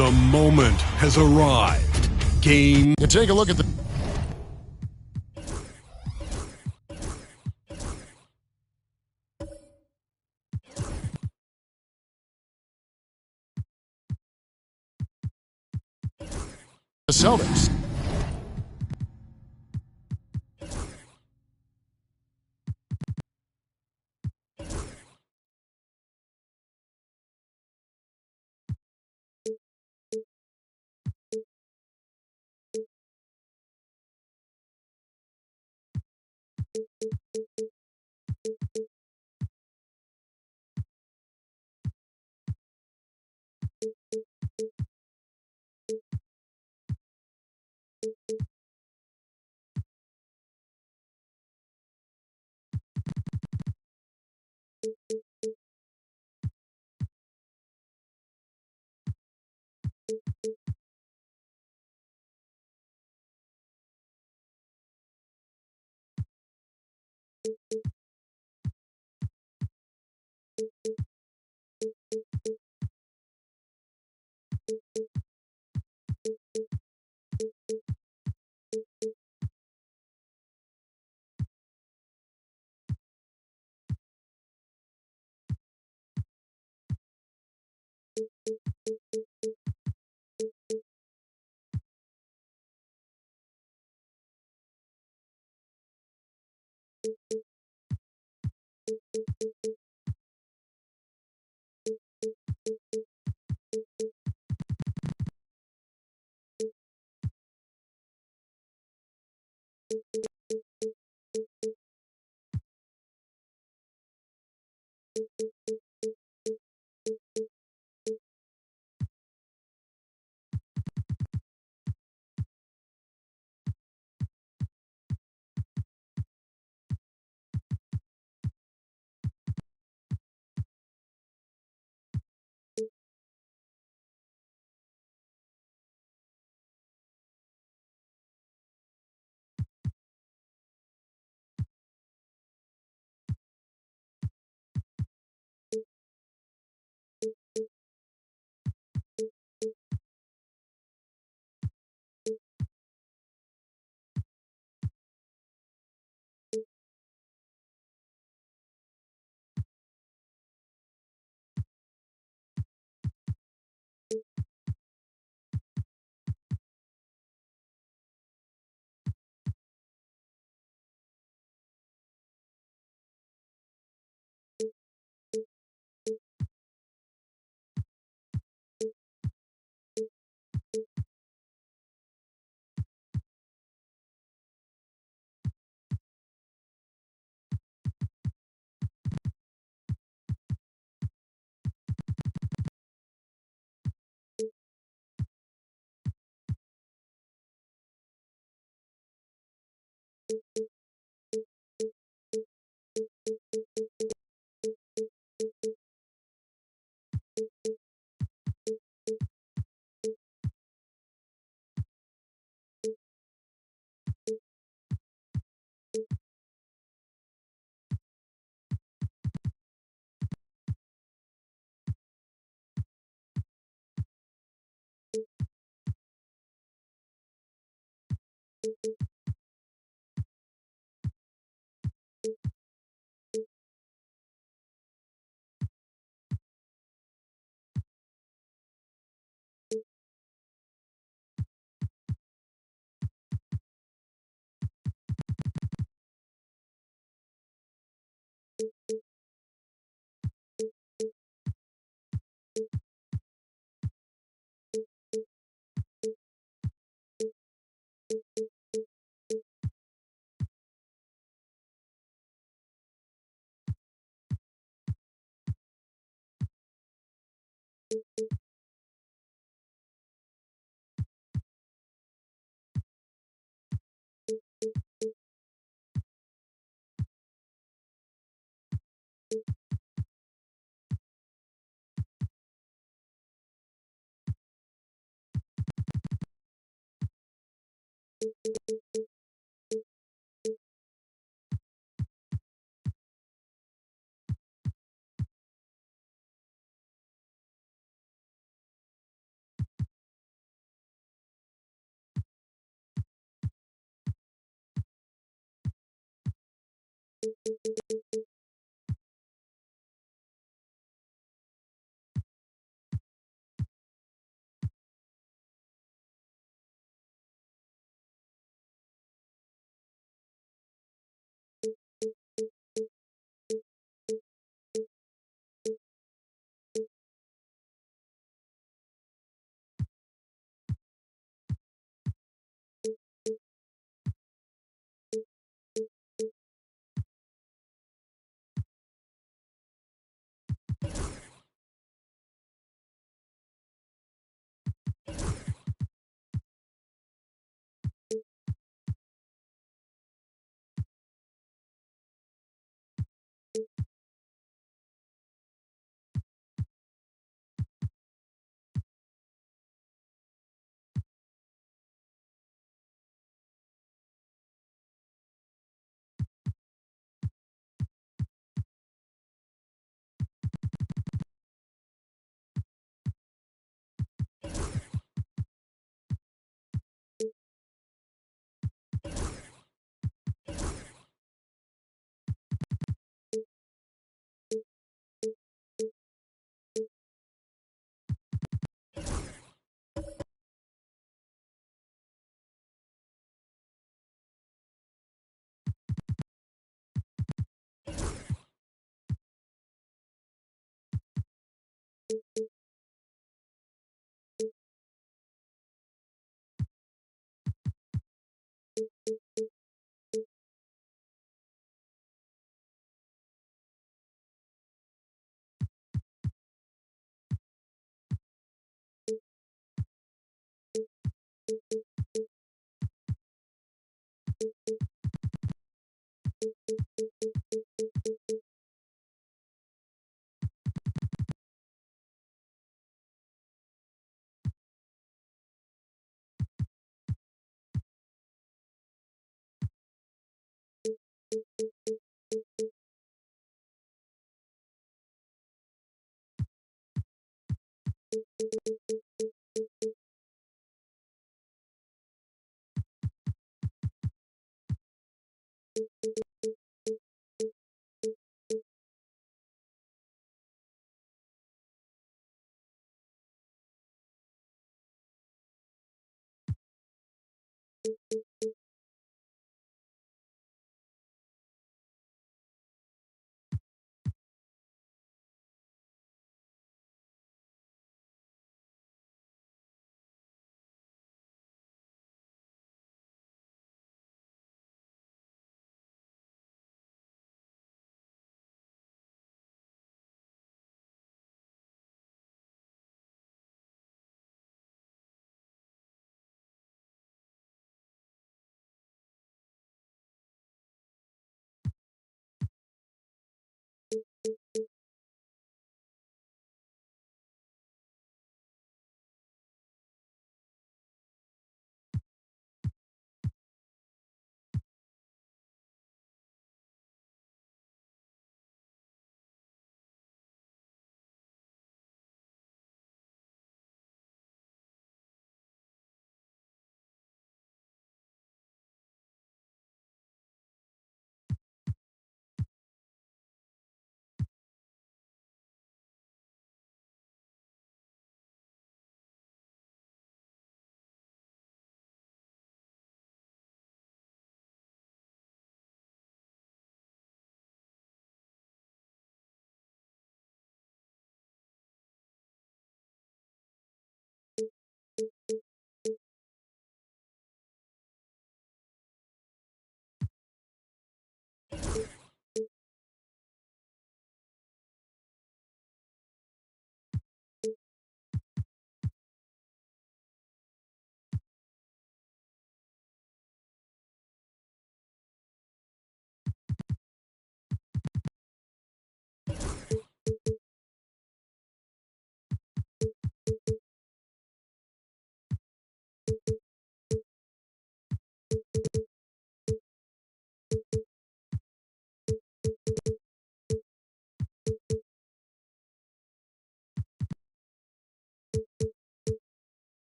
The moment has arrived. Game. You take a look at the Celtics.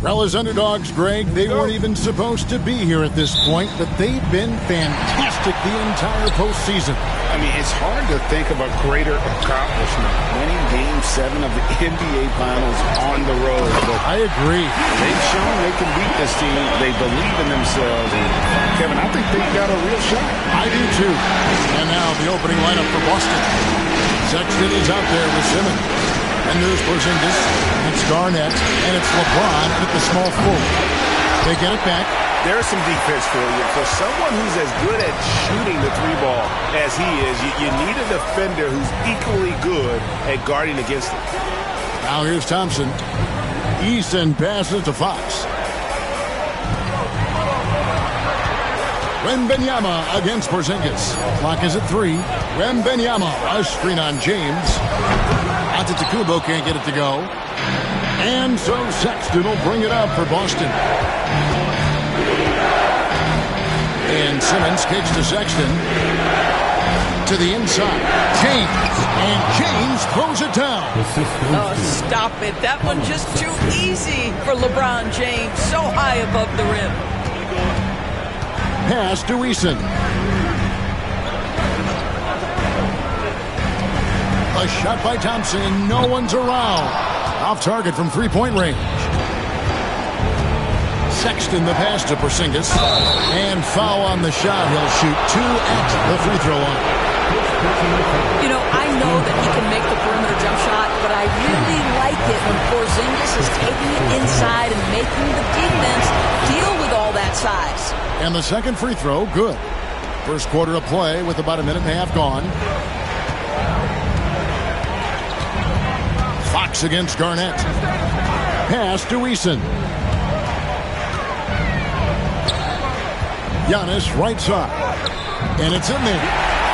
Well, as underdogs, Greg, they weren't even supposed to be here at this point, but they've been fantastic the entire postseason. I mean, it's hard to think of a greater accomplishment, winning Game 7 of the NBA Finals on the road. But I agree. they've shown they can beat this team. They believe in themselves. And, Kevin, I think they've got a real shot. I do, too. And now the opening lineup for Boston. Sexton is out there with Simmons. And there's Porzingis, it's Garnett, and it's LeBron at the small forward. They get it back. There's some defense for you. For someone who's as good at shooting the three ball as he is, you need a defender who's equally good at guarding against him. Now here's Thompson. Easton passes to Fox. Wembanyama against Porzingis. Clock is at 3. Wembanyama, a screen on James. Antetokounmpo can't get it to go. And so Sexton will bring it up for Boston. And Simmons kicks to Sexton. To the inside. James. And James throws it down. Oh, stop it. That one just too easy for LeBron James. So high above the rim. Pass to Eason. A shot by Thompson. No one's around. Off target from three-point range. Sexton the pass to Porzingis. And foul on the shot. He'll shoot 2 at the free throw line. You know, I know that he can make the perimeter jump shot, but I really like it when Porzingis is taking it inside and making the defense deal with all that size. And the second free throw, good. First quarter of play with about a minute and a half gone. Fox against Garnett. Pass to Eason. Giannis right side. And it's in there.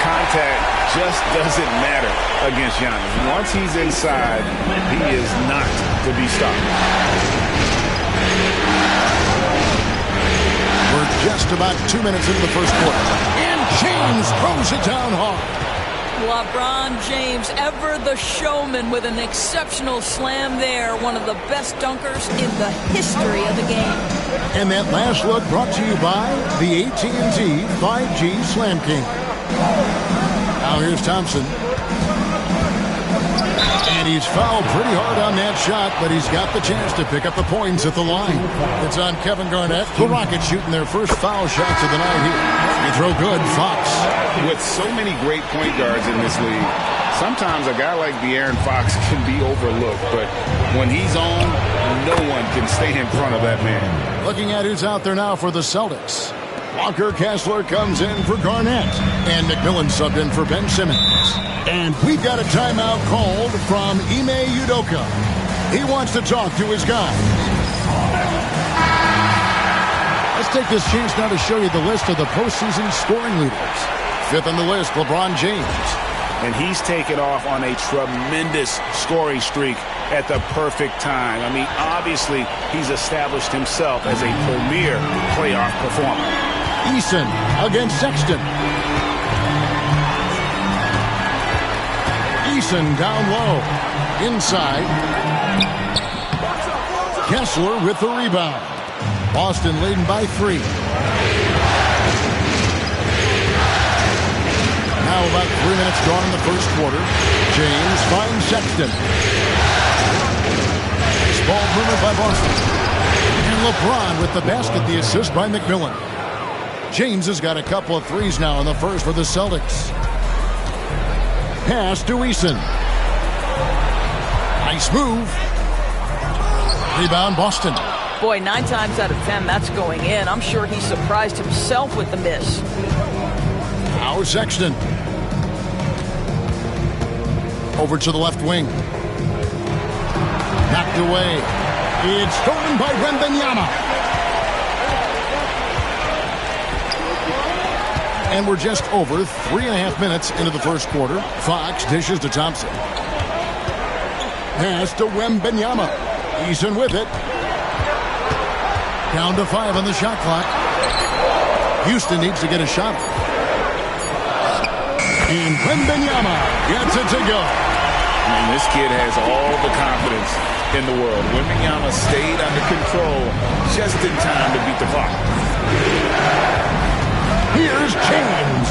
Contact just doesn't matter against Giannis. Once he's inside, he is not to be stopped. We're just about 2 minutes into the first quarter. And James throws it down hard. LeBron James, ever the showman, with an exceptional slam there. One of the best dunkers in the history of the game. And that last look brought to you by the AT&T 5G Slam King. Now here's Thompson. And he's fouled pretty hard on that shot, but he's got the chance to pick up the points at the line. It's on Kevin Garnett. The Rockets shooting their first foul shots of the night here. Free throw good, Fox. With so many great point guards in this league, sometimes a guy like De'Aaron Fox can be overlooked, but when he's on, no one can stay in front of that man. Looking at who's out there now for the Celtics. Walker Kessler comes in for Garnett. And McMillan subbed in for Ben Simmons. And we've got a timeout called from Ime Udoka. He wants to talk to his guys. Let's take this chance now to show you the list of the postseason scoring leaders. Fifth on the list, LeBron James. And he's taken off on a tremendous scoring streak at the perfect time. I mean, obviously, he's established himself as a premier playoff performer. Eason against Sexton. Eason down low. Inside. Kessler with the rebound. Boston leading by 3. Now about 3 minutes gone in the first quarter. James finds Sexton. Nice ball movement by Boston. And LeBron with the basket, the assist by McMillan. James has got a couple of threes now in the first for the Celtics. Pass to Eason. Nice move. Rebound Boston. Boy, 9 times out of 10, that's going in. I'm sure he surprised himself with the miss. Now Sexton. Over to the left wing. Knocked away. It's stolen by Wembanyama. And we're just over 3.5 minutes into the first quarter. Fox dishes to Thompson. Pass to Wembanyama. Eason with it. Down to 5 on the shot clock. Houston needs to get a shot. And Wembanyama gets it to go. And this kid has all the confidence in the world. Wembanyama stayed under control just in time to beat the clock. Here's James.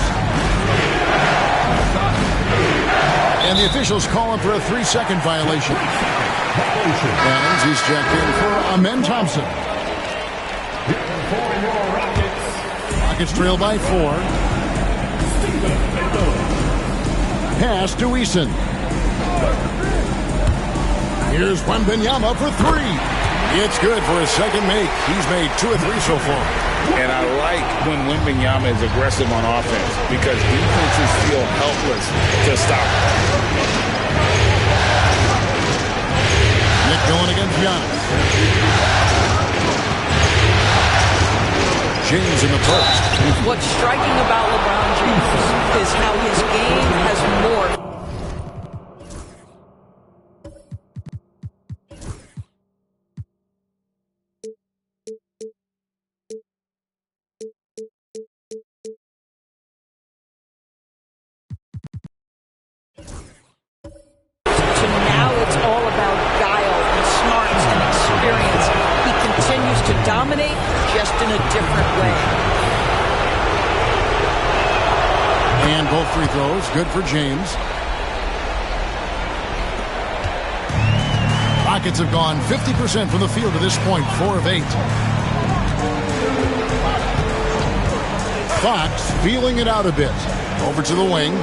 And the officials calling for a 3-second violation. Adams, he's checked in for Amen Thompson. Rockets trail by 4. Pass to Eason. Here's Wembanyama for 3. It's good for a second make. He's made 2 of 3 so far. And I like when Wembanyama is aggressive on offense because defenses feel helpless to stop him. Nick going against Giannis. James in the post. What's striking about LeBron James is how his game has morphed. Dominate, just in a different way. And both free throws, good for James. Rockets have gone 50% from the field to this point, 4 of 8. Fox feeling it out a bit. Over to the wing.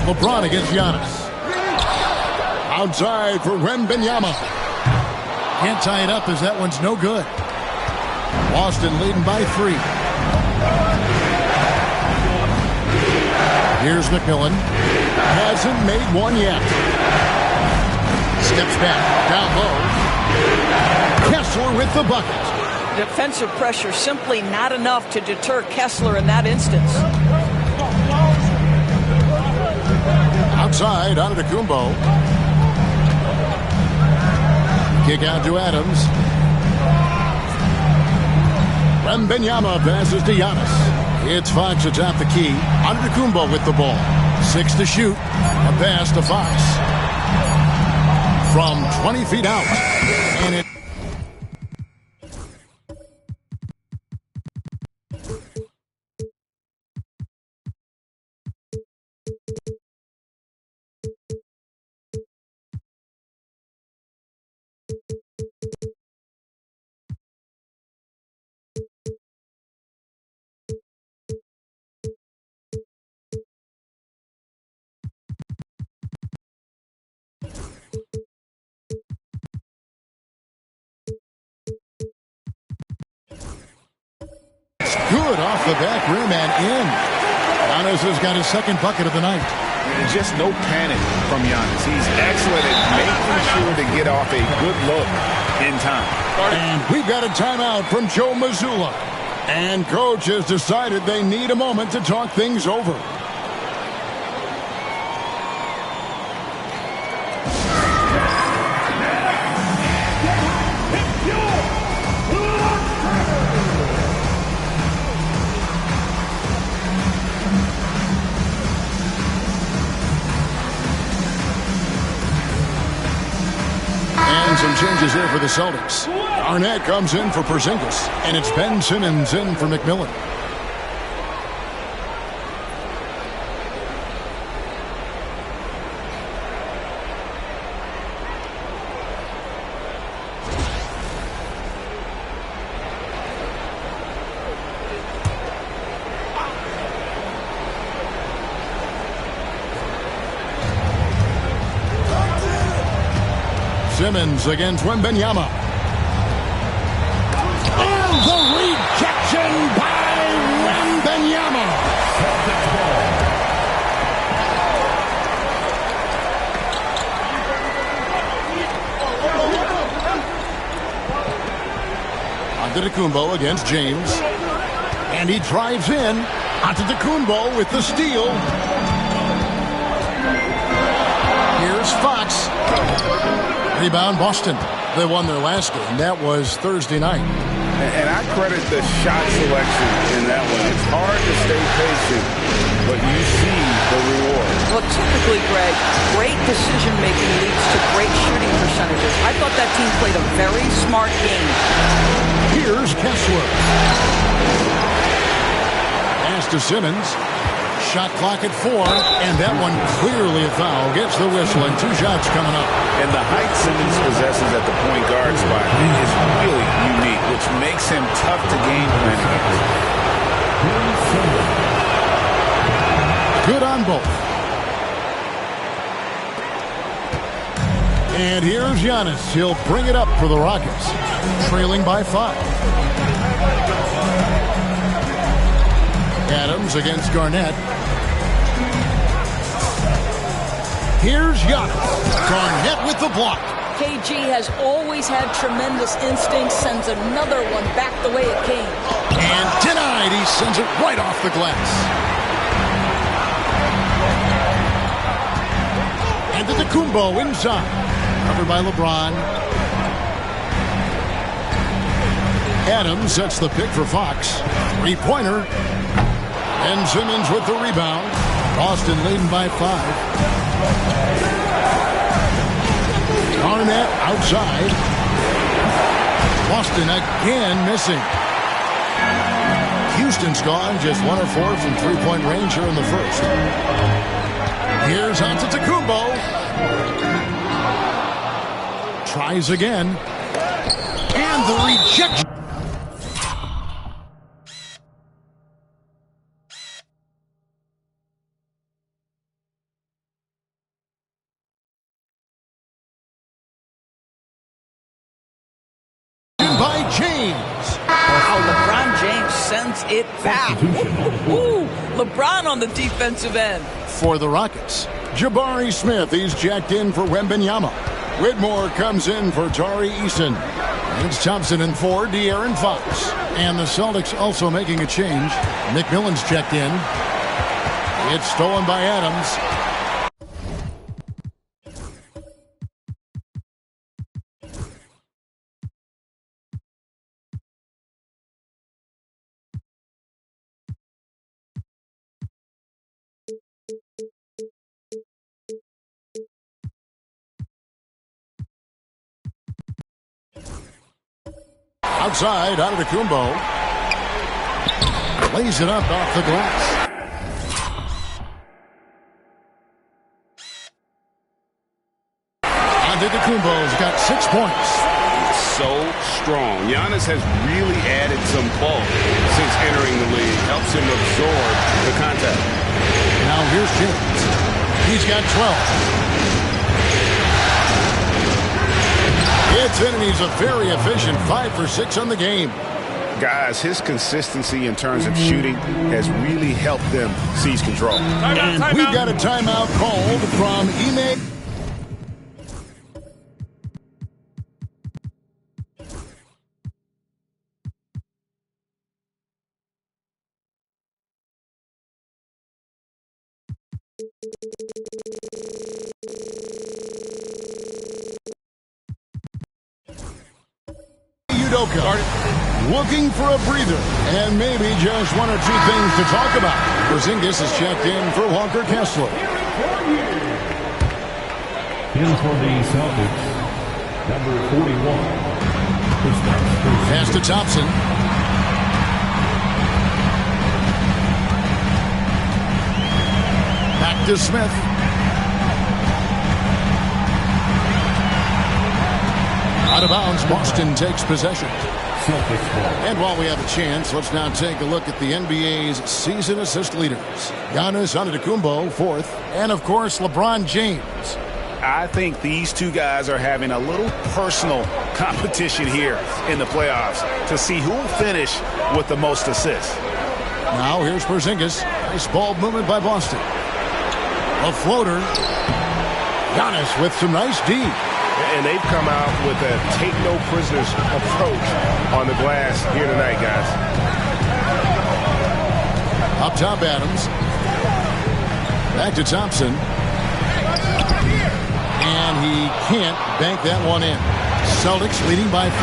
LeBron against Giannis. Outside for Wembanyama. Can't tie it up as that one's no good. Boston leading by 3. Here's McMillan. Hasn't made one yet. Steps back. Down low. Kessler with the bucket. Defensive pressure simply not enough to deter Kessler in that instance. Outside, Antetokounmpo. Kick out to Adams. Wembanyama passes to Giannis. It's Fox atop the key. Antetokounmpo with the ball. 6 to shoot. A pass to Fox. From 20 feet out. And it good off the back rim and in. Giannis has got his second bucket of the night. Just no panic from Giannis. He's excellent at making sure to get off a good look in time. And we've got a timeout from Joe Mazzulla. And coach has decided they need a moment to talk things over. Some changes there for the Celtics. Garnett comes in for Porzingis, and it's Ben Simmons in for McMillan. Simmons against Wembanyama. And the rejection by Wembanyama. Antetokounmpo against James. And he drives in. Antetokounmpo with the steal. Here's Fox. Rebound, Boston. They won their last game. That was Thursday night. And I credit the shot selection in that one. It's hard to stay patient, but you see the reward. Well, typically, Greg, great decision-making leads to great shooting percentages. I thought that team played a very smart game. Here's Kessler. Pass to Simmons. Shot clock at 4, and that one clearly a foul. Gets the whistle, and 2 shots coming up. And the height Simmons possesses at the point guard spot is really unique, which makes him tough to game plan against. Good on both. And here's Giannis. He'll bring it up for the Rockets, trailing by 5. Adams against Garnett. Here's Giannis. Garnett with the block. KG has always had tremendous instincts, sends another one back the way it came. And denied. He sends it right off the glass. Antetokounmpo inside. Covered by LeBron. Adams sets the pick for Fox. 3-pointer. And Simmons with the rebound. Boston leading by 5. Garnett outside. Boston again missing. Houston's gone just 1 of 4 from three-point range here in the first. Here's Antetokounmpo. Tries again. And the rejection. By James. Wow, LeBron James sends it back. Ooh, LeBron on the defensive end. For the Rockets, Jabari Smith, he's checked in for Wembanyama. Whitmore comes in for Tari Eason. It's Thompson in for De'Aaron Fox. And the Celtics also making a change. McMillan's checked in. It's stolen by Adams. Outside, Antetokounmpo lays it up off the glass. Antetokounmpo's got 6 points. So strong. Giannis has really added some bulk since entering the league. Helps him absorb the contact. Now here's James. He's got 12. It's in, and he's a very efficient 5 for 6 on the game. Guys, his consistency in terms of shooting has really helped them seize control. And we've got a timeout called from Ime. Looking for a breather and maybe just 1 or 2 things to talk about. Porzingis is checked in for Walker Kessler. In for the Celtics, number 41. Pass to Thompson. Back to Smith. Out of bounds, Boston takes possession. And while we have a chance, let's now take a look at the NBA's season assist leaders. Giannis Antetokounmpo, 4th, and of course, LeBron James. I think these two guys are having a little personal competition here in the playoffs to see who will finish with the most assists. Now here's Porzingis. Nice ball movement by Boston. A floater. Giannis with some nice D. And they've come out with a take-no-prisoners approach on the glass here tonight, guys. Up top, Adams. Back to Thompson. And he can't bank that one in. Celtics leading by 5.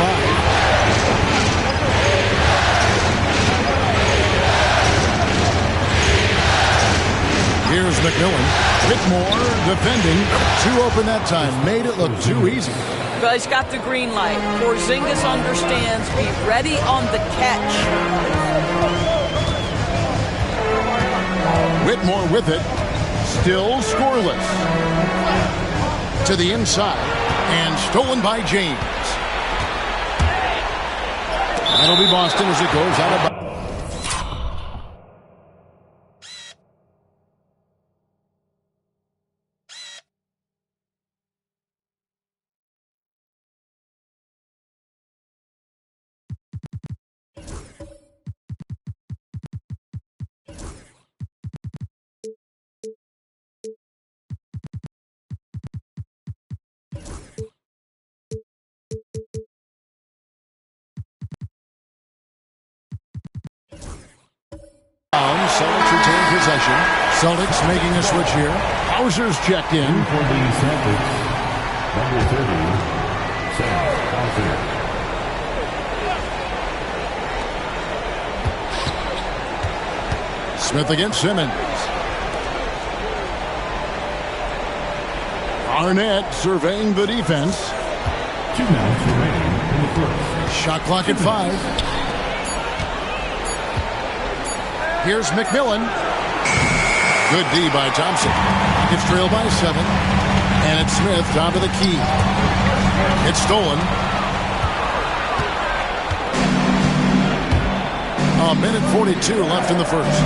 Here's McMillan. Whitmore defending. Too open that time. Made it look too easy. But he's got the green light. Porzingis understands. Be ready on the catch. Whitmore with it. Still scoreless. To the inside. And stolen by James. That'll be Boston as it goes out of bounds. Celtics retain possession. Celtics making a switch here. Hauser's checked in. For the Celtics, number 30, Sam Hauser. Smith against Simmons. Arnett surveying the defense. 2 minutes remaining in the first. Shot clock at 5. Here's McMillan. Good D by Thompson. It's trailed by 7. And it's Smith down to the key. It's stolen. A minute 42 left in the first.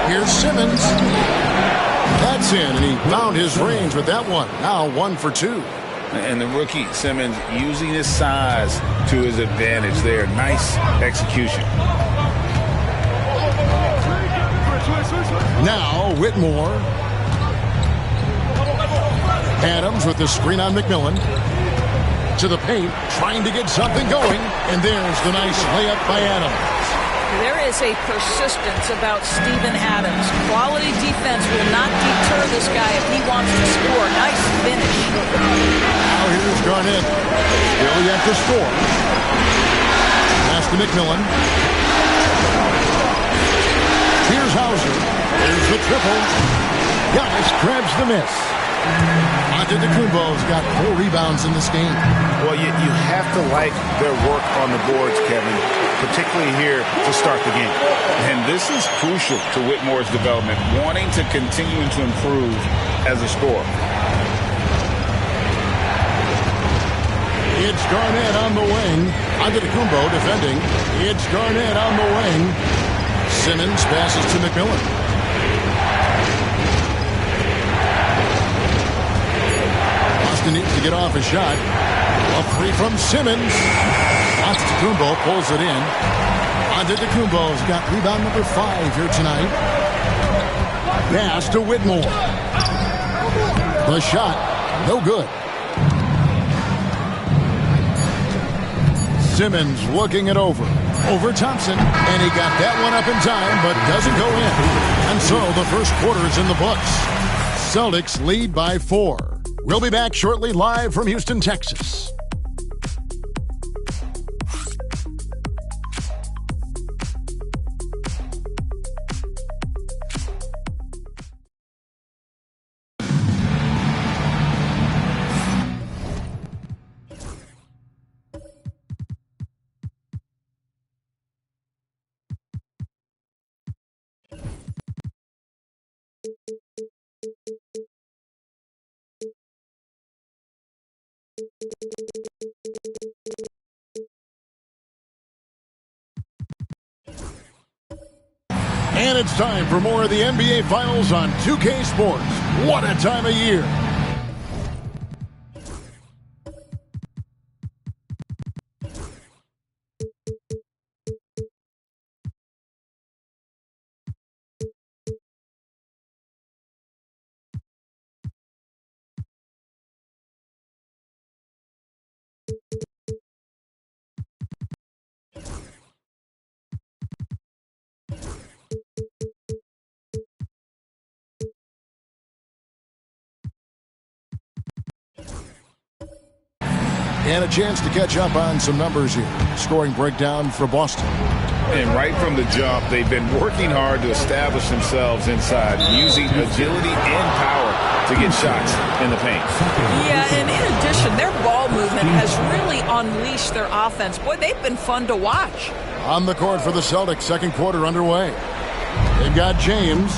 Here's Simmons. That's in, and he found his range with that one. Now 1 for 2. And the rookie, Simmons, using his size to his advantage there. Nice execution. Now Whitmore. Adams with the screen on McMillan. To the paint, trying to get something going. And there's the nice layup by Adams. There is a persistence about Steven Adams. Quality defense will not deter this guy if he wants to score. Nice finish. Now here's Garnett. Still yet to score. Pass to McMillan. Here's Hauser. There's the triple. Giannis grabs the miss. Antetokounmpo's got 4 rebounds in this game. Well, you have to like their work on the boards, Kevin, particularly here to start the game. And this is crucial to Whitmore's development, wanting to continue to improve as a scorer. It's Garnett on the wing. Antetokounmpo defending. It's Garnett on the wing. Simmons passes to McMillan. Needs to get off a shot. A 3 from Simmons. Antetokounmpo pulls it in. Antetokounmpo's got rebound number 5 here tonight. Pass to Whitmore. The shot, no good. Simmons looking it over. Over Thompson. And he got that one up in time, but doesn't go in. And so the first quarter is in the books. Celtics lead by 4. We'll be back shortly, live from Houston, Texas. And it's time for more of the NBA Finals on 2K Sports. What a time of year. And a chance to catch up on some numbers here. Scoring breakdown for Boston. And right from the jump, they've been working hard to establish themselves inside, using agility and power to get shots in the paint. Yeah, and in addition, their ball movement has really unleashed their offense. Boy, they've been fun to watch. On the court for the Celtics, second quarter underway. They've got James.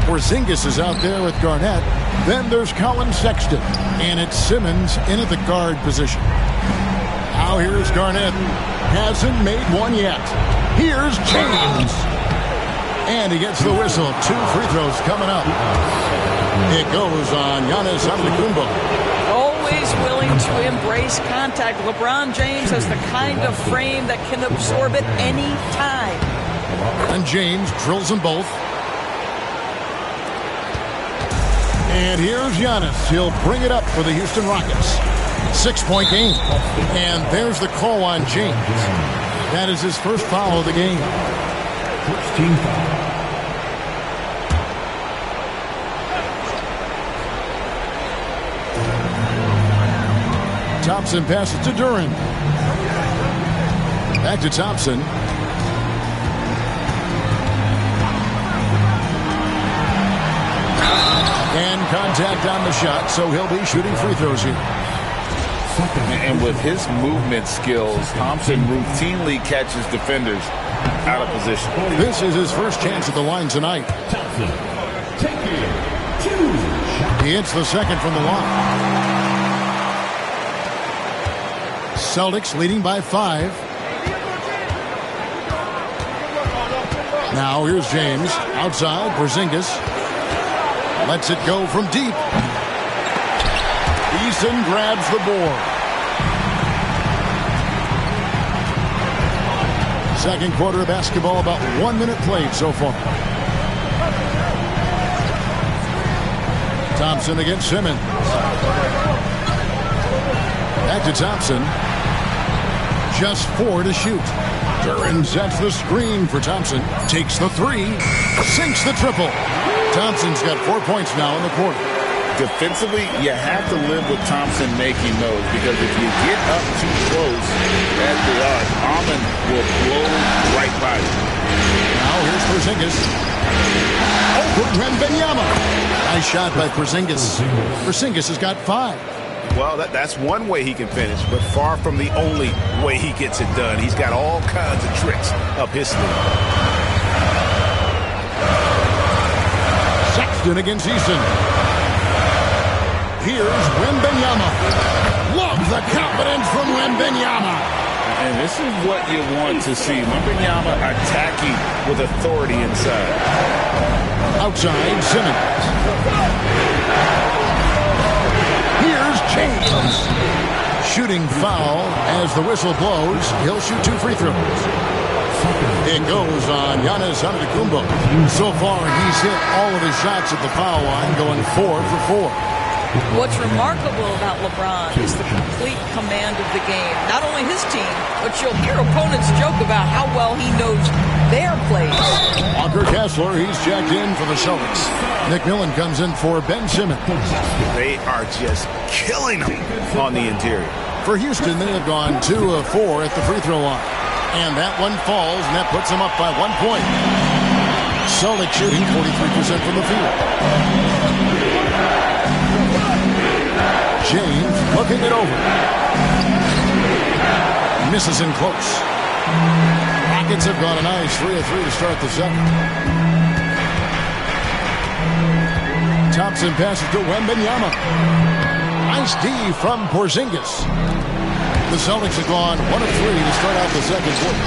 Porzingis is out there with Garnett. Then there's Colin Sexton. And it's Simmons in at the guard position. Now here's Garnett. Hasn't made one yet. Here's James. And he gets the whistle. 2 free throws coming up. It goes on Giannis Antetokounmpo. Always willing to embrace contact. LeBron James has the kind of frame that can absorb it any time. And James drills them both. And here's Giannis. He'll bring it up for the Houston Rockets. 6-point game. And there's the call on James. That is his first foul of the game. 16 foul. Thompson passes to Duren. Back to Thompson. And contact on the shot, so he'll be shooting free throws here. And with his movement skills, Thompson routinely catches defenders out of position. This is his first chance at the line tonight. Thompson, taking 2 He hits the second from the line. Celtics leading by 5. Now here's James. Outside, Porzingis. Lets it go from deep. Eason grabs the board. Second quarter of basketball, about 1 minute played so far. Thompson against Simmons. Back to Thompson. Just 4 to shoot. Duran sets the screen for Thompson. Takes the 3. Sinks the triple. Thompson's got 4 points now in the quarter. Defensively, you have to live with Thompson making those, because if you get up too close, as they are, Almond will blow right by you. Now here's Porzingis. Over Wembanyama. Nice shot by Porzingis. Porzingis has got 5. Well, that's one way he can finish, but far from the only way he gets it done. He's got all kinds of tricks up his sleeve. Sexton against Eason. Here's Wembanyama. Love the confidence from Wembanyama. And this is what you want to see. Wembanyama attacking with authority inside. Outside, Simmons. Here's James. Shooting foul as the whistle blows. He'll shoot 2 free throws. It goes on Giannis Antetokounmpo. So far, he's hit all of his shots at the foul line, going 4 for 4. What's remarkable about LeBron is the complete command of the game. Not only his team, but you'll hear opponents joke about how well he knows their plays. Walker Kessler, he's checked in for the Celtics. McMillan comes in for Ben Simmons. They are just killing him on the interior. For Houston, they have gone 2 of 4 at the free throw line. And that one falls, and that puts them up by 1 point. Celtics shooting 43% from the field. James looking it over. Misses in close. Rockets have gone a nice 3 of 3 to start the second. Thompson passes to Wembanyama. Nice D from Porzingis. The Celtics have gone 1 of 3 to start out the second quarter.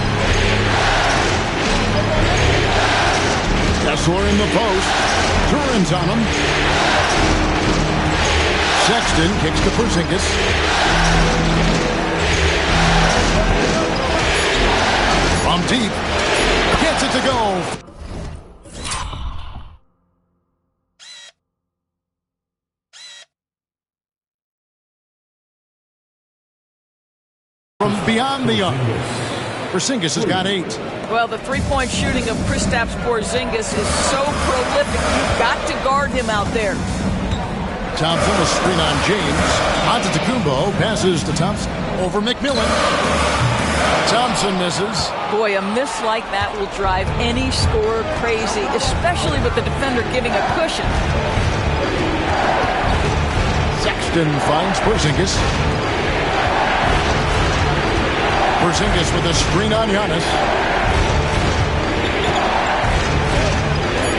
Kessler in the post. Duran's on him. Sexton kicks to Porzingis. From deep. Gets it to go. From beyond the arc. Porzingis has got 8. Well, the three-point shooting of Kristaps Porzingis is so prolific. You've got to guard him out there. Thompson, a screen on James. Antetokounmpo passes to Thompson. Over McMillan. Thompson misses. Boy, a miss like that will drive any scorer crazy, especially with the defender giving a cushion. Sexton finds Porzingis. Porzingis with a screen on Giannis.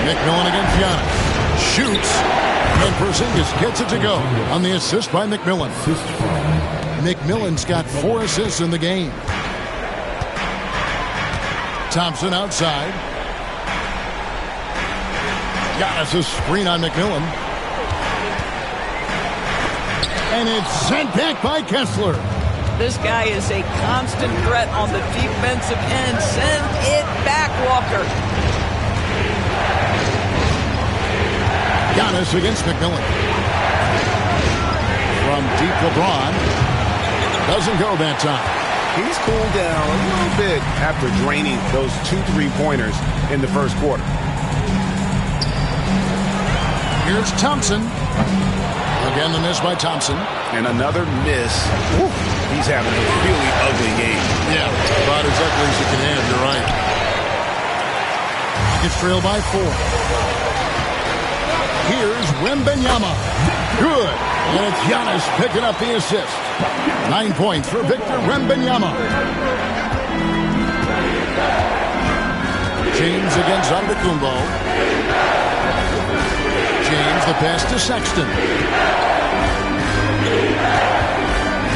McMillan against Giannis. Shoots. And Porzingis gets it to go on the assist by McMillan. McMillan's got 4 assists in the game. Thompson outside. Giannis a screen on McMillan. And it's sent back by Kessler. This guy is a constant threat on the defensive end. Send it back, Walker. Giannis against McMillan. From deep, LeBron. Doesn't go that time. He's cooled down a little bit after draining those 2 3-pointers in the first quarter. Here's Thompson. Again, the miss by Thompson. And another miss. Woo. He's having a really ugly game. Yeah, about as ugly as you can have. You're right. It's trailed by 4. Here's Wembanyama. Good. And it's Giannis picking up the assist. 9 points for Victor Wembanyama. James against Antetokounmpo. James, the pass to Sexton.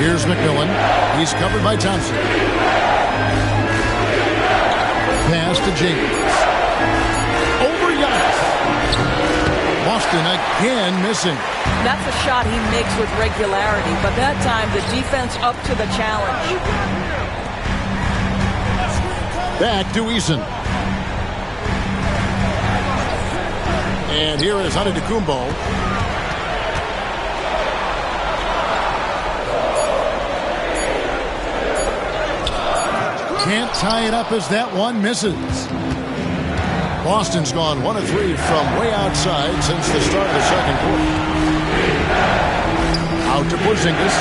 Here's McMillan. He's covered by Thompson. Pass to James. Over Giannis. Boston again missing. That's a shot he makes with regularity, but that time the defense up to the challenge. Back to Eason. And here is Antetokounmpo. Can't tie it up as that one misses. Boston's gone 1 of 3 from way outside since the start of the second quarter. Out to Porzingis.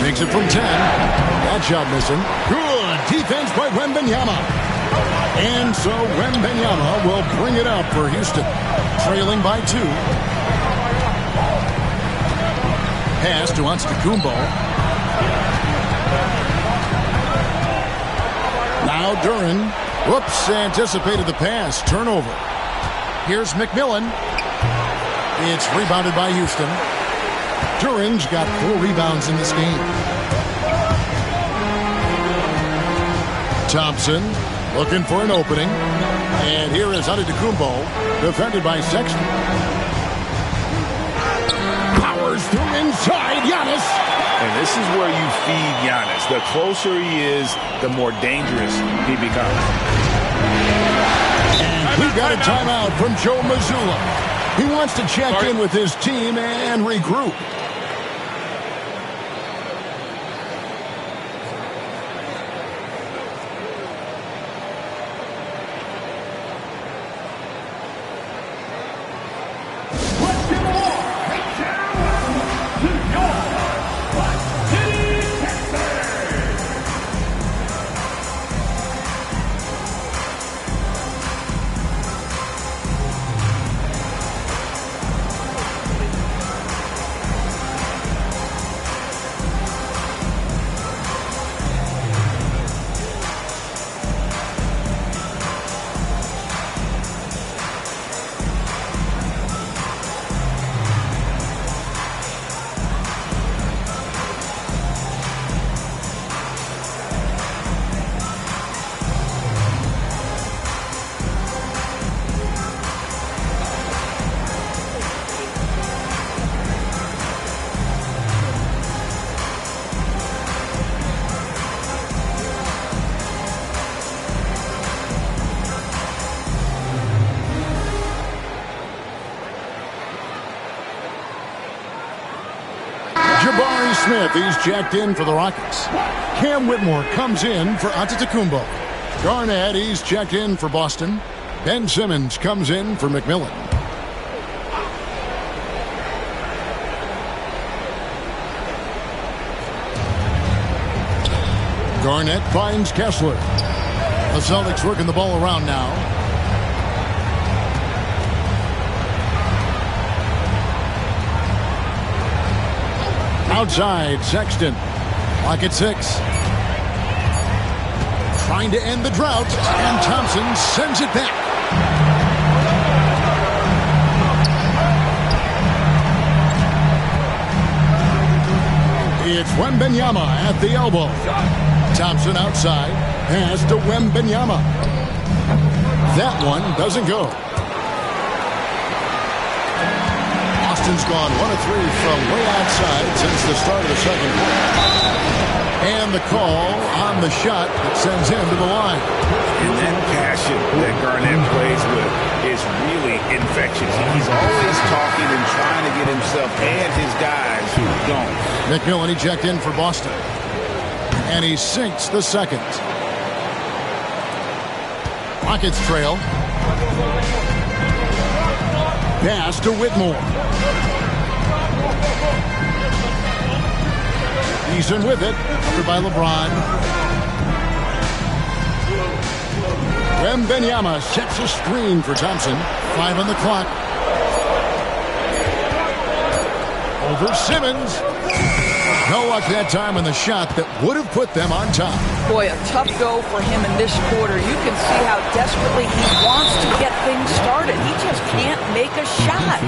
Takes it from 10. That shot missing. Good defense by Wembanyama. And so Wembanyama will bring it up for Houston. Trailing by 2. Pass to Antetokounmpo. Now Duren. Whoops, anticipated the pass. Turnover. Here's McMillan. It's rebounded by Houston. Duren's got 4 rebounds in this game. Thompson looking for an opening. And here is Antetokounmpo, defended by Sexton. Powers through inside, Giannis. And this is where you feed Giannis. The closer he is, the more dangerous he becomes. And we got a timeout from Joe Mazzulla. He wants to check in with his team and regroup. Smith, he's checked in for the Rockets. Cam Whitmore comes in for Antetokounmpo. Garnett, he's checked in for Boston. Ben Simmons comes in for McMillan. Garnett finds Kessler. The Celtics working the ball around now. Outside, Sexton. Clock at 6. Trying to end the drought, and Thompson sends it back. It's Wembanyama at the elbow. Thompson outside. Pass to Wembanyama. That one doesn't go. Boston's gone 1 of 3 from way outside since the start of the second quarter. And the call on the shot that sends him to the line. And that passion that Garnett plays with is really infectious. He's always talking and trying to get himself and his guys going. McMillan, he checked in for Boston. And he sinks the second. Rockets trail. Pass to Whitmore. Eason with it. Covered by LeBron. Wembanyama sets a screen for Thompson. 5 on the clock. Over Simmons. No luck that time on the shot that would have put them on top. Boy, a tough go for him in this quarter. You can see how desperately he wants to get things started. He just can't make a shot.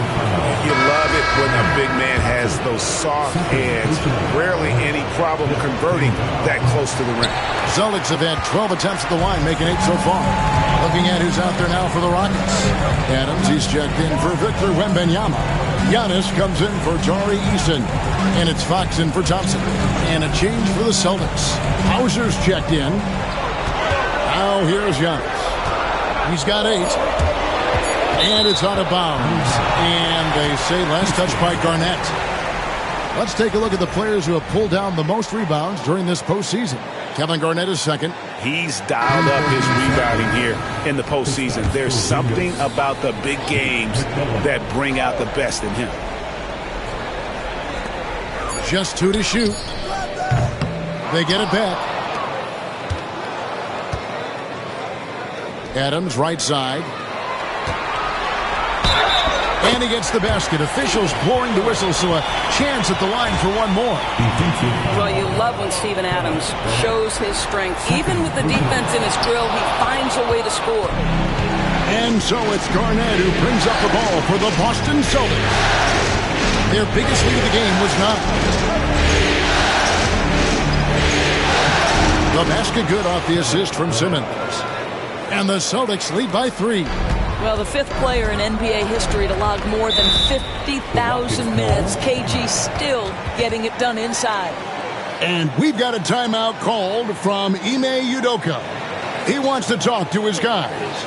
You love it when a big man has those soft hands. Rarely any problem converting that close to the rim. Celtics have had 12 attempts at the line, making 8 so far. Looking at who's out there now for the Rockets. Adams, he's checked in for Victor Wembanyama. Giannis comes in for Tari Eason. And it's Fox in for Thompson. And a change for the Celtics. Hauser's checked in. Now here's Giannis. He's got 8. And it's out of bounds. And they say last touch by Garnett. Let's take a look at the players who have pulled down the most rebounds during this postseason. Kevin Garnett is second. He's dialed up his rebounding here in the postseason. There's something about the big games that bring out the best in him. Just 2 to shoot. They get it back. Adams, right side. And he gets the basket. Officials blowing the whistle, so a chance at the line for one more. Well, you love when Steven Adams shows his strength. Even with the defense in his grill, he finds a way to score. And so it's Garnett who brings up the ball for the Boston Celtics. Their biggest lead of the game was 9. The basket good off the assist from Simmons. And the Celtics lead by 3. Well, the 5th player in NBA history to log more than 50,000 minutes. KG still getting it done inside. And we've got a timeout called from Ime Udoka. He wants to talk to his guys.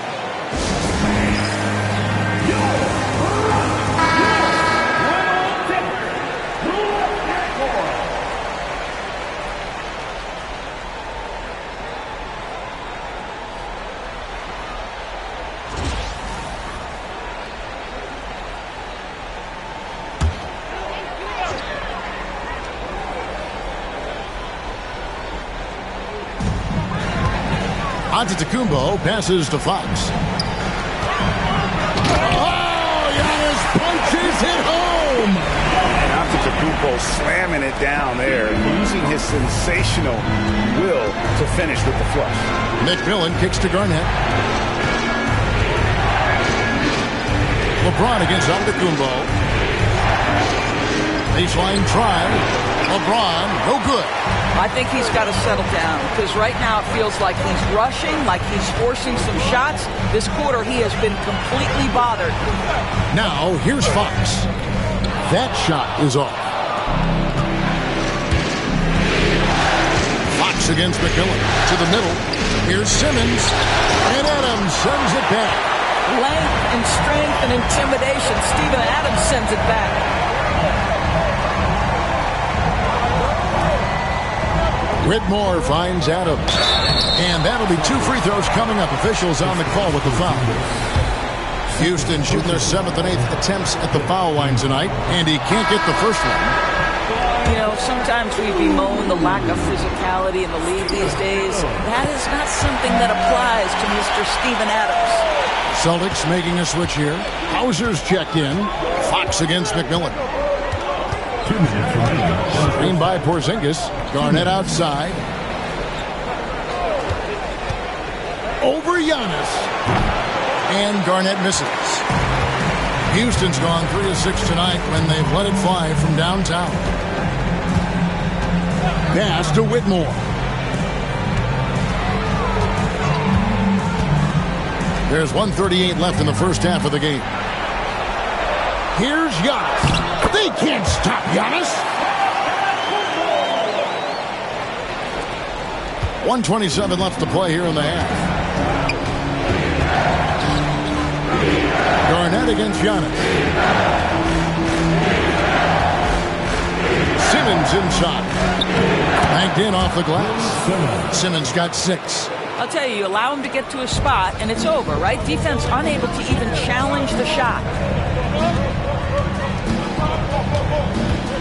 Antetokounmpo passes to Fox. Oh, Giannis punches it home. And Antetokounmpo slamming it down there, using his sensational will to finish with the flush. McMillan kicks to Garnett. LeBron against Antetokounmpo. Baseline try. LeBron, no good. I think he's got to settle down because right now it feels like he's rushing, like he's forcing some shots. This quarter he has been completely bothered. Now here's Fox. That shot is off. Fox against McMillan. To the middle. Here's Simmons. And Adams sends it back. Length and strength and intimidation. Steven Adams sends it back. Whitmore finds Adams. And that'll be 2 free throws coming up. Officials on the call with the foul. Houston shooting their 7th and 8th attempts at the foul line tonight. And he can't get the first one. You know, sometimes we bemoan the lack of physicality in the league these days. That is not something that applies to Mr. Steven Adams. Celtics making a switch here. Hauser's checked in. Fox against McMillan. 2 minutes remaining. Screen by Porzingis. Garnett outside. Over Giannis. And Garnett misses. Houston's gone 3 of 6 tonight when they've let it fly from downtown. Pass to Whitmore. There's 1:38 left in the first half of the game. Here's Giannis. They can't stop Giannis. 1:27 left to play here in the half. Garnett against Giannis. Simmons inside. Banked in off the glass. Simmons got 6. I'll tell you, allow him to get to a spot, and it's over, right? Defense unable to even challenge the shot.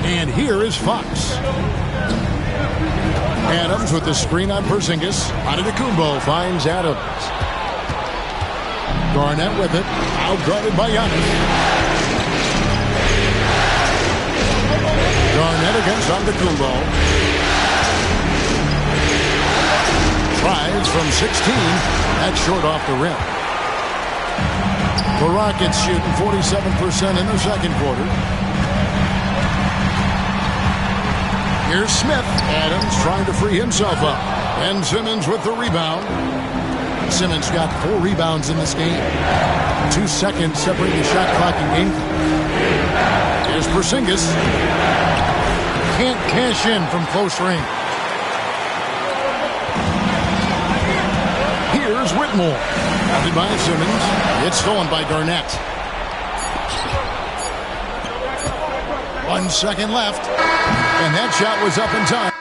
And here is Fox. Adams with the screen on Porzingis. Antetokounmpo finds Adams. Garnett with it. Outguarded by Giannis. Garnett against Antetokounmpo. Tries from 16. That's short off the rim. The Rockets shooting 47% in the second quarter. Here's Smith. Adams trying to free himself up. And Simmons with the rebound. Simmons got 4 rebounds in this game. 2 seconds separate the shot clock and game clock. Here's Porzingis. Can't cash in from close range. Here's Whitmore. Routed by Simmons. It's stolen by Garnett. 1 second left. And that shot was up in time.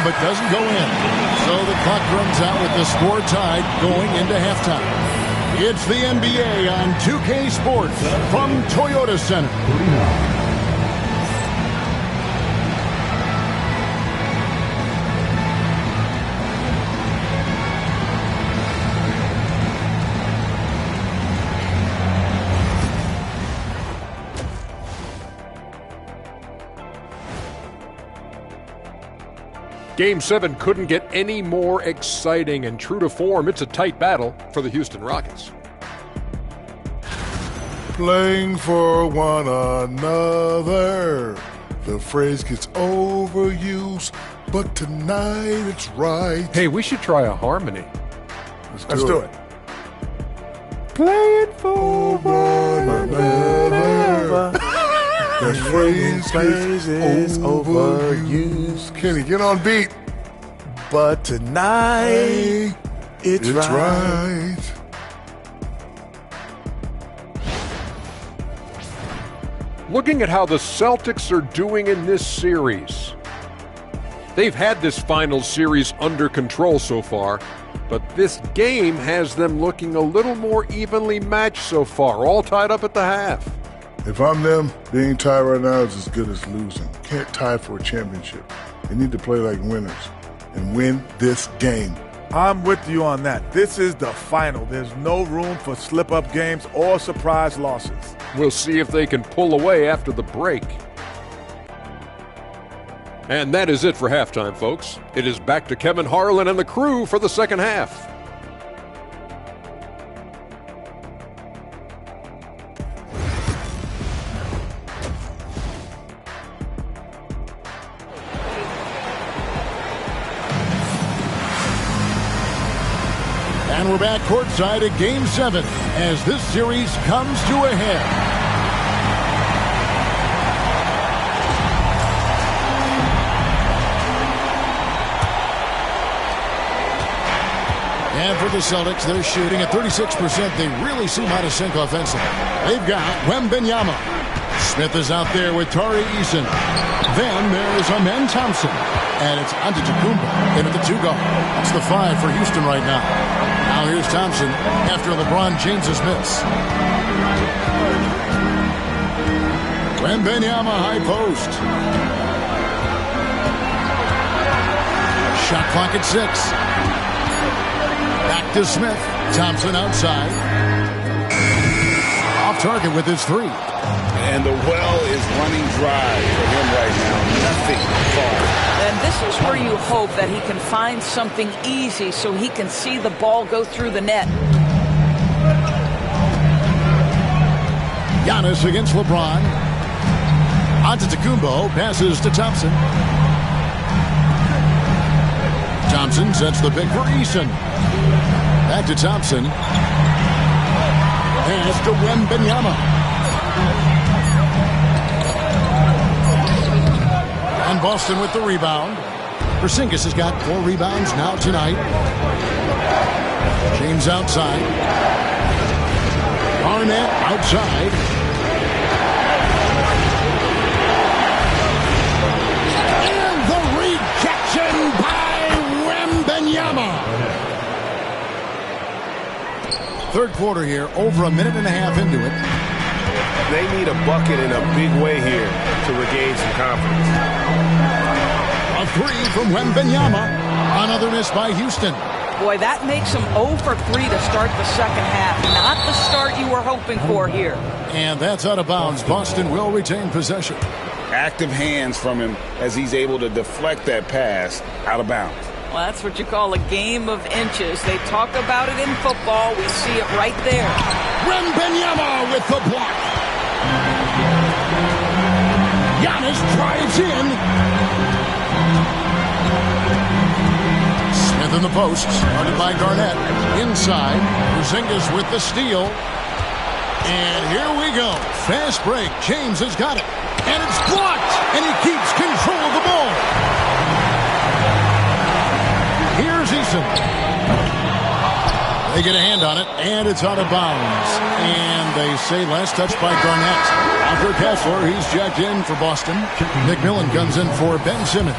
But doesn't go in. So the clock runs out with the score tied going into halftime. It's the NBA on 2K Sports from Toyota Center. Game 7 couldn't get any more exciting, and true to form, it's a tight battle for the Houston Rockets. Playing for one another. The phrase gets overused, but tonight it's right. Hey, we should try a harmony. Let's do it. Playing for one another. The phrase is overused. Kenny, get on beat. But tonight, it's right. Looking at how the Celtics are doing in this series, they've had this final series under control so far, but this game has them looking a little more evenly matched so far, all tied up at the half. If I'm them, being tied right now is as good as losing. Can't tie for a championship. They need to play like winners and win this game. I'm with you on that. This is the final. There's no room for slip-up games or surprise losses. We'll see if they can pull away after the break. And that is it for halftime, folks. It is back to Kevin Harlan and the crew for the second half. And we're back courtside at Game 7 as this series comes to a head. And for the Celtics, they're shooting at 36%. They really seem out of sync offensively. They've got Wembanyama. Smith is out there with Tari Eason. Then there's Amen Thompson. And it's Antetokounmpo in at the 2 guard. That's the 5 for Houston right now. Now here's Thompson after LeBron James's miss. Wembanyama high post. Shot clock at 6. Back to Smith. Thompson outside. Off target with his 3. And the well is running dry for him right now. Nothing falling. And this is where you hope that he can find something easy so he can see the ball go through the net. Giannis against LeBron. Antetokounmpo passes to Thompson. Thompson sets the pick for Eason. Back to Thompson. Pass to Wembanyama. And Boston with the rebound. Porzingis has got 4 rebounds now tonight. James outside. Garnett outside. And the rejection by Wembanyama. Third quarter here, over a minute and a half into it. They need a bucket in a big way here to regain some confidence. A 3 from Wembanyama. Another miss by Houston. Boy, that makes them 0 for 3 to start the second half. Not the start you were hoping for here. And that's out of bounds. Boston will retain possession. Active hands from him as he's able to deflect that pass out of bounds. Well, that's what you call a game of inches. They talk about it in football. We see it right there. Wembanyama with the block. Giannis drives in. Smith in the post, started by Garnett. Inside, Porzingis with the steal. And here we go. Fast break. James has got it. And it's blocked. And he keeps control of the ball. Here's Eason. They get a hand on it, and it's out of bounds. And they say last touch by Garnett. After Kessler, he's checked in for Boston. McMillan comes in for Ben Simmons.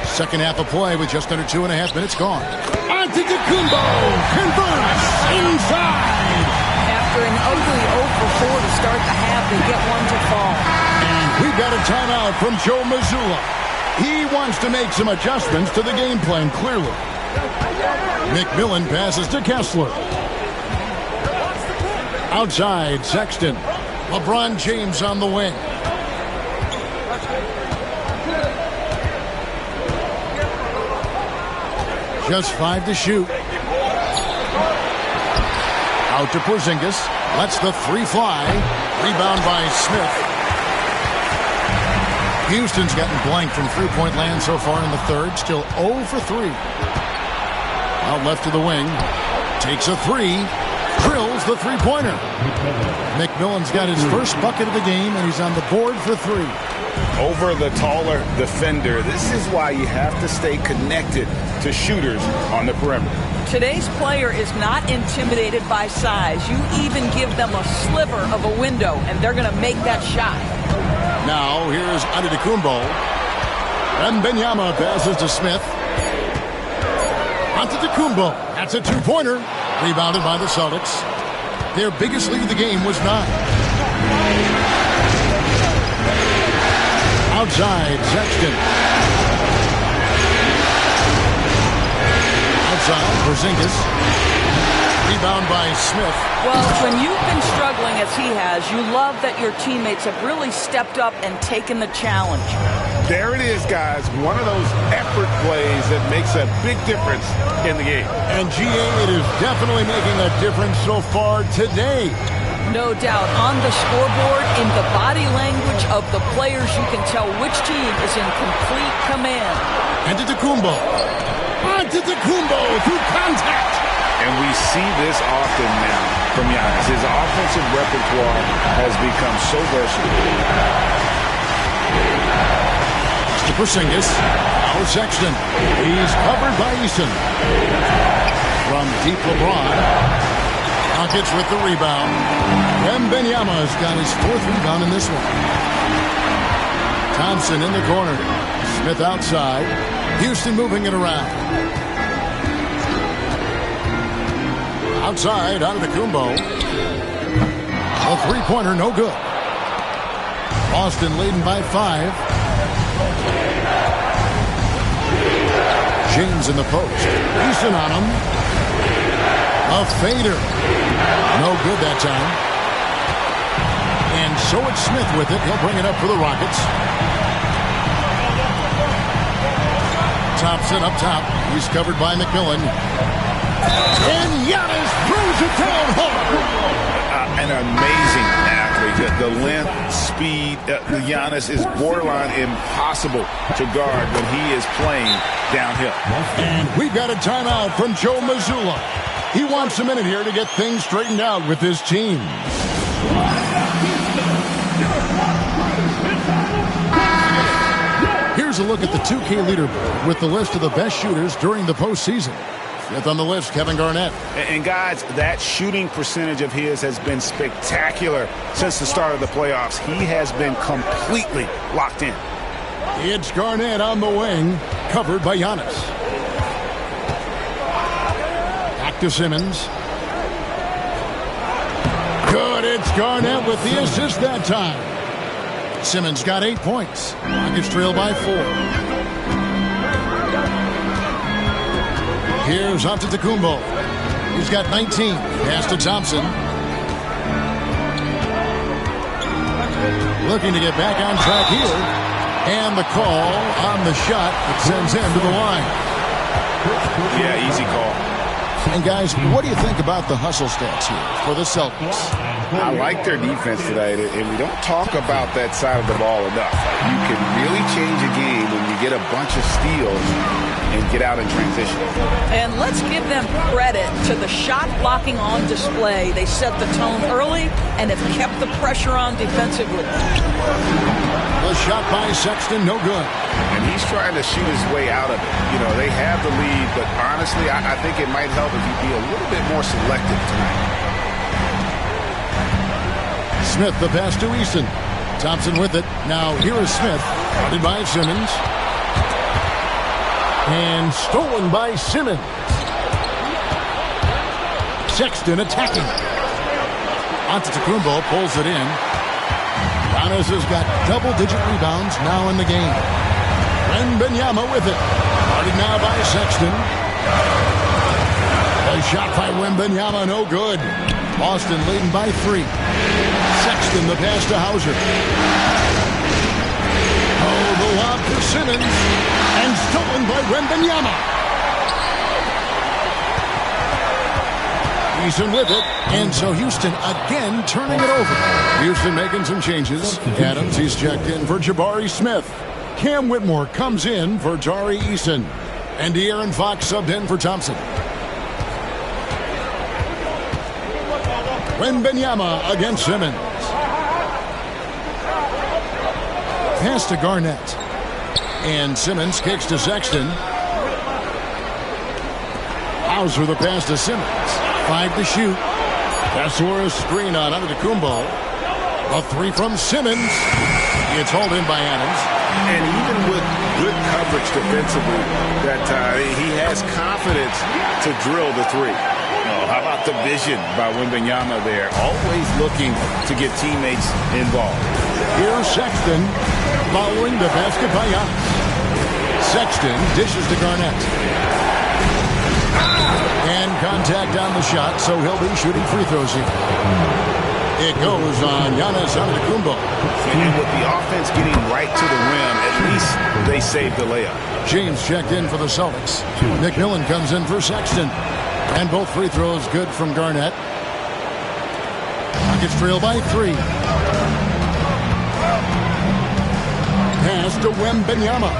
Second half of play with just under 2.5 minutes gone. Antetokounmpo converts inside. After an ugly 0 for 4 to start the half, they get one to fall. And we've got a timeout from Joe Mazzulla. He wants to make some adjustments to the game plan, clearly. McMillan passes to Kessler. Outside, Sexton. LeBron James on the wing. Just 5 to shoot. Out to Porzingis. Lets the 3 fly. Rebound by Smith. Houston's gotten blank from three-point land so far in the third. Still 0 for 3. Out left to the wing. Takes a 3. Drills the three-pointer. McMillan's got his first bucket of the game, and he's on the board for 3. Over the taller defender. This is why you have to stay connected to shooters on the perimeter. Today's player is not intimidated by size. You even give them a sliver of a window, and they're going to make that shot. Now, here's Antetokounmpo. Wembanyama passes to Smith. Antetokounmpo. That's a 2-pointer. Rebounded by the Celtics. Their biggest lead of the game was 9. Outside, Sexton. Outside, Porzingis. Rebound by Smith. Well, when you've been struggling as he has, you love that your teammates have really stepped up and taken the challenge. There it is, guys. One of those effort plays that makes a big difference in the game. And GA, it is definitely making a difference so far today. No doubt. On the scoreboard, in the body language of the players, you can tell which team is in complete command. Antetokounmpo. Antetokounmpo through contact. And we see this often now from Giannis. His offensive repertoire has become so versatile. to Porzingis. Now Sexton. He's covered by Eason. From deep LeBron. Rockets with the rebound. Wembanyama's got his 4th rebound in this one. Thompson in the corner. Smith outside. Houston moving it around. Outside, out of the Kumbo. A 3-pointer, no good. Boston leading by 5. James in the post. Eason on him. A fader. No good that time. And so it's Smith with it. He'll bring it up for the Rockets. Thompson up top. He's covered by McMillan. And Giannis throws it down hard. An amazing athlete. The length, speed. Giannis is borderline impossible to guard when he is playing downhill. And we've got a timeout from Joe Mazzulla. He wants a minute here to get things straightened out with his team. Here's a look at the 2K leaderboard with the list of the best shooters during the postseason. Fifth on the list, Kevin Garnett. And guys, that shooting percentage of his has been spectacular since the start of the playoffs. He has been completely locked in. It's Garnett on the wing, covered by Giannis. Back to Simmons. Good, it's Garnett with the assist that time. Simmons got 8 points. Rockets trail by 4. Here's Antetokounmpo. He's got 19. Pass to Thompson. Looking to get back on track here. And the call on the shot that sends him to the line. Yeah, easy call. And guys, what do you think about the hustle stats here for the Celtics? I like their defense tonight, and we don't talk about that side of the ball enough. You can really change a game when you get a bunch of steals and get out in transition. And let's give them credit to the shot blocking on display. They set the tone early and have kept the pressure on defensively. The shot by Sexton, no good. And he's trying to shoot his way out of it. You know, they have the lead, but honestly, I think it might help if you be a little bit more selective tonight. Smith, the pass to Eason. Thompson with it. Now here is Smith. Guarded by Simmons. And stolen by Simmons. Sexton attacking. Antetokounmpo pulls it in. Giannis has got double-digit rebounds now in the game. Wembanyama with it. Guarded now by Sexton. A shot by Wembanyama, no good. Boston leading by 3. Sexton, the pass to Hauser. Oh, the lob to Simmons. And stolen by Wembanyama. Eason with it. And so Houston again turning it over. Houston making some changes. Adams, he's checked in for Jabari Smith. Cam Whitmore comes in for Tari Eason. And De'Aaron Fox subbed in for Thompson. Wembanyama against Simmons. Pass to Garnett. And Simmons kicks to Sexton. Hauser the pass to Simmons. 5 to shoot. Pastor screen on Antetokounmpo. A 3 from Simmons. It's hauled in by Adams. And even with good coverage defensively that time, he has confidence to drill the 3. How about the vision by Wembanyama there? Always looking to get teammates involved. Here's Sexton following the basket by Giannis. Sexton dishes to Garnett. And contact on the shot, so he'll be shooting free throws here. It goes on Giannis Antetokounmpo. And with the offense getting right to the rim, at least they saved the layup. James checked in for the Celtics. McMillan comes in for Sexton. And both free throws good from Garnett. Rockets trail by 3. Pass to Wembanyama.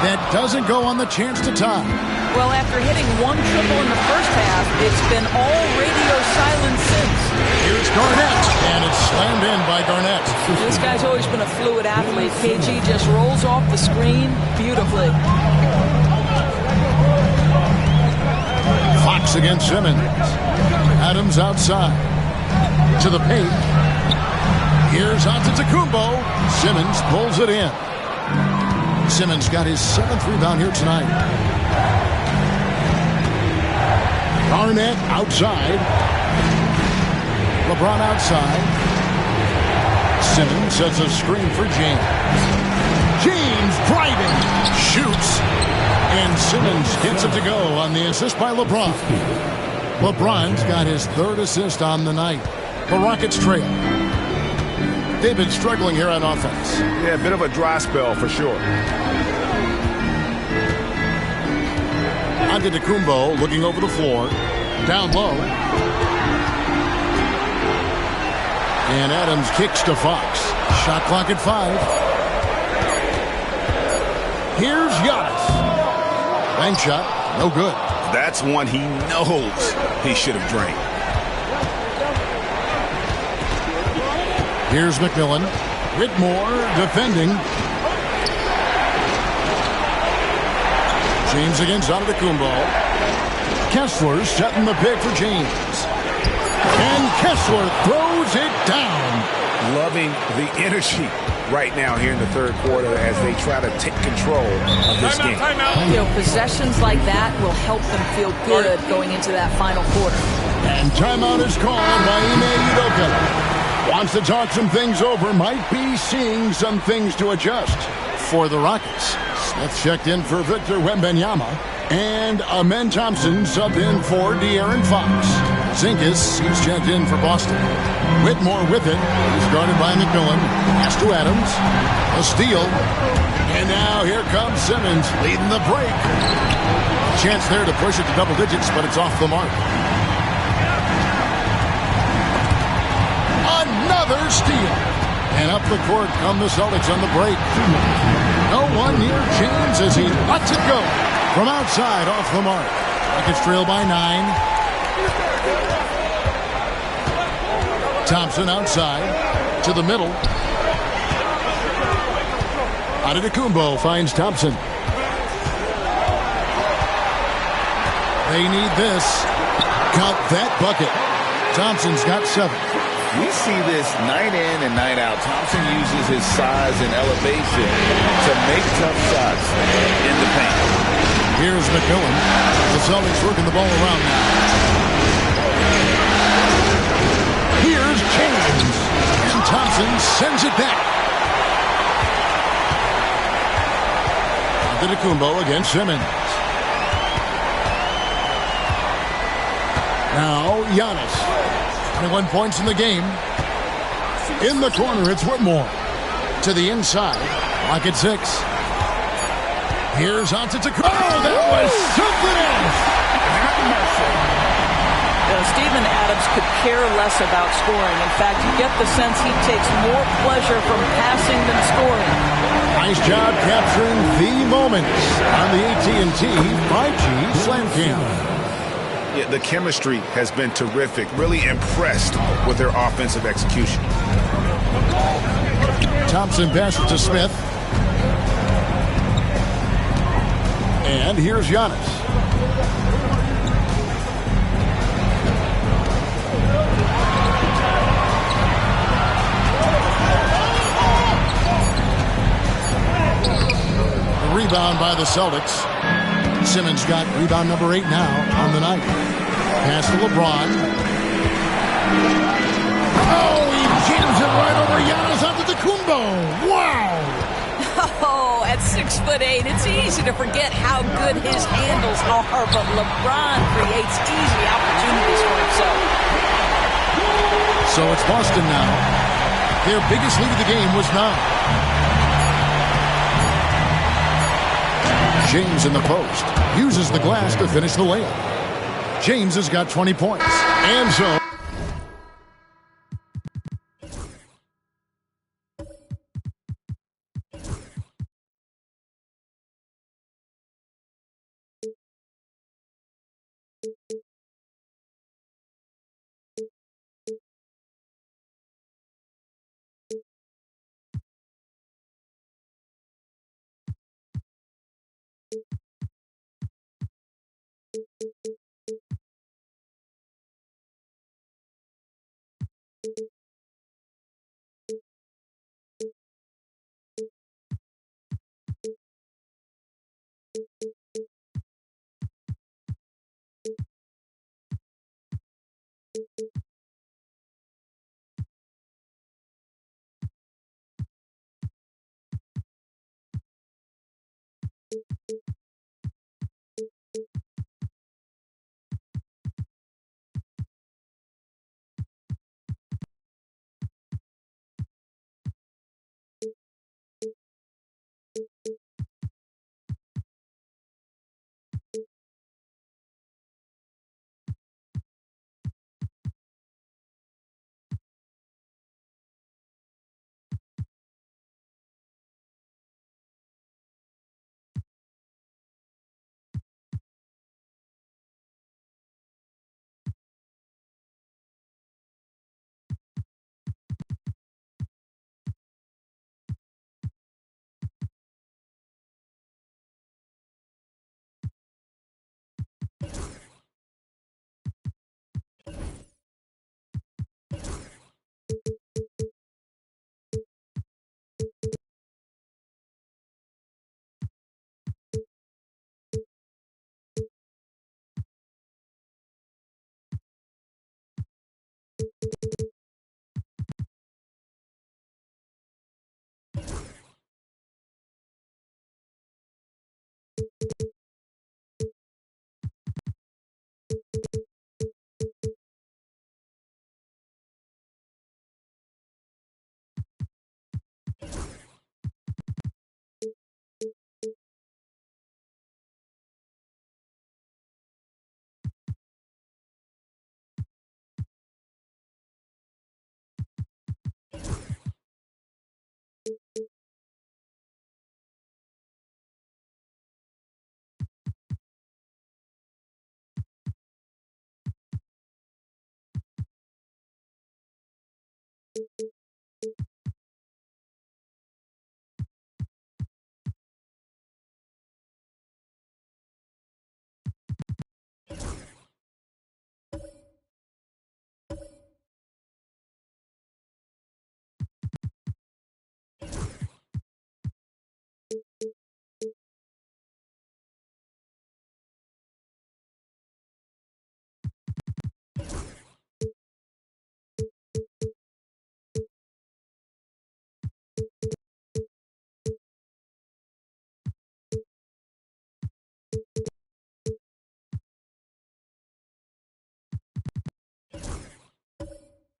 That doesn't go on the chance to tie. Well, after hitting one triple in the first half, it's been all radio silence since. Here's Garnett, and it's slammed in by Garnett. This guy's always been a fluid athlete. KG just rolls off the screen beautifully. Fox against Simmons. Adams outside. To the paint. Here's Antetokounmpo. Simmons pulls it in. Simmons got his 7th rebound here tonight. Garnett outside. LeBron outside. Simmons sets a screen for James. James driving. Shoots. And Simmons gets it to go on the assist by LeBron. LeBron's got his 3rd assist on the night. The Rockets trail. They've been struggling here on offense. Yeah, a bit of a dry spell for sure. Antetokounmpo looking over the floor. Down low. And Adams kicks to Fox. Shot clock at 5. Here's Giannis. Bank shot. No good. That's one he knows he should have drained. Here's McMillan. Whitmore defending. James against Antetokounmpo. Kessler setting the pick for James. And Kessler throws it down. Loving the energy right now here in the 3rd quarter as they try to take control of this game. You know, possessions like that will help them feel good going into that final quarter. And timeout is called by Ime Udoka. Wants to talk some things over. Might be seeing some things to adjust for the Rockets. Smith checked in for Victor Wembanyama. And Amen Thompson subbed in for De'Aaron Fox. Zinkas, he's checked in for Boston. Whitmore with it. He's guarded by McMillan. Pass to Adams. A steal. And now here comes Simmons leading the break. Chance there to push it to double digits, but it's off the mark. Another steal. And up the court come the Celtics on the break. No one near James as he lets it go. From outside, off the mark. Rockets trail by 9. Thompson outside. To the middle. Antetokounmpo finds Thompson. They need this. Count that bucket. Thompson's got 7. We see this night in and night out. Thompson uses his size and elevation to make tough shots in the paint. Here's McMillan. The Celtics working the ball around now. Here's James. And Thompson sends it back. Antetokounmpo against Simmons. Now Giannis. 21 points in the game. In the corner, it's Whitmore. To the inside. Lock at 6. Here's Antetokounmpo. Oh, that was something else. Steven Adams could care less about scoring. In fact, you get the sense he takes more pleasure from passing than scoring. Nice job capturing the moments on the AT&T 5G Slam Cam. Yeah, the chemistry has been terrific. Really impressed with their offensive execution. Thompson passes to Smith. And here's Giannis. The rebound by the Celtics. Simmons got rebound number 8 now on the night. Pass to LeBron. Oh, he jams it right over Giannis Antetokounmpo. Wow! Oh, at 6'8", it's easy to forget how good his handles are, but LeBron creates easy opportunities for himself. So it's Boston now. Their biggest lead of the game was 9. James in the post. Uses the glass to finish the layup. James has got 20 points. And so...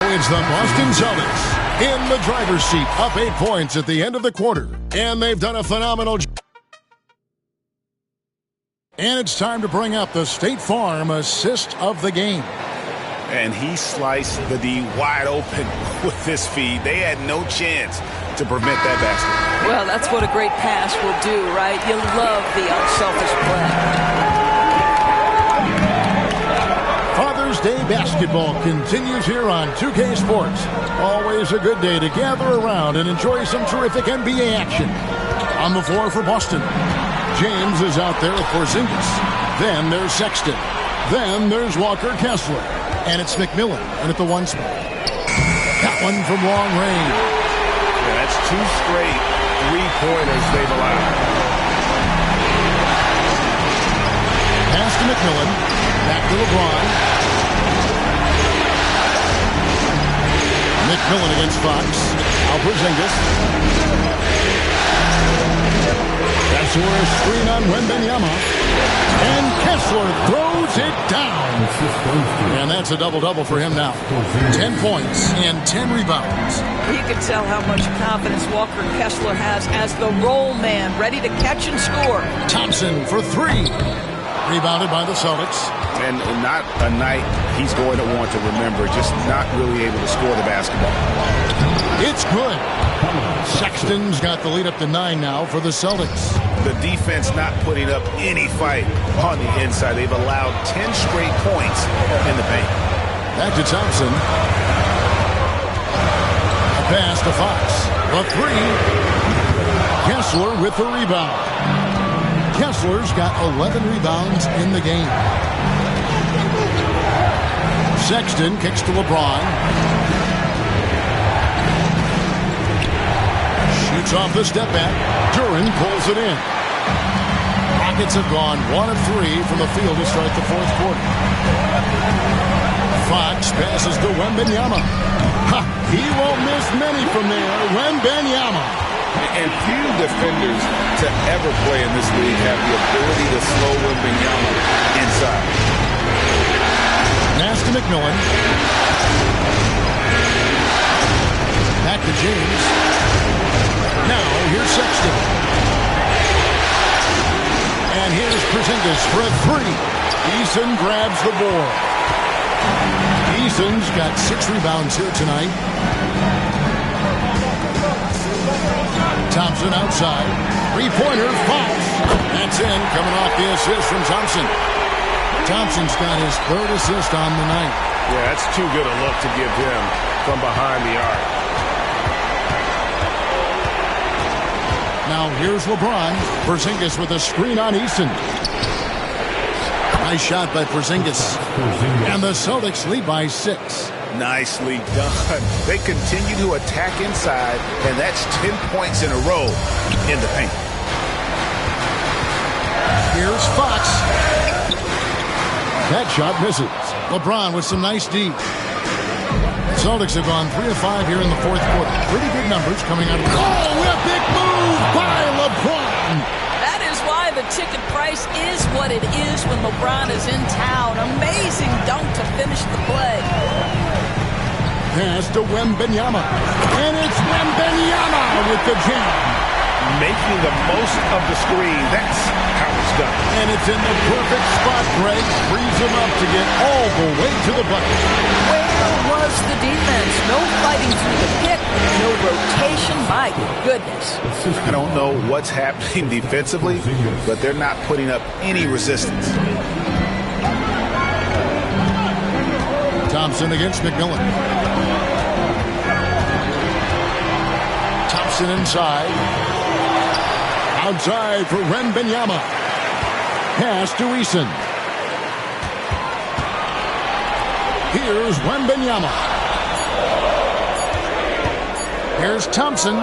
It's the Boston Celtics in the driver's seat, up 8 points at the end of the quarter. And they've done a phenomenal job. And it's time to bring up the State Farm assist of the game. And he sliced the D wide open with this feed. They had no chance to prevent that basket. Well, that's what a great pass will do, right? You love the unselfish play. Father's Day basketball continues here on 2K Sports. Always a good day to gather around and enjoy some terrific NBA action. On the floor for Boston, James is out there with Porzingis. Then there's Sexton. Then there's Walker Kessler. And it's McMillan in at the 1 spot. That one from long range. Yeah, that's 2 straight 3-pointers they've allowed. Pass to McMillan. Back to LeBron. McMillan against Fox. Now Porzingis. That's where a screen on Wembanyama. And Kessler throws it down. And that's a double-double for him now. 10 points and 10 rebounds. You can tell how much confidence Walker Kessler has as the roll man, ready to catch and score. Thompson for 3. Rebounded by the Celtics. And not a night he's going to want to remember, just not really able to score the basketball. It's good. Sexton's got the lead up to 9 now for the Celtics. The defense not putting up any fight on the inside. They've allowed 10 straight points in the paint. Back to Thompson. A pass to Fox. The 3. Kessler with the rebound. Kessler's got 11 rebounds in the game. Sexton kicks to LeBron. Shoots off the step back. Duren pulls it in. Rockets have gone 1 of 3 from the field to start the 4th quarter. Fox passes to Wembanyama. He won't miss many from there. Wembanyama. And few defenders to ever play in this league have the ability to slow Wembanyama inside. Pass to McMillan. Back to James. Now here's Sexton. And here's Porzingis for a 3. Eason grabs the board. Eason's got 6 rebounds here tonight. Thompson outside. 3-pointer, Fox. That's in, coming off the assist from Thompson. Thompson's got his 3rd assist on the night. Yeah, that's too good a look to give him from behind the arc. Now here's LeBron. Porzingis with a screen on Easton. Nice shot by Porzingis. And the Celtics lead by 6. Nicely done. They continue to attack inside, and that's 10 points in a row in the paint. Here's Fox. That shot misses. LeBron with some nice D. Celtics have gone 3 of 5 here in the 4th quarter. Pretty good numbers coming out of the... Oh, a big move by LeBron. That is why the ticket price is what it is when LeBron is in town. Amazing dunk to finish the play. Pass to Wembanyama. And it's Wembanyama with the jam. Making the most of the screen. That's how it's done. And it's in the perfect spot, Greg. Frees him up to get all the way to the bucket. Where was the defense? No fighting through the pick. No rotation. My goodness. I don't know what's happening defensively, but they're not putting up any resistance. Thompson against McMillan. Eason inside. Outside for Wembanyama. Pass to Eason. Here's Wembanyama. Here's Thompson.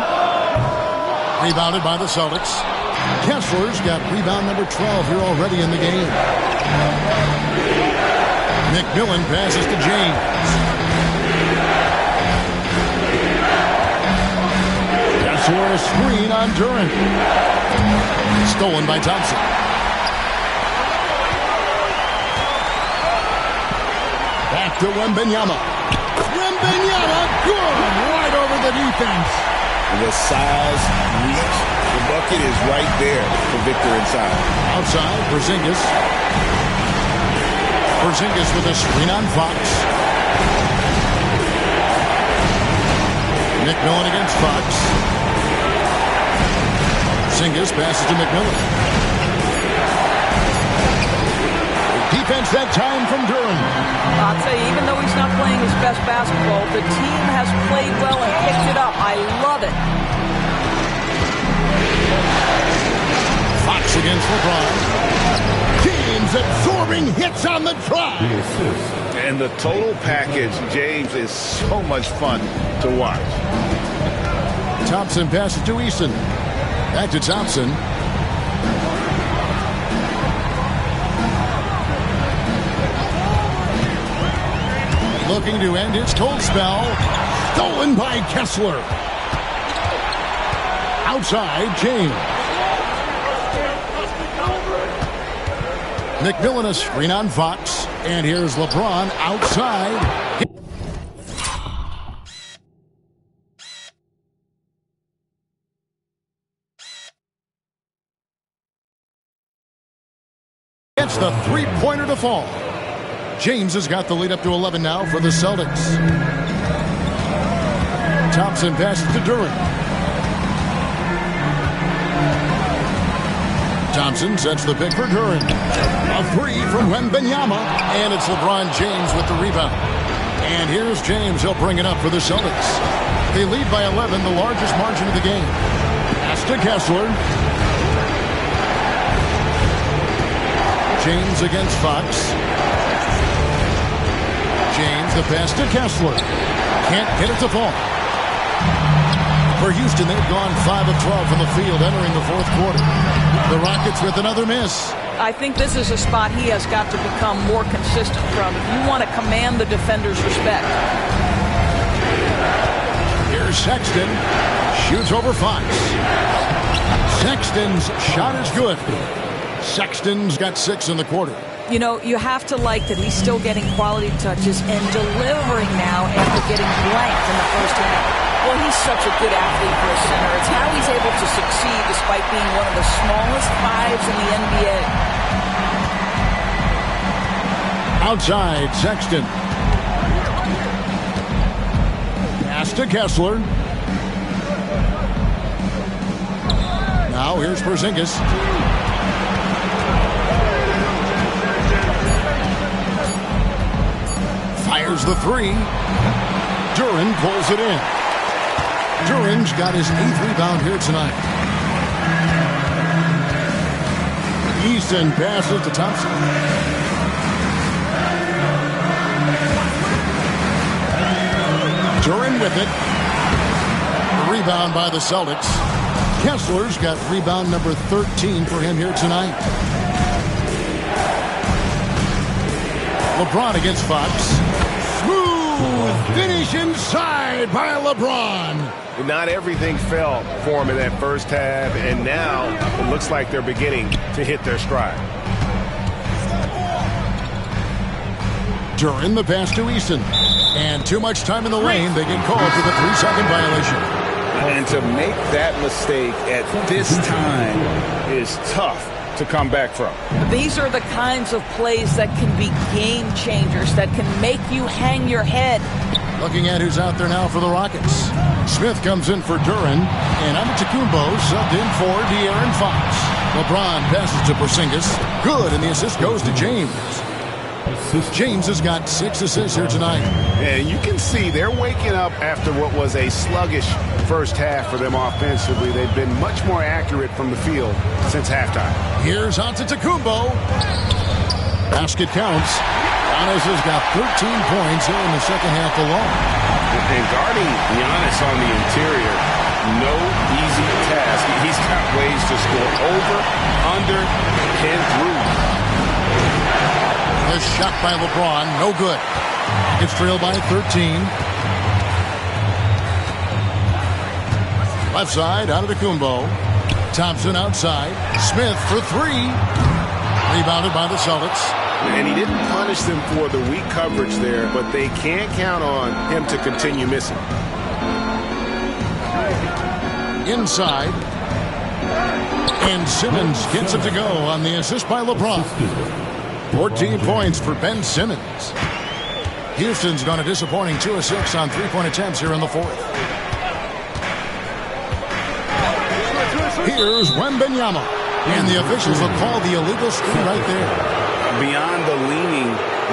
Rebounded by the Celtics. Kessler's got rebound number 12 here already in the game. McMillan passes to James. Kessler a screen on Duren. Stolen by Thompson. Back to Wembanyama. Wembanyama, good! Right over the defense. The size, reach, the bucket is right there for Victor inside. Outside, Porzingis. Porzingis with a screen on Fox. McMillan against Fox. Porzingis passes to McMillan. Defense that time from Duren. I'll tell you, even though he's not playing his best basketball, the team has played well and picked it up. I love it. Fox against LeBron. James absorbing hits on the drive. And the total package, James, is so much fun to watch. Thompson passes to Eason. Back to Thompson. Looking to end his cold spell. Stolen by Kessler. Outside, James. McMillan a screen on Fox. And here's LeBron outside. Gets the three-pointer to fall. James has got the lead up to 11 now for the Celtics. Thompson passes to Duren. Thompson sets the pick for Duren. A three from Wembanyama. And it's LeBron James with the rebound. And here's James. He'll bring it up for the Celtics. They lead by 11, the largest margin of the game. Pass to Kessler. James against Fox. James, the pass to Kessler. Can't get it to fall. For Houston, they've gone 5 of 12 from the field entering the fourth quarter. The Rockets with another miss. I think this is a spot he has got to become more consistent from if you want to command the defender's respect. Here's Sexton. Shoots over Fox. Sexton's shot is good. Sexton's got 6 in the quarter. You know, you have to like that he's still getting quality touches and delivering now after getting blanked in the first half. Well, he's such a good athlete for a center. It's how he's able to succeed despite being one of the smallest fives in the NBA. Outside, Sexton. Pass to Kessler. Now here's Porzingis. Fires the three. Duren pulls it in. Duren's got his 8th rebound here tonight. Eason passes to Thompson. Duren with it. Rebound by the Celtics. Kessler's got rebound number 13 for him here tonight. LeBron against Fox. Smooth finish inside by LeBron. Not everything fell for him in that first half, and now it looks like they're beginning to hit their stride. Duren the pass to Eason. And too much time in the lane. They get called for the 3-second violation. And to make that mistake at this time is tough to come back from. These are the kinds of plays that can be game changers, that can make you hang your head. Looking at who's out there now for the Rockets. Smith comes in for Duren, and Antetokounmpo subbed in for De'Aaron Fox. LeBron passes to Porzingis. Good, and the assist goes to James. James has got 6 assists here tonight. And you can see they're waking up after what was a sluggish first half for them offensively. They've been much more accurate from the field since halftime. Here's Antetokounmpo. Basket counts. Giannis has got 13 points here in the second half alone. And guarding Giannis on the interior, no easy task. He's got ways to score over, under, and through. A shot by LeBron, no good. It's trailed by 13. Left side, Antetokounmpo. Thompson outside. Smith for 3. Rebounded by the Celtics. And he didn't punish them for the weak coverage there, but they can't count on him to continue missing. Inside. And Simmons gets it to go on the assist by LeBron. 14 points for Ben Simmons. Houston's gone a disappointing 2 of 6 on 3-point attempts here in the fourth. Here's Wembanyama. And the officials will call the illegal screen right there. Beyond the leaning,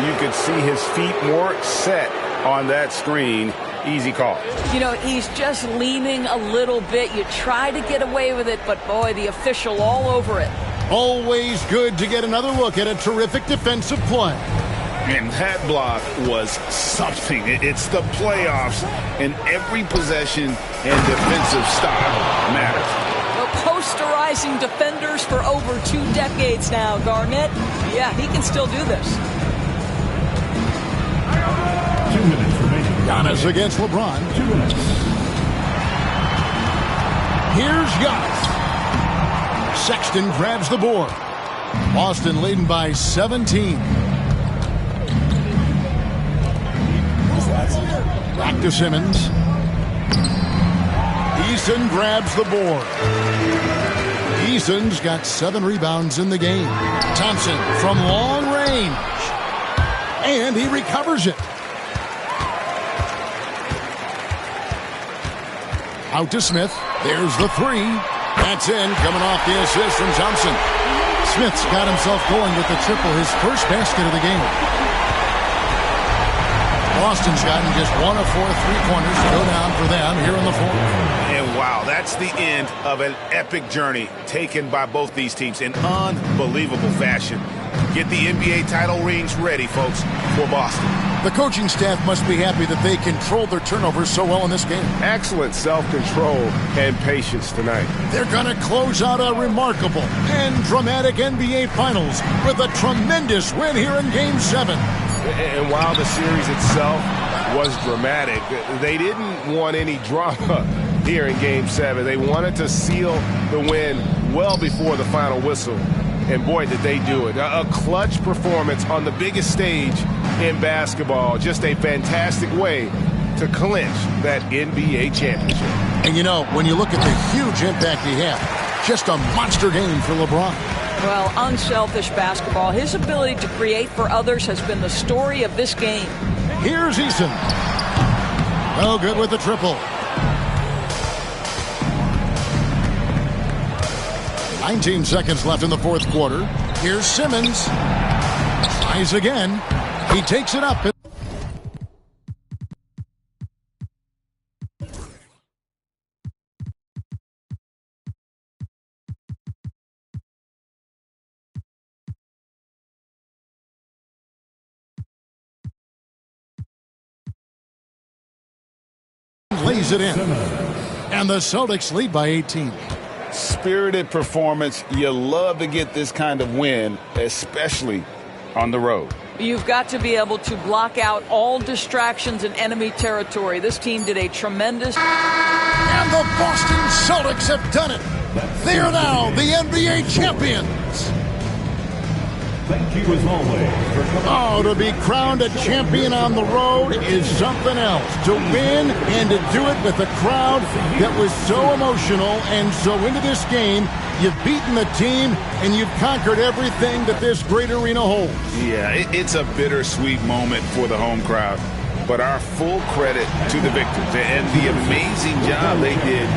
you could see his feet more set on that screen. Easy call. You know, he's just leaning a little bit. You try to get away with it, but boy, the official all over it. Always good to get another look at a terrific defensive play. And that block was something. It's the playoffs, and every possession and defensive style matters. Posterizing defenders for over 2 decades now, Garnett. Yeah, he can still do this. 2 minutes remaining. Giannis against LeBron. 2 minutes. Here's Giannis. Sexton grabs the board. Boston leading by 17. Back to Simmons. Eason grabs the board. Eason's got 7 rebounds in the game. Thompson from long range. And he recovers it. Out to Smith. There's the 3. That's in. Coming off the assist from Thompson. Smith's got himself going with the triple, his first basket of the game. Boston's gotten just 1 of 4 3-pointers to go down for them here in the fourth. And wow, that's the end of an epic journey taken by both these teams in unbelievable fashion. Get the NBA title rings ready, folks, for Boston. The coaching staff must be happy that they controlled their turnovers so well in this game. Excellent self-control and patience tonight. They're going to close out a remarkable and dramatic NBA Finals with a tremendous win here in Game 7. And while the series itself was dramatic, they didn't want any drama here in Game 7. They wanted to seal the win well before the final whistle. And boy, did they do it. A clutch performance on the biggest stage in basketball. Just a fantastic way to clinch that NBA championship. And you know, when you look at the huge impact he had, just a monster game for LeBron. Well, unselfish basketball. His ability to create for others has been the story of this game. Here's Eason. No good with the triple. 19 seconds left in the fourth quarter. Here's Simmons. Tries again. He takes it up. Lays it in. And the Celtics lead by 18. Spirited performance. You love to get this kind of win, especially on the road. You've got to be able to block out all distractions in enemy territory. This team did a tremendous... And the Boston Celtics have done it. They are now the NBA champions. Thank you as always for coming. Oh, to be crowned a champion on the road is something else. To win and to do it with a crowd that was so emotional and so into this game. You've beaten the team and you've conquered everything that this great arena holds. Yeah, it's a bittersweet moment for the home crowd. But our full credit to the victors and the amazing job they did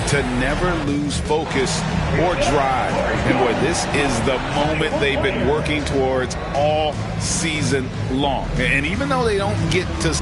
to never lose focus or drive. And boy, This is the moment they've been working towards all season long. And even though they don't get to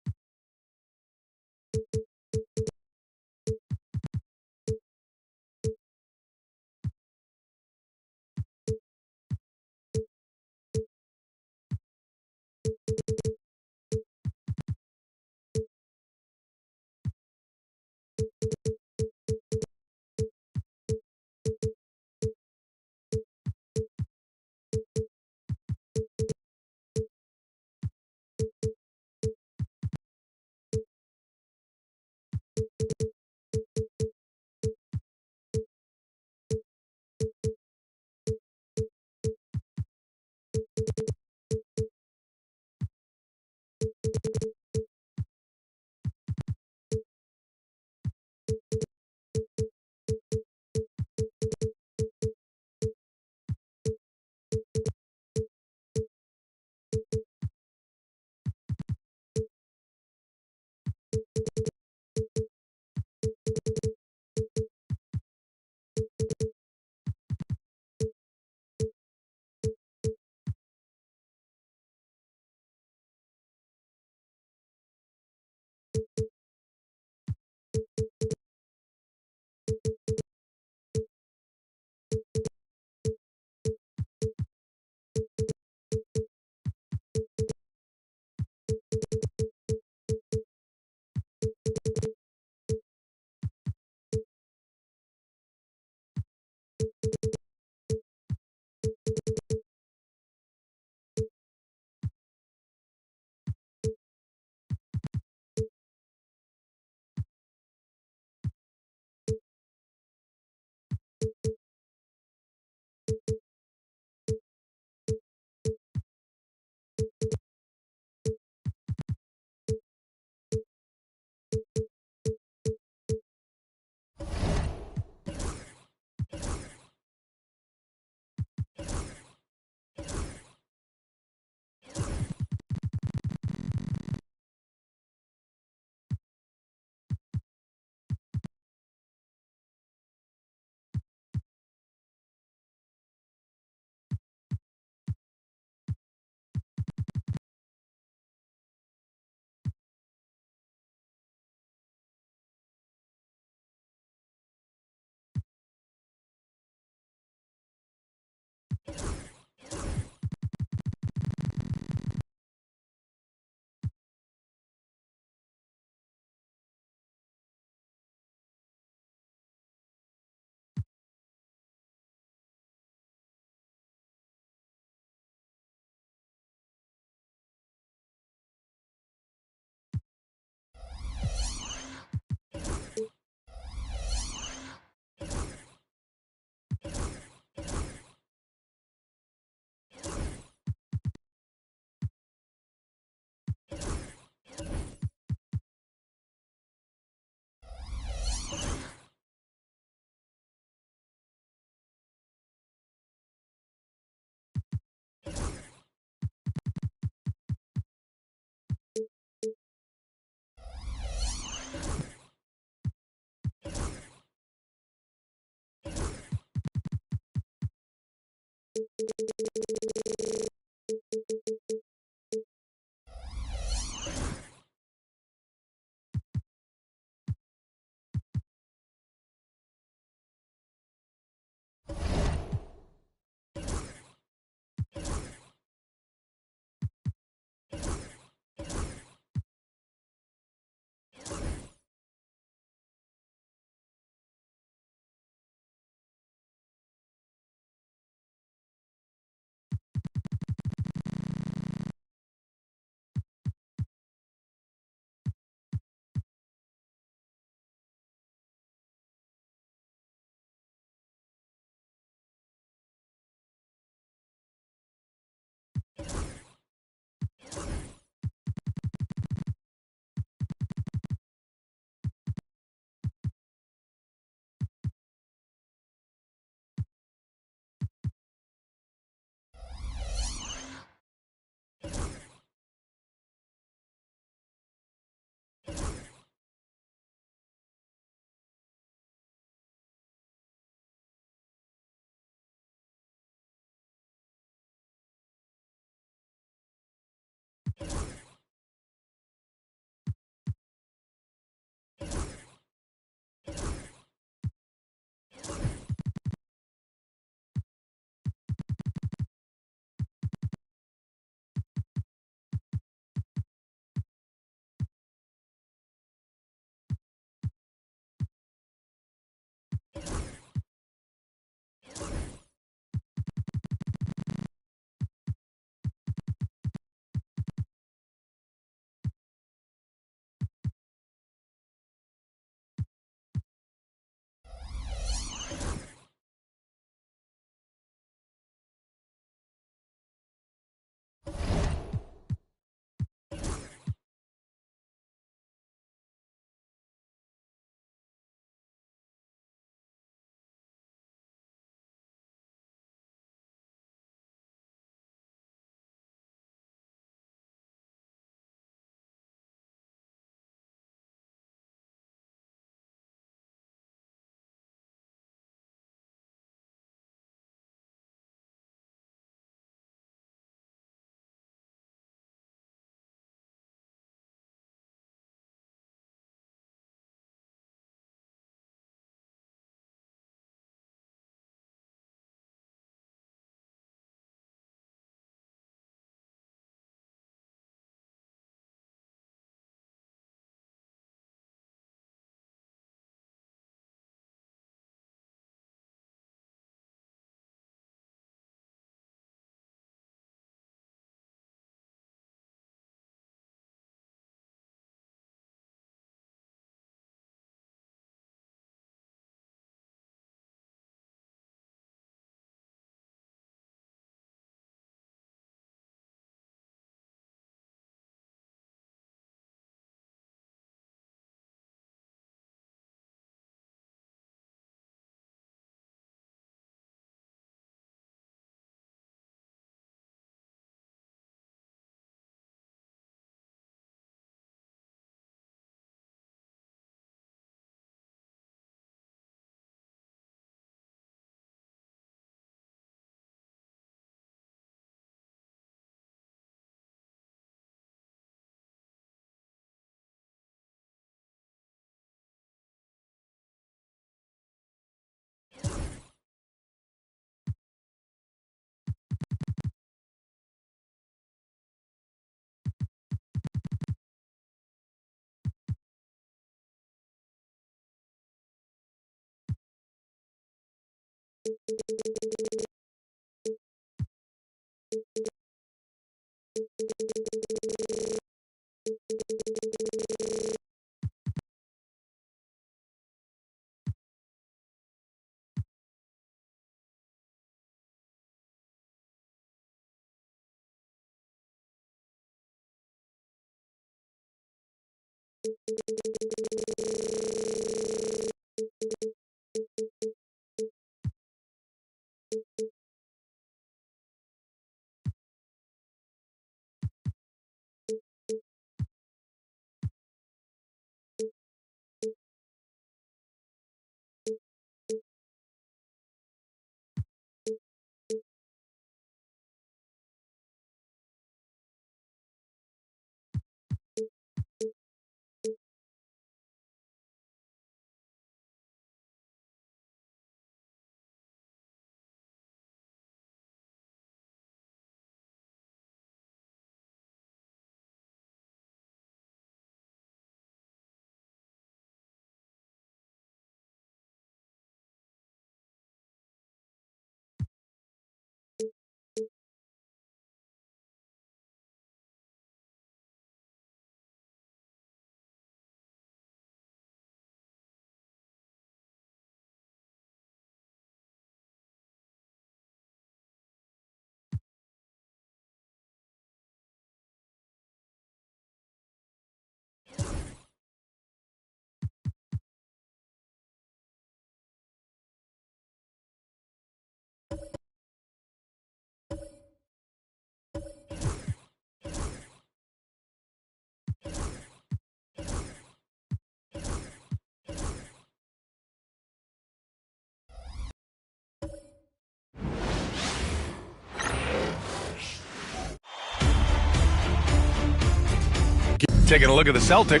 Taking a look at the Celtic.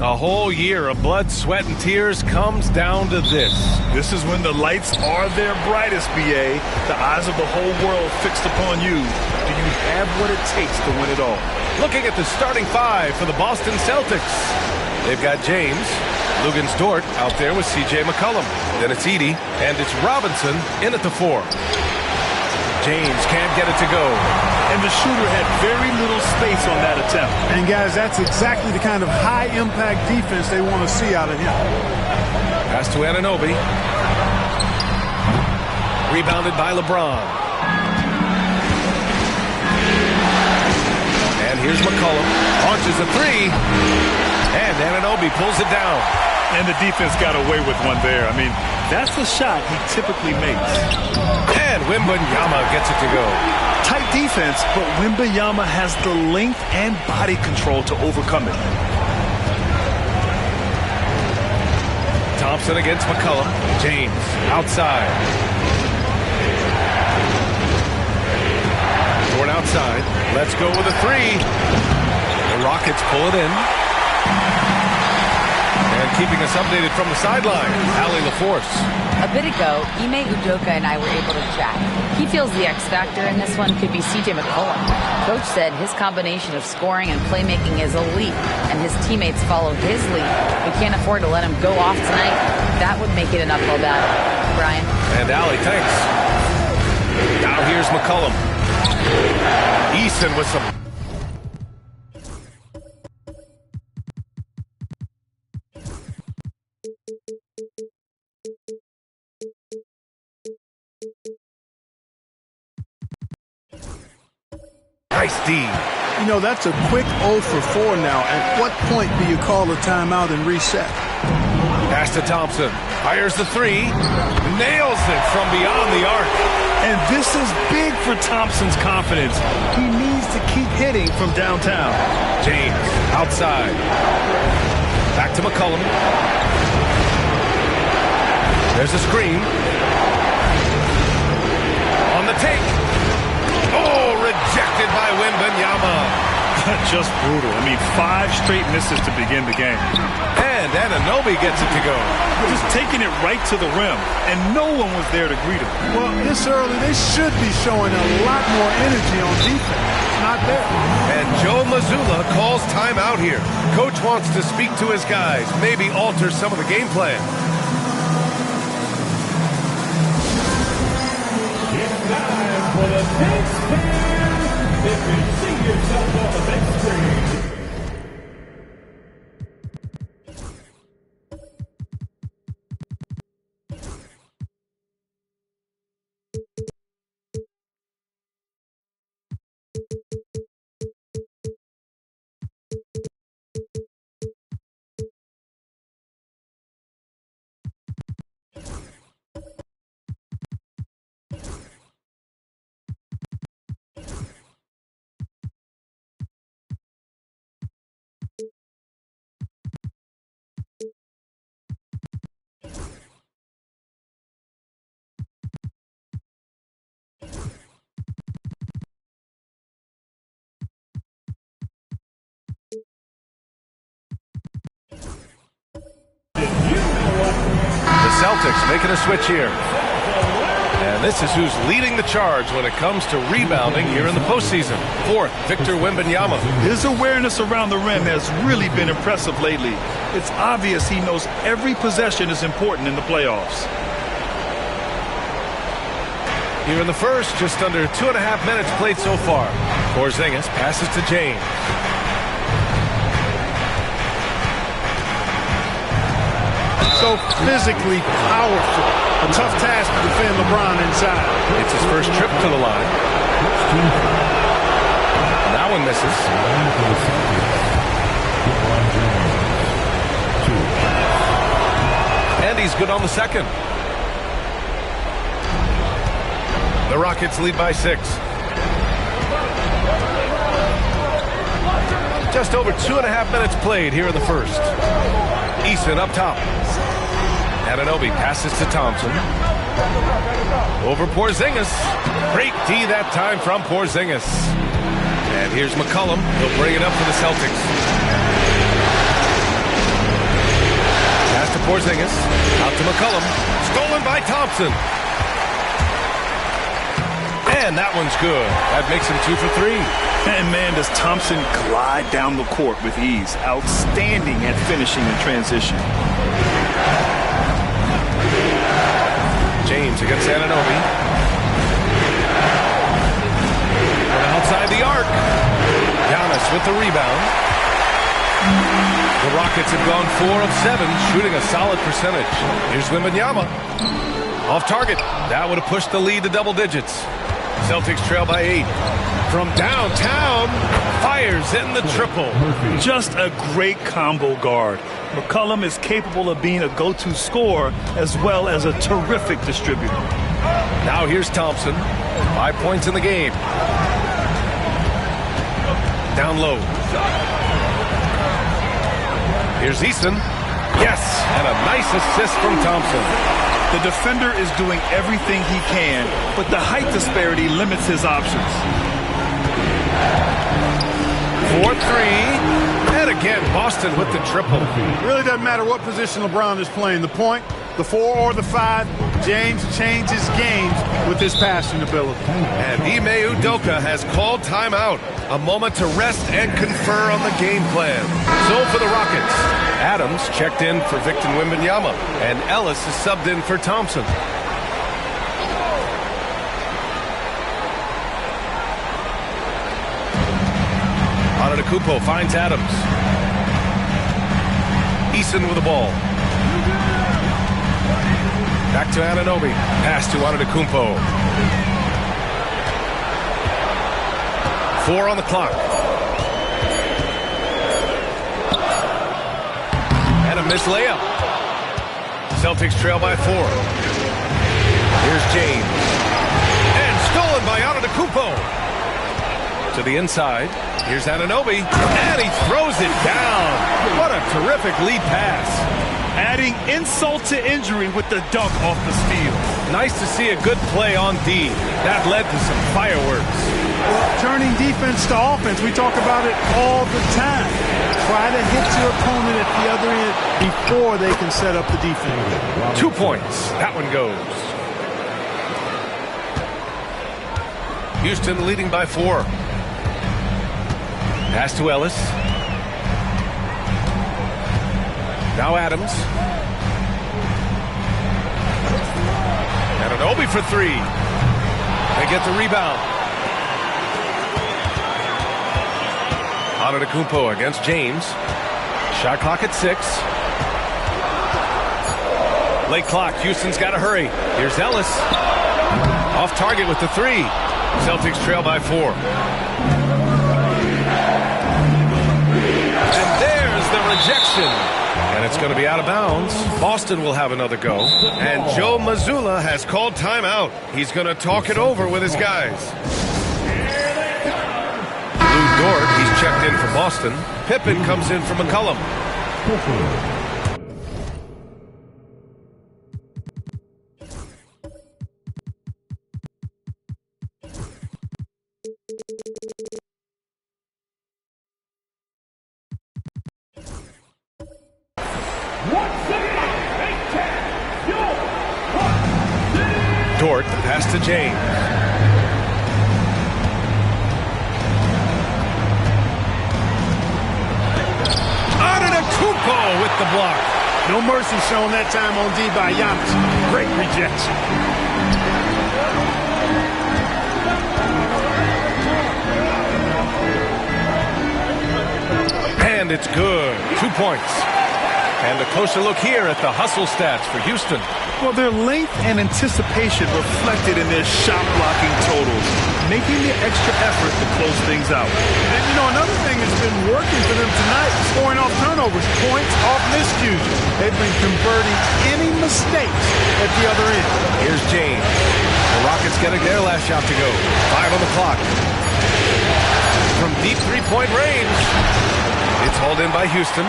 A whole year of blood, sweat, and tears comes down to this. This is when the lights are their brightest, BA. The eyes of the whole world fixed upon you. Do you have what it takes to win it all? Looking at the starting five for the Boston Celtics. They've got James, Luguentz-Dort out there with C.J. McCollum. Then it's Edey, and it's Robinson in at the 4. James can't get it to go. And the shooter had very little space on that attempt. And, guys, that's exactly the kind of high-impact defense they want to see out of him. Pass to Anunoby. Rebounded by LeBron. And here's McCollum. Launches a 3. And Anunoby pulls it down. And the defense got away with one there. I mean, that's the shot he typically makes. And Wembanyama gets it to go. Tight defense, but Wembanyama has the length and body control to overcome it. Thompson against McCollum. James outside. Dort outside. Let's go with a 3. The Rockets pull it in. And keeping us updated from the sideline, Allie LaForce. A bit ago, Ime Udoka and I were able to chat. He feels the X factor in this one could be C.J. McCollum. Coach said his combination of scoring and playmaking is elite, and his teammates follow his lead. We can't afford to let him go off tonight. That would make it an uphill battle. Brian. And Allie, thanks. Now here's McCollum. Eason with some... Nice D. You know, that's a quick 0 for 4 now. At what point do you call a timeout and reset? Pass to Thompson. Fires the three. Nails it from beyond the arc. And this is big for Thompson's confidence. He needs to keep hitting from downtown. James outside. Back to McCollum. There's a screen. On the take. Oh, rejected by Wembanyama. Just brutal. I mean, 5 straight misses to begin the game. And Anunoby gets it to go. Just taking it right to the rim, and no one was there to greet him. Well, this early, they should be showing a lot more energy on defense. It's not there. And Joe Mazzulla calls timeout here. Coach wants to speak to his guys, maybe alter some of the game plan. It's time for the big spin. If you see yourself on the big screen. Celtics making a switch here. And this is who's leading the charge when it comes to rebounding here in the postseason. 4th, Victor Wembanyama. His awareness around the rim has really been impressive lately. It's obvious he knows every possession is important in the playoffs. Here in the first, just under 2.5 minutes played so far. Porzingis passes to James. So physically powerful. A tough task to defend LeBron inside. It's his first trip to the line. That one misses. And he's good on the second. The Rockets lead by 6. Just over 2.5 minutes played here in the first. Eason up top. Anunoby passes to Thompson. Over Porzingis. Great D that time from Porzingis. And here's McCollum. He'll bring it up for the Celtics. Pass to Porzingis. Out to McCollum. Stolen by Thompson. And that one's good. That makes him 2 for 3. And man, does Thompson glide down the court with ease. Outstanding at finishing in transition. James against Anunoby. Outside the arc. Giannis with the rebound. The Rockets have gone 4 of 7, shooting a solid percentage. Here's Wembanyama. Off target. That would have pushed the lead to double digits. Celtics trail by 8. From downtown, fires in the triple. Just a great combo guard. McCollum is capable of being a go-to scorer as well as a terrific distributor. Now here's Thompson. 5 points in the game. Down low. Here's Eason. Yes, and a nice assist from Thompson. The defender is doing everything he can, but the height disparity limits his options. 4-3. And again, Boston with the triple. Really doesn't matter what position LeBron is playing. The point, the 4 or the 5, James changes games with his passing ability. And Ime Udoka has called timeout. A moment to rest and confer on the game plan. So for the Rockets, Adams checked in for Victor Wembanyama, and Ellis is subbed in for Thompson. Antetokounmpo finds Adams. Eason with the ball. Back to Anunoby. Pass to Antetokounmpo. 4 on the clock. And a missed layup. Celtics trail by 4. Here's James. And stolen by Antetokounmpo. To the inside. Here's Anunoby. And he throws it down. What a terrific lead pass. Adding insult to injury with the dunk off the steal. Nice to see a good play on D. That led to some fireworks. Well, turning defense to offense, we talk about it all the time. Try to hit your opponent at the other end before they can set up the defense. 2 points. That one goes. Houston leading by 4. Pass to Ellis. Now Adams. Anunoby for 3. They get the rebound. Antetokounmpo against James. Shot clock at 6. Late clock. Houston's got to hurry. Here's Ellis. Off target with the 3. Celtics trail by 4. And there's the rejection. And it's going to be out of bounds. Boston will have another go. And Joe Mazzulla has called timeout. He's going to talk it over with his guys. Lou Dort, he's checked in for Boston. Pippen comes in for McCollum. Dort, the pass to James. Antetokounmpo with the block. No mercy shown that time on D by Giannis. Great rejection. And it's good. 2 points. And a closer look here at the hustle stats for Houston. Well, their length and anticipation reflected in their shot blocking totals, making the extra effort to close things out. And, you know, another thing that's been working for them tonight, scoring off turnovers, points off miscues. They've been converting any mistakes at the other end. Here's James. The Rockets getting their last shot to go. 5 on the clock. From deep three-point range. It's hauled in by Houston.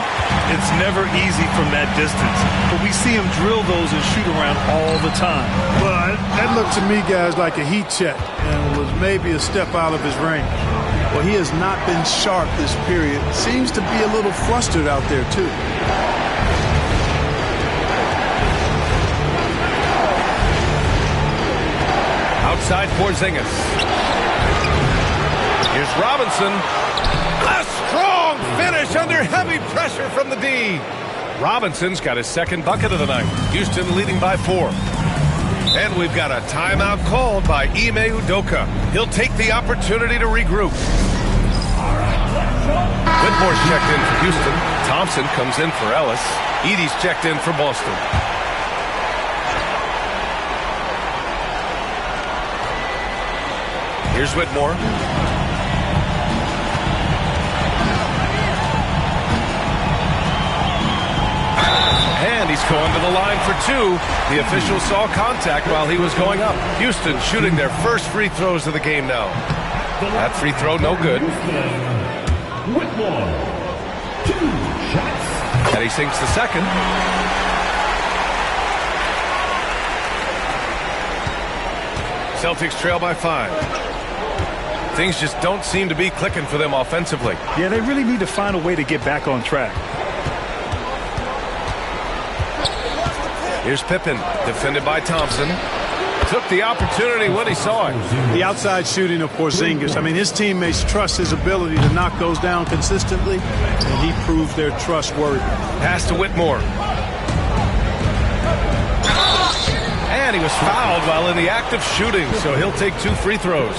It's never easy from that distance, but we see him drill those and shoot around all the time. But that looked to me, guys, like a heat check and was maybe a step out of his range. Well, he has not been sharp this period. Seems to be a little flustered out there, too. Outside Porzingis. Here's Robinson. A strong finish under heavy pressure from the D. Robinson's got his second bucket of the night. Houston leading by 4. And we've got a timeout called by Ime Udoka. He'll take the opportunity to regroup. Whitmore's checked in for Houston. Thompson comes in for Ellis. Edey's checked in for Boston. Here's Whitmore. And he's going to the line for 2. The official saw contact while he was going up. Houston shooting their first free throws of the game now. That free throw no good. Whitmore, 2 shots. And he sinks the second. Celtics trail by 5. Things just don't seem to be clicking for them offensively. Yeah, they really need to find a way to get back on track. Here's Pippen, defended by Thompson. Took the opportunity when he saw it. The outside shooting of Porzingis. I mean, his teammates trust his ability to knock those down consistently, and he proved their trustworthy. Pass to Whitmore. And he was fouled while in the act of shooting, so he'll take 2 free throws.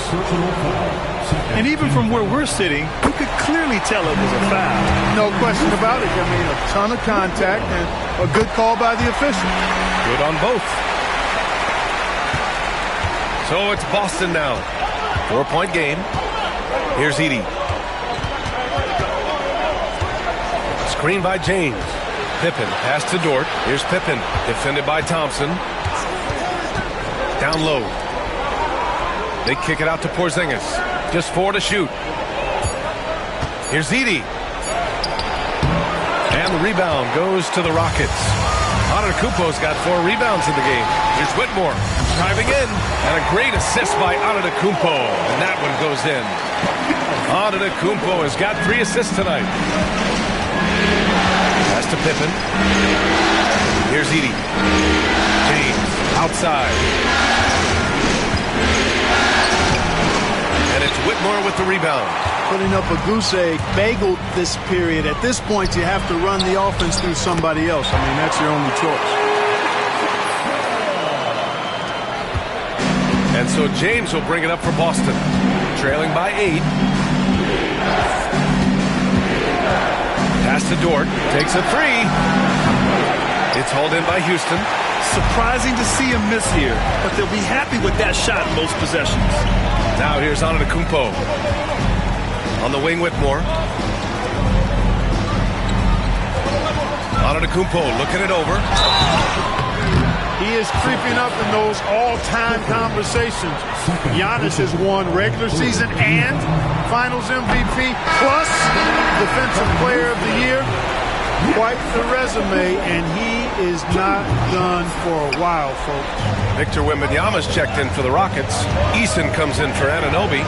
And even from where we're sitting, you could clearly tell it was a foul. No question about it. I mean, a ton of contact and a good call by the official. Good on both. So it's Boston now. 4-point game. Here's Edey. Screen by James. Pippen, pass to Dort. Here's Pippen, defended by Thompson. Down low. They kick it out to Porzingis. Just 4 to shoot. Here's Edey. And the rebound goes to the Rockets. Antetokounmpo's got 4 rebounds in the game. Here's Whitmore driving in. And a great assist by Antetokounmpo. And that one goes in. Antetokounmpo has got 3 assists tonight. Pass to Pippen. Here's Edey. James outside. And it's Whitmore with the rebound. Putting up a goose egg, bageled this period. At this point, you have to run the offense through somebody else. I mean, that's your only choice. And so James will bring it up for Boston. Trailing by 8. Pass to Dort. Takes a 3. It's hauled in by Houston. Surprising to see him miss here, but they'll be happy with that shot most possessions. Now here's Antetokounmpo. On the wing, Whitmore. Antetokounmpo looking it over. He is creeping up in those all-time conversations. Giannis has won regular season and Finals MVP plus Defensive Player of the Year. Quite the resume, and he is not done for a while, folks. Victor Wembanyama's checked in for the Rockets. Eason comes in for Anunoby.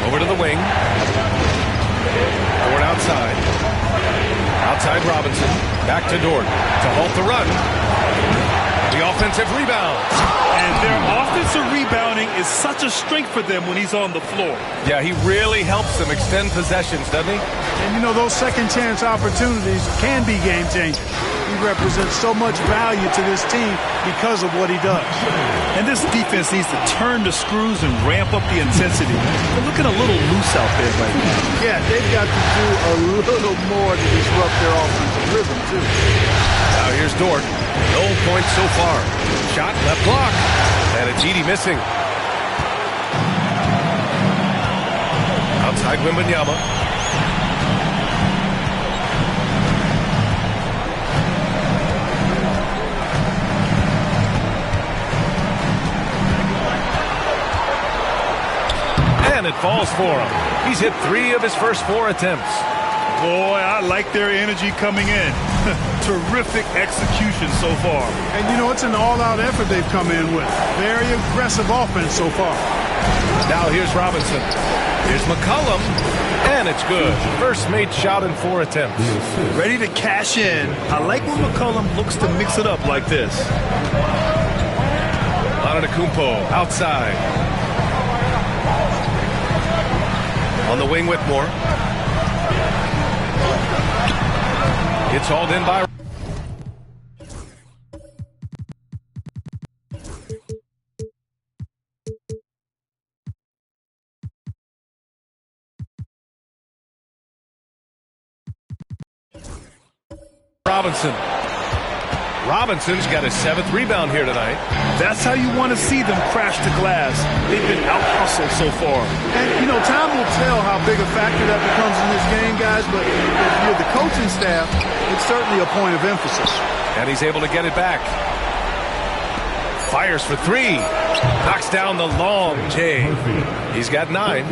Over to the wing. Dort outside. Outside Robinson. Back to Dort to halt the run. The offensive rebound. And their offensive rebounding is such a strength for them when he's on the floor. Yeah, he really helps them extend possessions, doesn't he? And, you know, those second-chance opportunities can be game-changing. He represents so much value to this team because of what he does. And this defense needs to turn the screws and ramp up the intensity. They're looking a little loose out there right now. Yeah, they've got to do a little more to disrupt their offensive rhythm, too. Now here's Dort. No points so far. Shot, left block. And it's Edey missing. Outside Wembanyama. And it falls for him. He's hit 3 of his first 4 attempts. Boy, I like their energy coming in. Terrific execution so far. And, you know, it's an all-out effort they've come in with. Very aggressive offense so far. Now here's Robinson. Here's McCollum. And it's good. First made shot in 4 attempts. Ready to cash in. I like when McCollum looks to mix it up like this. Antetokounmpo outside. On the wing, Whitmore. It's hauled in by Robinson. Robinson's got his 7th rebound here tonight. That's how you want to see them crash the glass. They've been out-hustled so far. And, you know, time will tell how big a factor that becomes in this game, guys, but if you're the coaching staff, it's certainly a point of emphasis. And he's able to get it back. Fires for 3. Knocks down the long J. He's got 9.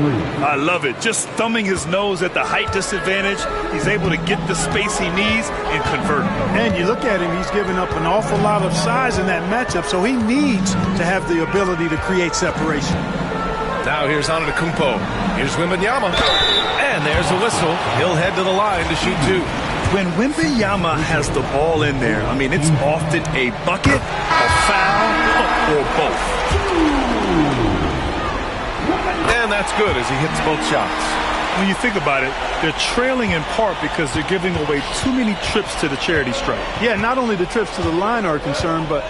I love it. Just thumbing his nose at the height disadvantage. He's able to get the space he needs and convert. And you look at him, he's given up an awful lot of size in that matchup, so he needs to have the ability to create separation. Now here's Antetokounmpo. Here's Wembanyama. And there's a whistle. He'll head to the line to shoot 2. When Wembanyama has the ball in there, I mean, it's often a bucket, a foul, or both. And that's good as he hits both shots. When you think about it, they're trailing in part because they're giving away too many trips to the charity stripe. Yeah, not only the trips to the line are concerned, but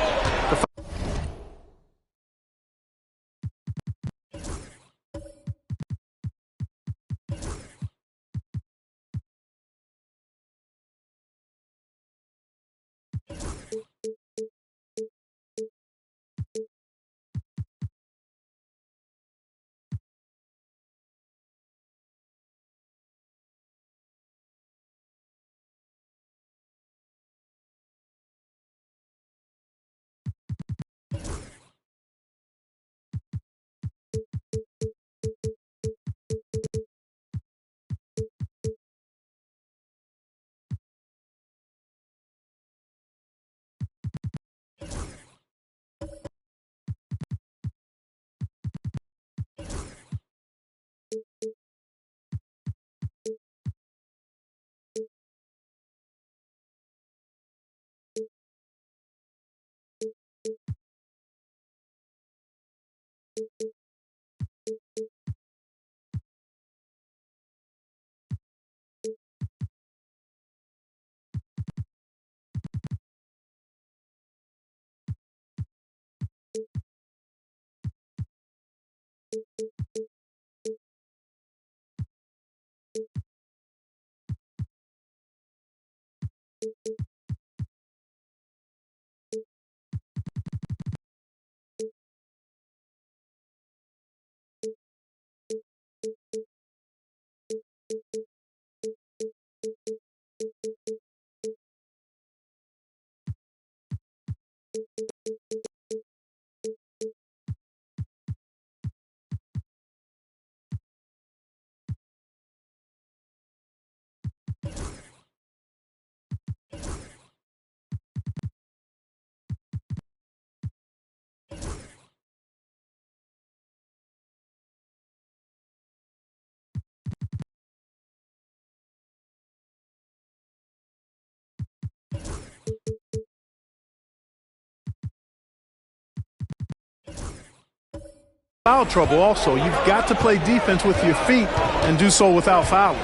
Foul trouble also. You've got to play defense with your feet and do so without fouling.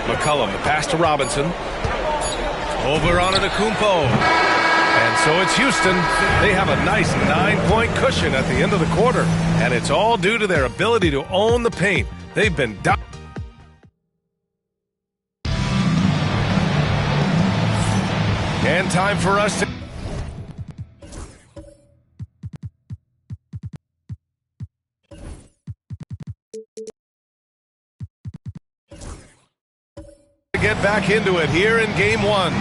McCollum, the pass to Robinson. Over on Antetokounmpo. And so it's Houston. They have a nice 9-point cushion at the end of the quarter. And it's all due to their ability to own the paint. They've been and time for us to get back into it here in game one.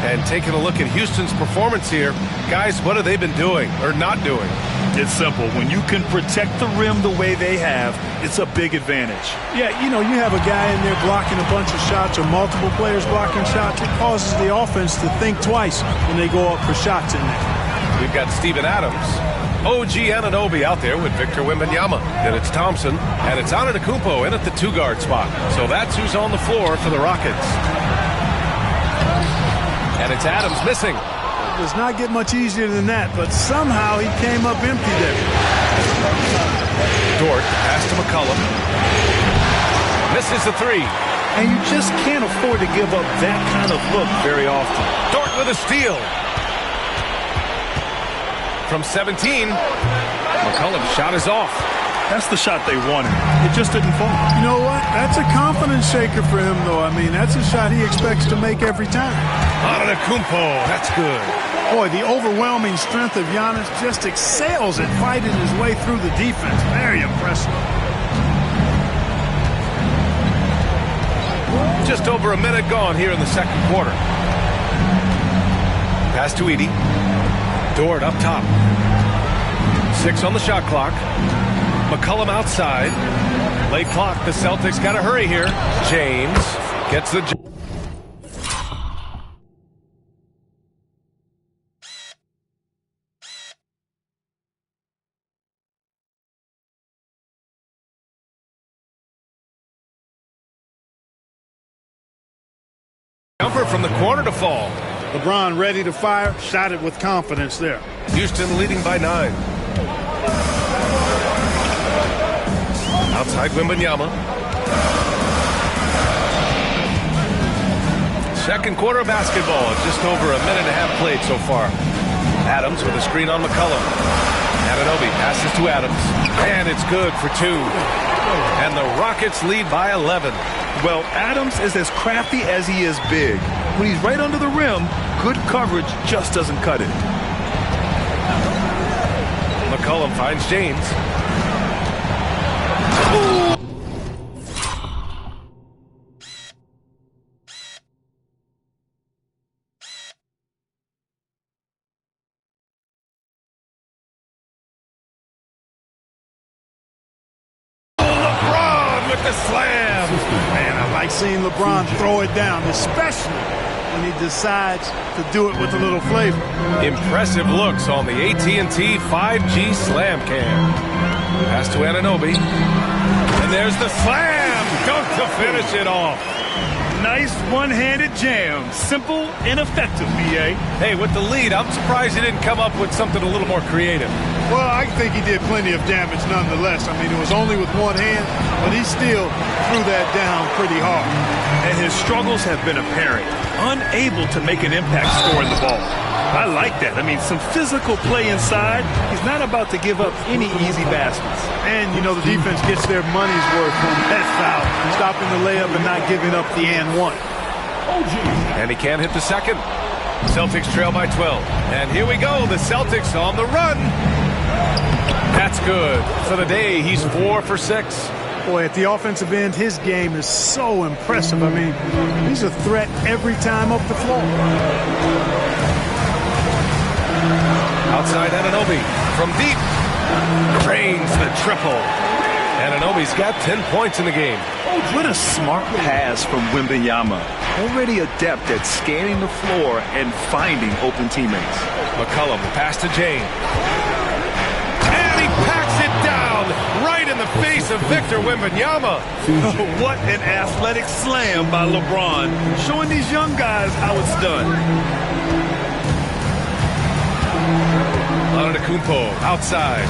And taking a look at Houston's performance here, guys, what have they been doing or not doing? It's simple. When you can protect the rim the way they have, it's a big advantage. Yeah, you know, you have a guy in there blocking a bunch of shots or multiple players blocking shots. It causes the offense to think twice when they go up for shots in there. We've got Steven Adams, OG Anunoby out there with Victor Wembanyama. Then it's Thompson, and it's Antetokounmpo in at the 2-guard spot. So that's who's on the floor for the Rockets. And it's Adams missing. It does not get much easier than that, but somehow he came up empty there. Dort, pass to McCollum. Misses the 3. And you just can't afford to give up that kind of look very often. Dort with a steal. From 17, McCollum's shot is off. That's the shot they wanted. It just didn't fall. You know what? That's a confidence shaker for him, though. I mean, that's a shot he expects to make every time. Antetokounmpo, that's good. Boy, the overwhelming strength of Giannis just excels at fighting his way through the defense. Very impressive. Just over a minute gone here in the second quarter. Pass to Edey. Dort up top. 6 on the shot clock. McCollum outside. Late clock. The Celtics got to hurry here. James gets the jumper from the corner to fall. LeBron ready to fire. Shot it with confidence there. Houston leading by 9. Outside Wembanyama. Second quarter basketball. Just over a minute and a half played so far. Adams with a screen on McCollum. Anunoby passes to Adams. And it's good for 2. And the Rockets lead by 11. Well, Adams is as crafty as he is big. When he's right under the rim, good coverage just doesn't cut it. McCollum finds James. Ooh. LeBron with the slam. Man, I like seeing LeBron throw it down, especially when he decides to do it with a little flavor. Impressive looks on the AT&T 5G Slam Cam. Pass to Anunoby. And there's the slam. Dunk to finish it off. Nice one-handed jam. Simple and effective, B.A. Hey, with the lead, I'm surprised he didn't come up with something a little more creative. Well, I think he did plenty of damage nonetheless. I mean, it was only with one hand, but he still threw that down pretty hard. And his struggles have been apparent. Unable to make an impact scoring the ball. I like that. I mean, some physical play inside. He's not about to give up any easy baskets. And, you know, the defense gets their money's worth from that foul, stopping the layup and not giving up the and one. And he can't hit the second. Celtics trail by 12. And here we go. The Celtics on the run. That's good. For the day, he's 4 for 6. Boy, at the offensive end, his game is so impressive. I mean, he's a threat every time up the floor. Outside Anunoby from deep. Drains the triple. Anunoby's got 10 points in the game. What a smart pass from Wembanyama. Already adept at scanning the floor and finding open teammates. McCollum, pass to James. And he packs it down right in the face of Victor Wembanyama. What an athletic slam by LeBron, showing these young guys how it's done. Antetokounmpo outside.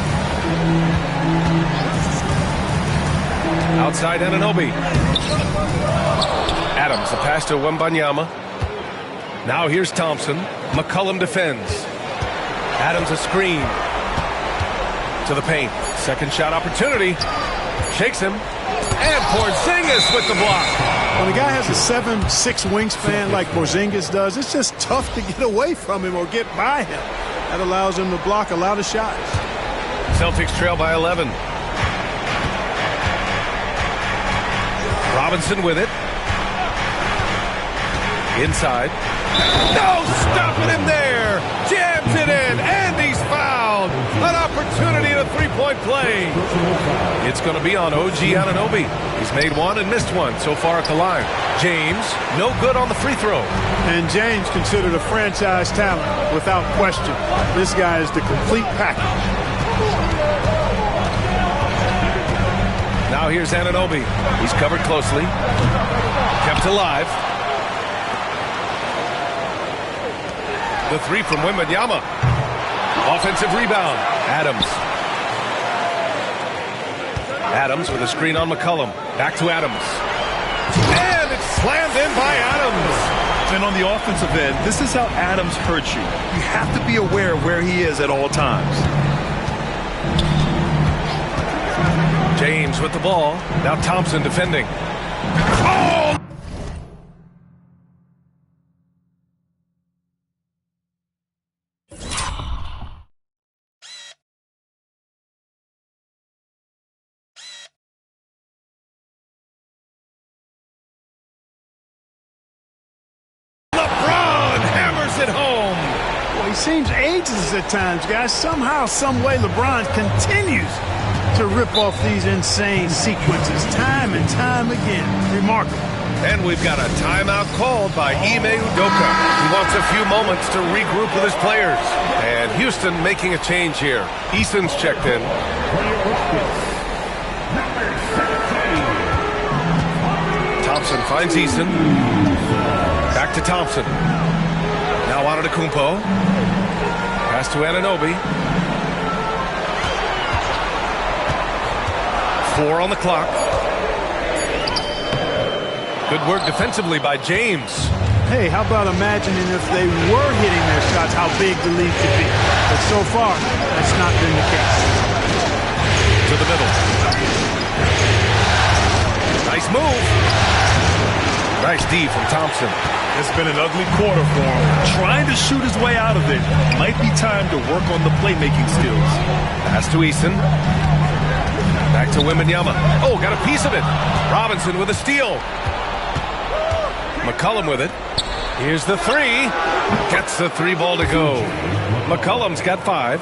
Outside Anunoby. Adams, a pass to Wembanyama. Now here's Thompson. McCollum defends. Adams a screen. To the paint. Second shot opportunity. Shakes him. And Porzingis with the block. When a guy has a 7'6" wingspan like Porzingis does, it's just tough to get away from him or get by him. That allows him to block a lot of shots. Celtics trail by 11. Robinson with it. Inside. No, stopping him there. Jams it in, and he's fouled. An opportunity at a three-point play. It's going to be on OG Anunoby. He's made one and missed one so far at the line. James, no good on the free throw. And James considered a franchise talent, without question. This guy is the complete package. Now here's Anunoby. He's covered closely. Kept alive. The three from Wembanyama. Offensive rebound. Adams. Adams with a screen on McCollum. Back to Adams. And it's slammed in by Adams. And on the offensive end, this is how Adams hurts you. You have to be aware of where he is at all times. James with the ball. Now Thompson defending. Oh! LeBron hammers it home. Well, he seems ageless at times, guys. Somehow, some way, LeBron continues to rip off these insane sequences time and time again. Remarkable. And we've got a timeout called by Ime Udoka. He wants a few moments to regroup with his players. And Houston making a change here. Eason's checked in. Thompson finds Eason. Back to Thompson. Now Antetokounmpo. Pass to Anunoby. 4 on the clock. Good work defensively by James. Hey, how about imagining if they were hitting their shots, how big the lead could be. But so far, that's not been the case. To the middle. Nice move. Nice D from Thompson. It's been an ugly quarter for him. Trying to shoot his way out of it. Might be time to work on the playmaking skills. Pass to Eason. Back to Wembanyama. Oh, got a piece of it. Robinson with a steal. McCollum with it. Here's the three. Gets the three ball to go. McCollum's got 5.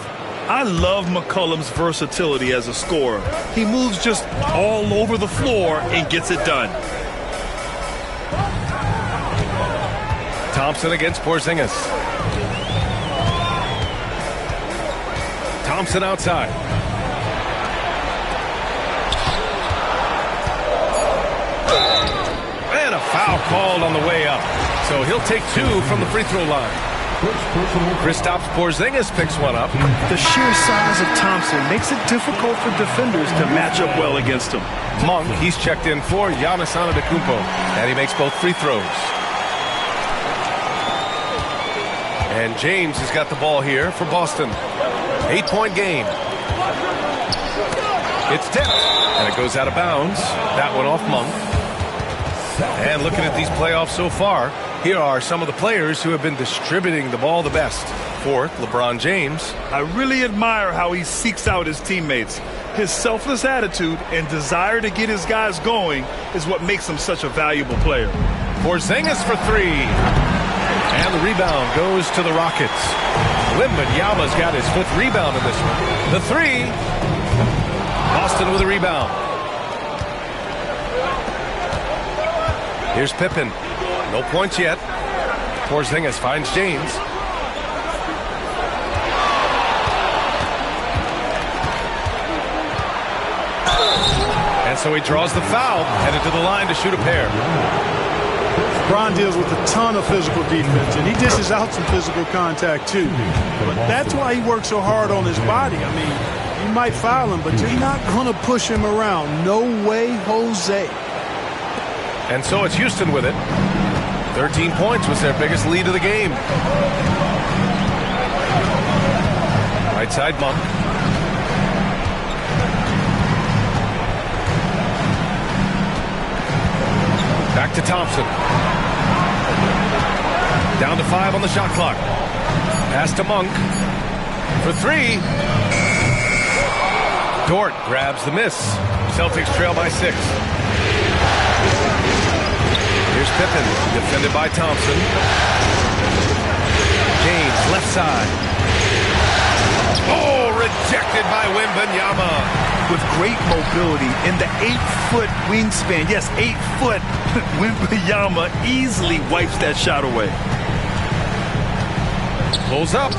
I love McCollum's versatility as a scorer. He moves just all over the floor and gets it done. Thompson against Porzingis. Thompson outside. And a foul called on the way up. So he'll take 2 from the free throw line. Kristaps Porzingis picks one up. The sheer size of Thompson makes it difficult for defenders to match up well against him. Monk, he's checked in for Giannis Antetokounmpo, and he makes both free throws. And James has got the ball here for Boston. 8-point game. It's tipped, and it goes out of bounds. That one off Monk. And looking at these playoffs so far, here are some of the players who have been distributing the ball the best. Fourth, LeBron James. I really admire how he seeks out his teammates. His selfless attitude and desire to get his guys going is what makes him such a valuable player. Porzingis for three. And the rebound goes to the Rockets. Wembanyama's got his 5th rebound in this one. The three. Boston with a rebound. Here's Pippen. No points yet. Porzingis finds James. And so he draws the foul, headed to the line to shoot a pair. LeBron deals with a ton of physical defense, and he dishes out some physical contact too. But that's why he works so hard on his body. I mean, you might foul him, but you're not going to push him around. No way, Jose. And so it's Houston with it. 13 points was their biggest lead of the game. Right side Monk. Back to Thompson. Down to 5 on the shot clock. Pass to Monk. For 3. Dort grabs the miss. Celtics trail by 6. Here's Pippen, defended by Thompson. James, left side. Oh, rejected by Wembanyama. With great mobility in the 8-foot wingspan. Yes, 8 foot. Wembanyama easily wipes that shot away. Pulls up.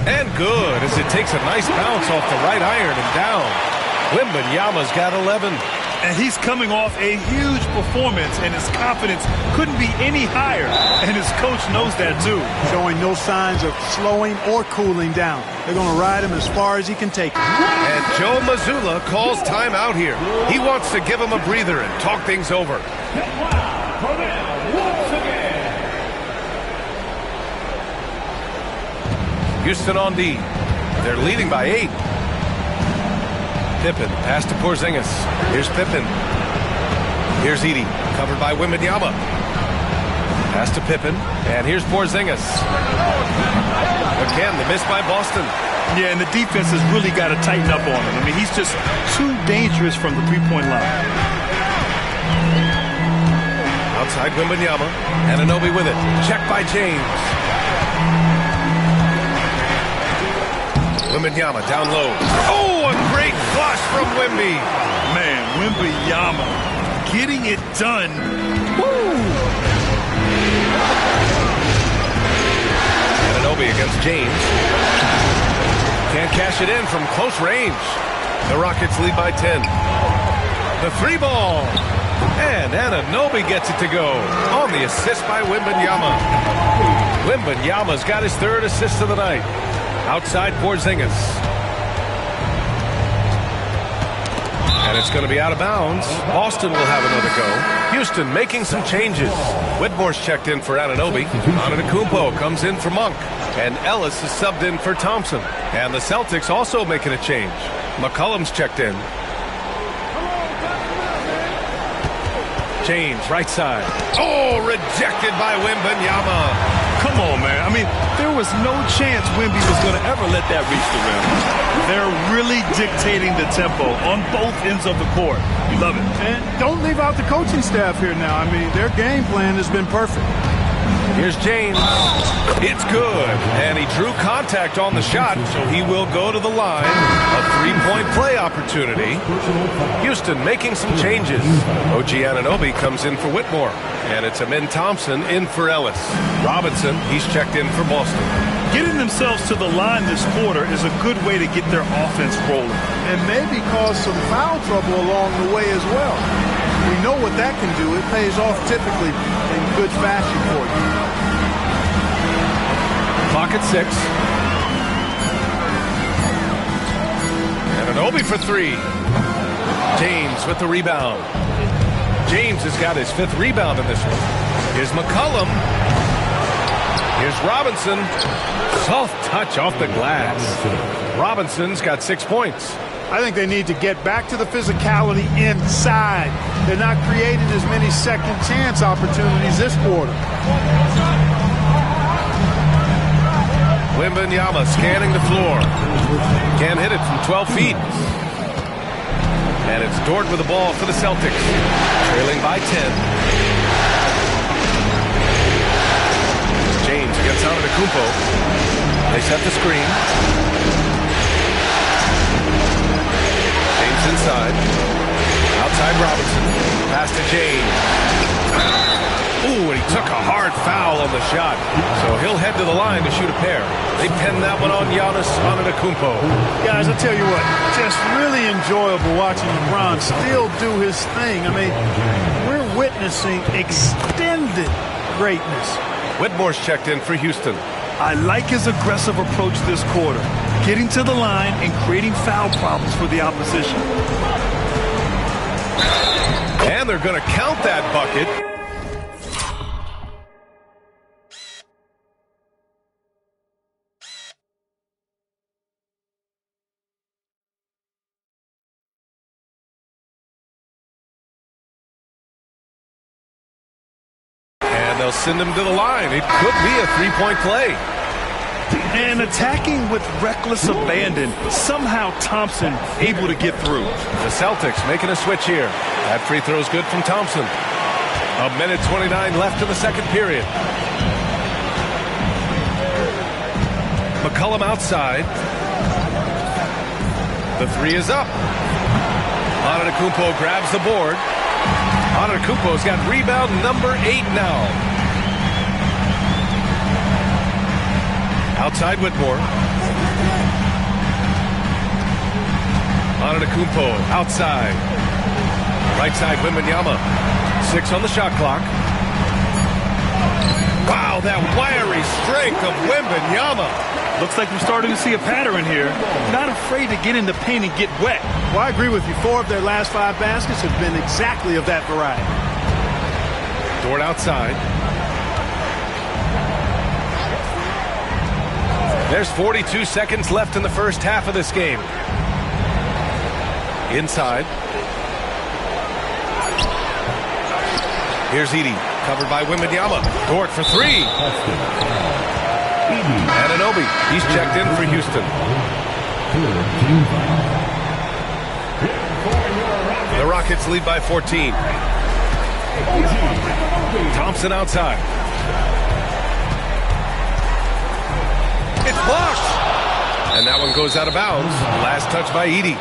And good, as it takes a nice bounce off the right iron and down. Wembanyama's got 11. And he's coming off a huge performance, and his confidence couldn't be any higher. And his coach knows that, too. Showing no signs of slowing or cooling down. They're going to ride him as far as he can take him. And Joe Mazzulla calls timeout here. He wants to give him a breather and talk things over. Houston on D. They're leading by 8. Pippen, pass to Porzingis. Here's Pippen. Here's Edey, covered by Wembanyama. Pass to Pippen, and here's Porzingis. Again, the miss by Boston. Yeah, and the defense has really got to tighten up on him. I mean, he's just too dangerous from the three-point line. Outside Wembanyama, Anunoby with it. Check by James. Wembanyama down low. Oh, a great flush from Wemby. Man, Wembanyama getting it done. Woo! Anunoby against James. Can't cash it in from close range. The Rockets lead by 10. The 3 ball. And Anunoby gets it to go on the assist by Wembanyama. Wembanyama's got his 3rd assist of the night. Outside Porzingis. And it's going to be out of bounds. Boston will have another go. Houston making some changes. Whitmore's checked in for Anunoby. Antetokounmpo comes in for Monk. And Ellis is subbed in for Thompson. And the Celtics also making a change. McCollum's checked in. James, right side. Oh, rejected by Wembanyama. Come on, man. I mean, there was no chance Wemby was going to ever let that reach the rim. They're really dictating the tempo on both ends of the court. You love it. And don't leave out the coaching staff here now. I mean, their game plan has been perfect. Here's James. It's good. And he drew contact on the shot, so he will go to the line. A 3-point play opportunity. Houston making some changes. OG Anunoby comes in for Whitmore. And it's Amin Thompson in for Ellis. Robinson, he's checked in for Boston. Getting themselves to the line this quarter is a good way to get their offense rolling. And maybe cause some foul trouble along the way as well. We know what that can do. It pays off typically in good fashion for you. Clock at 6. And Anunoby for 3. James with the rebound. James has got his 5th rebound in this one. Here's McCollum. Here's Robinson. Soft touch off the glass. Robinson's got 6 points. I think they need to get back to the physicality inside. They're not creating as many second chance opportunities this quarter. Wembanyama scanning the floor. Can't hit it from 12 feet. And it's Dort with the ball for the Celtics. Trailing by 10. James gets out of the Antetokounmpo. They set the screen. James inside. Outside Robinson. Pass to James. Ooh, and he took a hard foul on the shot. So he'll head to the line to shoot a pair. They pin that one on Giannis Antetokounmpo. Guys, I'll tell you what, just really enjoyable watching LeBron still do his thing. I mean, we're witnessing extended greatness. Whitmore's checked in for Houston. I like his aggressive approach this quarter, getting to the line and creating foul problems for the opposition. And they're going to count that bucket. They'll send him to the line. It could be a three-point play. And attacking with reckless abandon. Somehow Thompson able to get through. The Celtics making a switch here. That free throw is good from Thompson. 1:29 left in the second period. McCollum outside. The 3 is up. Antetokounmpo grabs the board. Antetokounmpo's got rebound number 8 now. Outside Whitmore. Antetokounmpo outside. Right side Wembanyama. 6 on the shot clock. Wow, that wiry strength of Wembanyama. Looks like we're starting to see a pattern here. Not afraid to get in the paint and get wet. Well, I agree with you. 4 of their last 5 baskets have been exactly of that variety. Dort outside. There's 42 seconds left in the first half of this game. Inside. Here's Edey, covered by Wembanyama. Dort for 3. And Anunoby, he's checked in for Houston. The Rockets lead by 14. Thompson outside. It's blocked. And that one goes out of bounds. Last touch by Edey.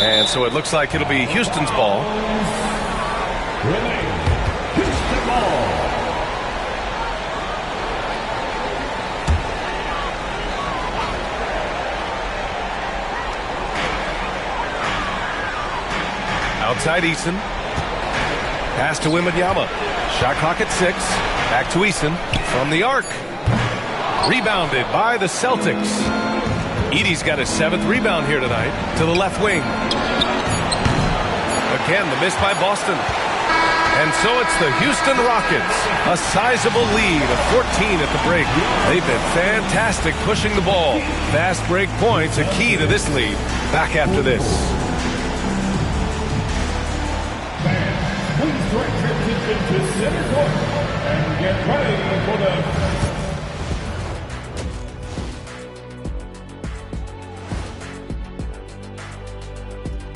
And so it looks like it'll be Houston's ball. Houston ball. Outside Eason. Pass to Wembanyama. Shot clock at 6. Back to Eason from the arc. Rebounded by the Celtics. Edey's got his 7th rebound here tonight to the left wing. Again, the miss by Boston. And so it's the Houston Rockets. A sizable lead of 14 at the break. They've been fantastic pushing the ball. Fast break points, a key to this lead. Back after this. Please direct your attention to center court and get ready for the...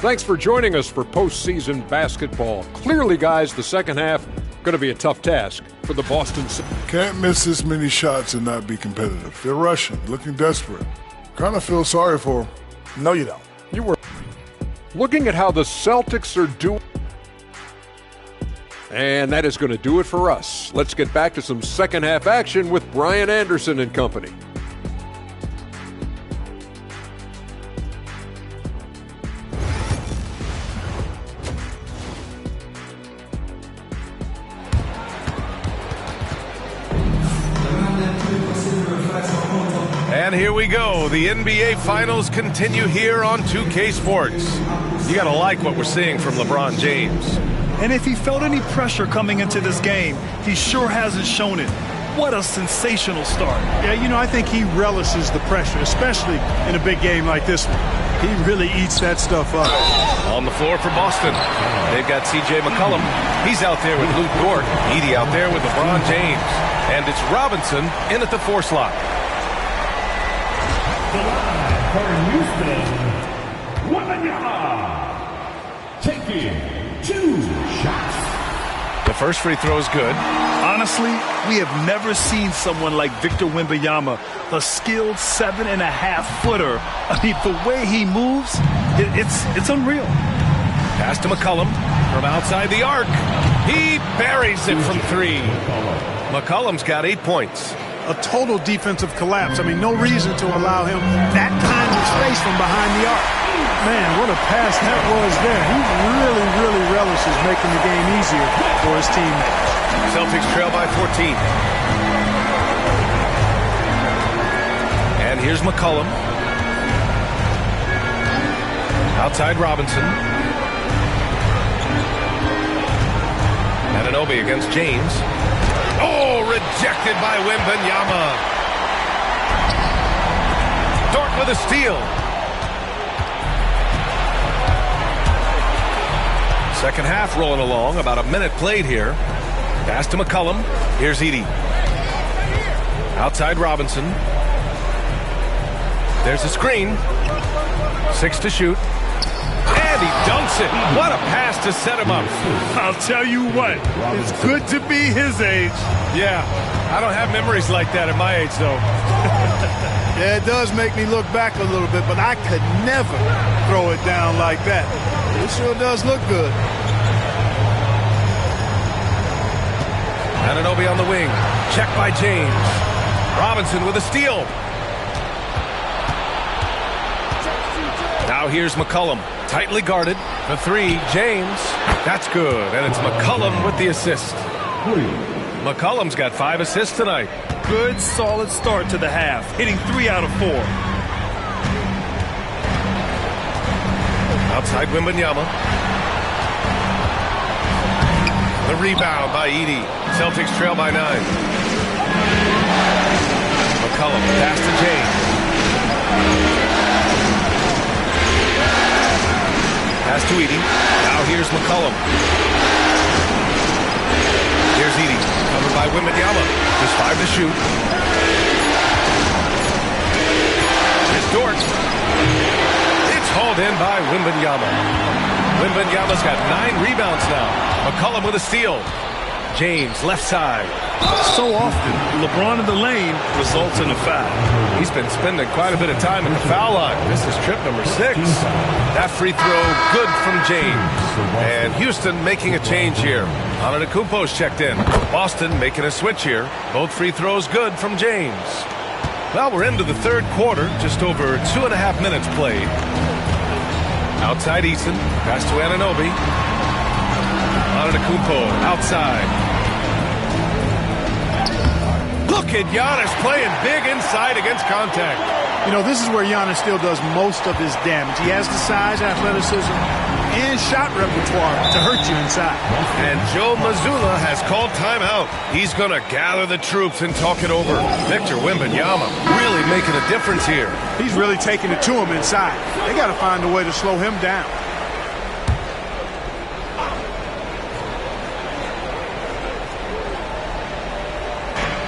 Thanks for joining us for postseason basketball. Clearly, guys, the second half going to be a tough task for the Boston. Can't miss this many shots and not be competitive. They're rushing, looking desperate. Kind of feel sorry for them. No, you don't. You were looking at how the Celtics are doing. And that is going to do it for us. Let's get back to some second half action with Brian Anderson and company. And here we go. The NBA Finals continue here on 2K Sports. You got to like what we're seeing from LeBron James. And if he felt any pressure coming into this game, he sure hasn't shown it. What a sensational start. Yeah, you know, I think he relishes the pressure, especially in a big game like this one. He really eats that stuff up. On the floor for Boston, they've got C.J. McCollum. He's out there with Luke Dort. Edey out there with LeBron James. And it's Robinson in at the 4 slot. For Houston, Wembanyama taking 2 shots. The first free throw is good. Honestly, we have never seen someone like Victor Wembanyama, a skilled 7.5-footer. I mean, the way he moves, it's unreal. Pass to McCollum from outside the arc. He buries it from 3. McCollum's got 8 points. A total defensive collapse. I mean, no reason to allow him that kind of space from behind the arc. Man, what a pass that was there. He really relishes making the game easier for his teammates. Celtics trail by 14. And here's McCollum. Outside Robinson. Anunoby against James. Oh, rejected by Wembanyama. Dort with a steal. Second half rolling along, about a minute played here. Pass to McCollum. Here's Edey. Outside Robinson. There's a screen. 6 to shoot. And he dunks it. What a pass to set him up. I'll tell you what, it's good to be his age. Yeah, I don't have memories like that at my age, though. Yeah, it does make me look back a little bit, but I could never throw it down like that. It sure does look good. Anunoby on the wing. Check by James. Robinson with a steal. Now here's McCollum. Tightly guarded. The 3, James. That's good. And it's McCollum with the assist. McCollum's got 5 assists tonight. Good, solid start to the half, hitting 3 out of 4. Outside Wembanyama. The rebound by Edey. Celtics trail by 9. McCollum pass to James. Pass to Edey. Now here's McCollum. Here's Edey. Covered by Wembanyama. Just 5 to shoot. Here's Dort. It's hauled in by Wembanyama. Wembanyama's got 9 rebounds now. McCollum with a steal. James, left side. So often, LeBron in the lane results in a foul. He's been spending quite a bit of time at the foul line. This is trip number 6. That free throw, good from James. And Houston making a change here. Antetokounmpo's checked in. Boston making a switch here. Both free throws good from James. Well, we're into the third quarter. Just over 2.5 minutes played. Outside Eason. Pass to Anunoby. Antetokounmpo outside. Look at Giannis playing big inside against contact. You know, this is where Giannis still does most of his damage. He has the size, athleticism, and shot repertoire to hurt you inside. And Joe Mazzulla has called timeout. He's going to gather the troops and talk it over. Victor Wembanyama really making a difference here. He's really taking it to him inside. They got to find a way to slow him down.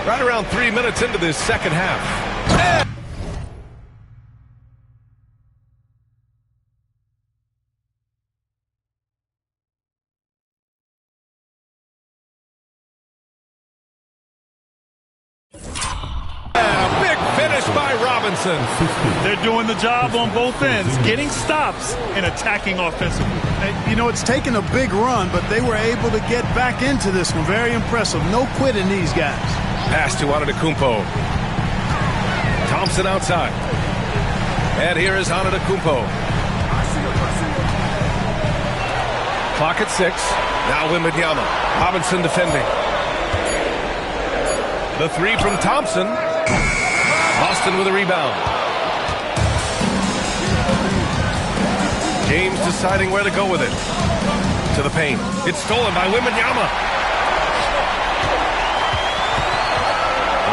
Right around 3 minutes into this second half. Big finish by Robinson. They're doing the job on both ends, getting stops and attacking offensively. You know, it's taken a big run, but they were able to get back into this one. Very impressive. No quitting these guys. Pass to Antetokounmpo. Thompson outside. And here is Antetokounmpo. Clock at 6. Now Wembanyama. Robinson defending. The 3 from Thompson. Lost Houston with a rebound. James deciding where to go with it. To the paint. It's stolen by Wembanyama.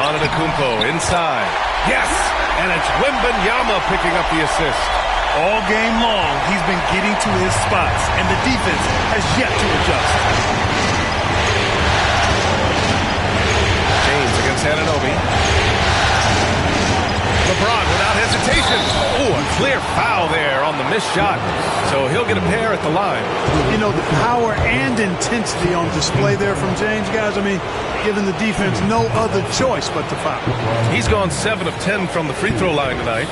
Antetokounmpo inside. Yes! And it's Wembanyama picking up the assist. All game long, he's been getting to his spots, and the defense has yet to adjust. James against Anunoby. LeBron without hesitation. Oh, a clear foul there on the missed shot. So he'll get a pair at the line. You know, the power and intensity on display there from James, guys. I mean, giving the defense no other choice but to foul. He's gone 7 of 10 from the free throw line tonight.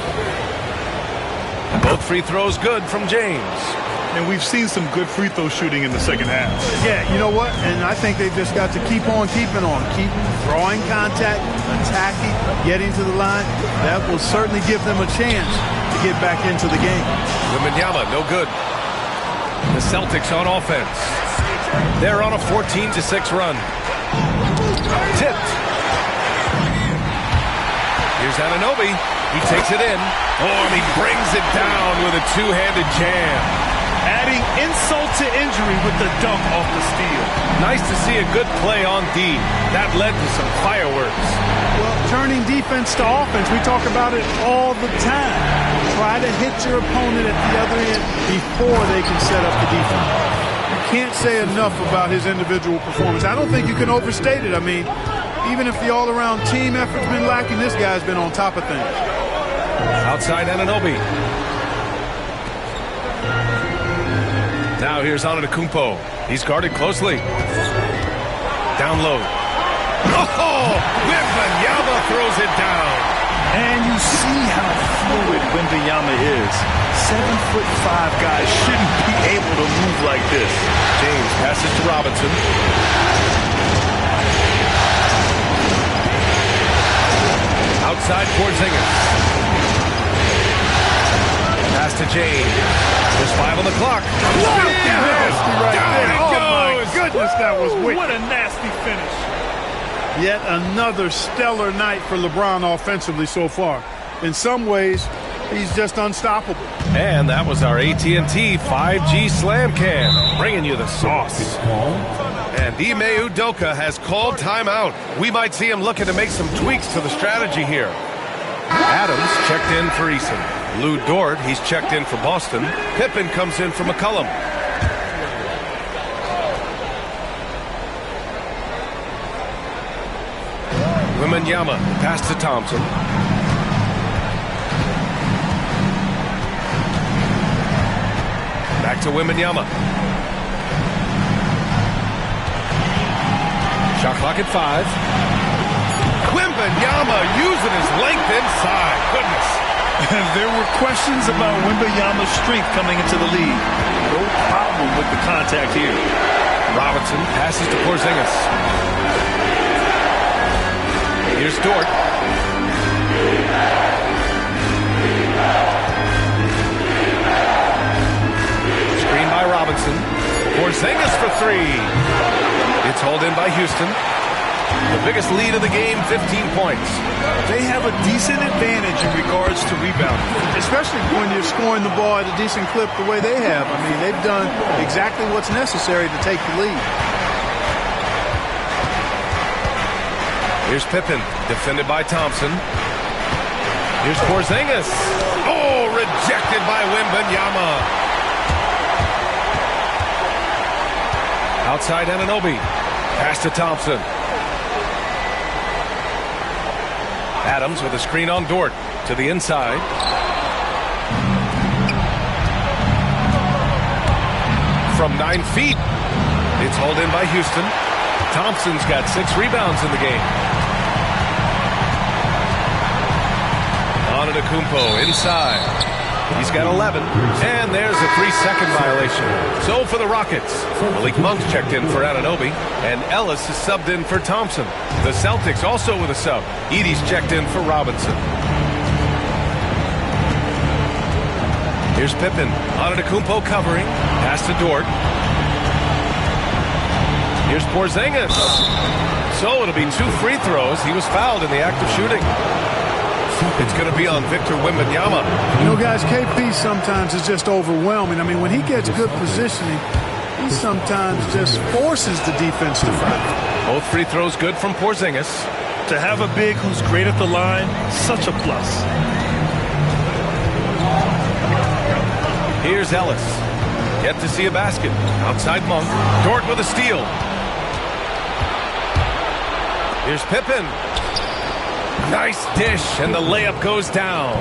Both free throws good from James. And we've seen some good free throw shooting in the second half. Yeah, you know what? And I think they've just got to keep on keeping on. Keep drawing contact, attacking, getting to the line. That will certainly give them a chance to get back into the game. Wembanyama, no good. The Celtics on offense. They're on a 14-6 run. Tipped. Here's Anunoby. He takes it in. Oh, and he brings it down with a two-handed jam. Adding insult to injury with the dunk off the steal. Nice to see a good play on D. That led to some fireworks. Well, turning defense to offense, we talk about it all the time. Try to hit your opponent at the other end before they can set up the defense. You can't say enough about his individual performance. I don't think you can overstate it. I mean, even if the all-around team effort's been lacking, this guy's been on top of things. Outside Anunoby. Now here's Antetokounmpo. He's guarded closely. Down low. Oh! Wembanyama throws it down. And you see how fluid Wembanyama is. 7'5" guys shouldn't be able to move like this. James passes to Robinson. Outside Porzingis. Pass to James. There's 5 on the clock. Oh, my goodness, that was wicked. What a nasty finish. Yet another stellar night for LeBron offensively so far. In some ways, he's just unstoppable. And that was our AT&T 5G Slam Cam, bringing you the sauce. And Ime Udoka has called timeout. We might see him looking to make some tweaks to the strategy here. Adams checked in for Eason. Lou Dort, he's checked in for Boston. Pippen comes in for McCollum. Wembanyama, pass to Thompson. Back to Wembanyama. Shot clock at 5. Wembanyama using his length inside. Goodness. There were questions about Wembanyama's strength coming into the league. No problem with the contact here. Robinson passes to Porzingis. Here's Dort. Screen by Robinson. Porzingis for 3. It's hauled in by Houston. The biggest lead of the game, 15 points. They have a decent advantage in regards to rebounding, especially when you're scoring the ball at a decent clip the way they have. I mean, they've done exactly what's necessary to take the lead. Here's Pippen, defended by Thompson. Here's Porzingis. Oh, rejected by Wembanyama. Outside Anunoby. Pass to Thompson. Adams with a screen on Dort to the inside. From 9 feet. It's hauled in by Houston. Thompson's got 6 rebounds in the game. Antetokounmpo inside. He's got 11. And there's a 3-second violation. So for the Rockets, Malik Monk's checked in for Anunoby, and Ellis is subbed in for Thompson. The Celtics also with a sub. Edey's checked in for Robinson. Here's Pippen. Antetokounmpo covering. Pass to Dort. Here's Porzingis. So it'll be 2 free throws. He was fouled in the act of shooting. It's going to be on Victor Wembanyama. You know, guys, KP sometimes is just overwhelming. I mean, when he gets good positioning, he sometimes just forces the defense to foul. Both free throws good from Porzingis. To have a big who's great at the line, such a plus. Here's Ellis. Yet to see a basket. Outside Monk. Dort with a steal. Here's Pippen. Nice dish, and the layup goes down.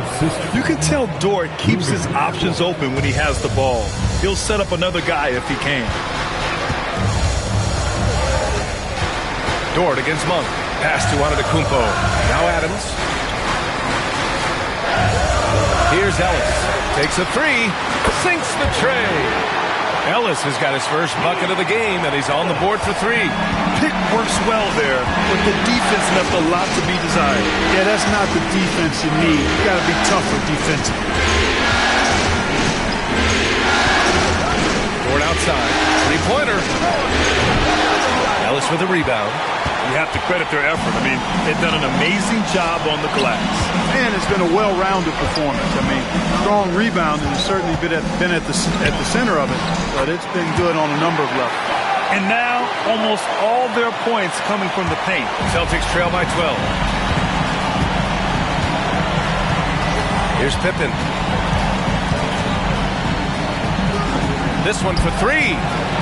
You can tell Dort keeps his options open when he has the ball. He'll set up another guy if he can. Dort against Monk. Pass to Antetokounmpo. Now Adams. Here's Ellis. Takes a three. Sinks the tray. Ellis has got his first bucket of the game, and he's on the board for three. Pick works well there, but the defense left a lot to be desired. Yeah, that's not the defense you need. You got to be tougher defensively. Dort outside. Three-pointer. Ellis with a rebound. You have to credit their effort. I mean, they've done an amazing job on the glass. And it's been a well-rounded performance. I mean, strong rebounding has certainly been at the center of it, but it's been good on a number of levels. And now, almost all their points coming from the paint. Celtics trail by 12. Here's Pippen. This one for three.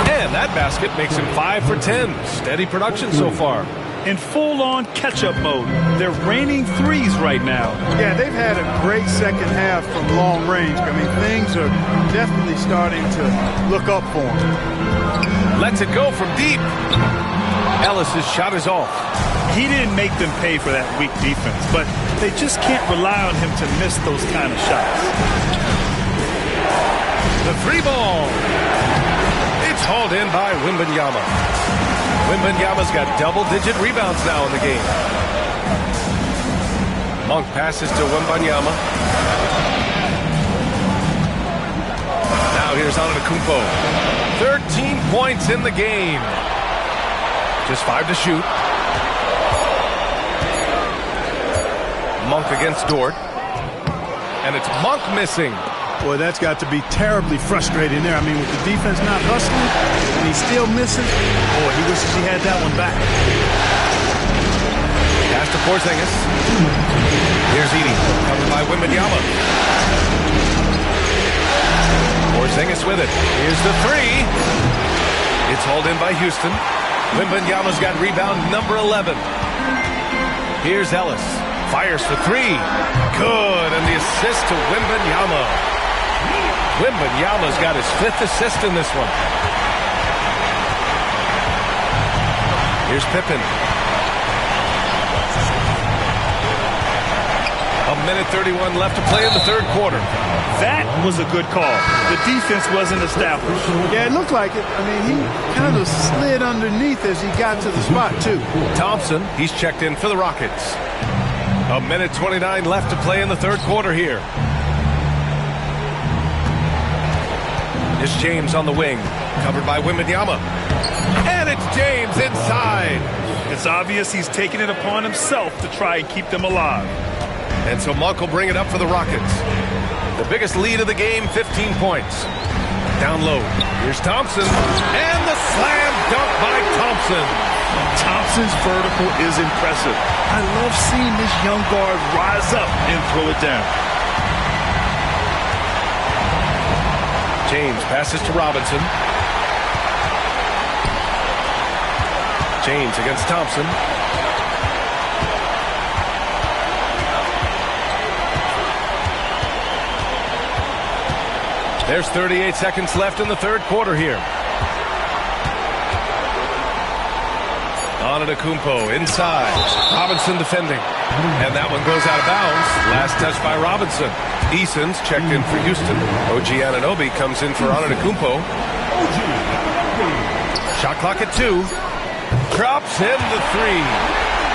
And that basket makes him 5 for 10. Steady production so far. In full-on catch-up mode. They're raining threes right now. Yeah, they've had a great second half from long range. I mean, things are definitely starting to look up for them. Lets it go from deep. Ellis's shot is off. He didn't make them pay for that weak defense, but they just can't rely on him to miss those kind of shots. The three ball. It's hauled in by Wembanyama. Wembanyama's got double-digit rebounds now in the game. Monk passes to Wembanyama. Now here's Antetokounmpo. 13 points in the game. Just 5 to shoot. Monk against Dort. And it's Monk missing. Boy, that's got to be terribly frustrating there. I mean, with the defense not hustling, and he still misses. Boy, he wishes he had that one back. Pass to Porzingis. Here's Edey, covered by Wembanyama. Porzingis with it. Here's the three. It's hauled in by Houston. Wembanyama's got rebound number 11. Here's Ellis. Fires for three. Good, and the assist to Wembanyama. Wembanyama's got his 5th assist in this one. Here's Pippen. 1:31 left to play in the third quarter. That was a good call. The defense wasn't established. Yeah, it looked like it. I mean, he kind of slid underneath as he got to the spot, too. Thompson, he's checked in for the Rockets. 1:29 left to play in the third quarter here. Here's James on the wing, covered by Wembanyama. And it's James inside. It's obvious he's taking it upon himself to try and keep them alive. And so Monk will bring it up for the Rockets. The biggest lead of the game, 15 points. Down low, here's Thompson. And the slam dunk by Thompson. Thompson's vertical is impressive. I love seeing this young guard rise up and throw it down. James passes to Robinson. James against Thompson. There's 38 seconds left in the third quarter here. Antetokounmpo inside. Robinson defending. And that one goes out of bounds. Last touch by Robinson. Eason's checked in for Houston. OG Anunoby comes in for Antetokounmpo. Shot clock at 2. Drops in the three.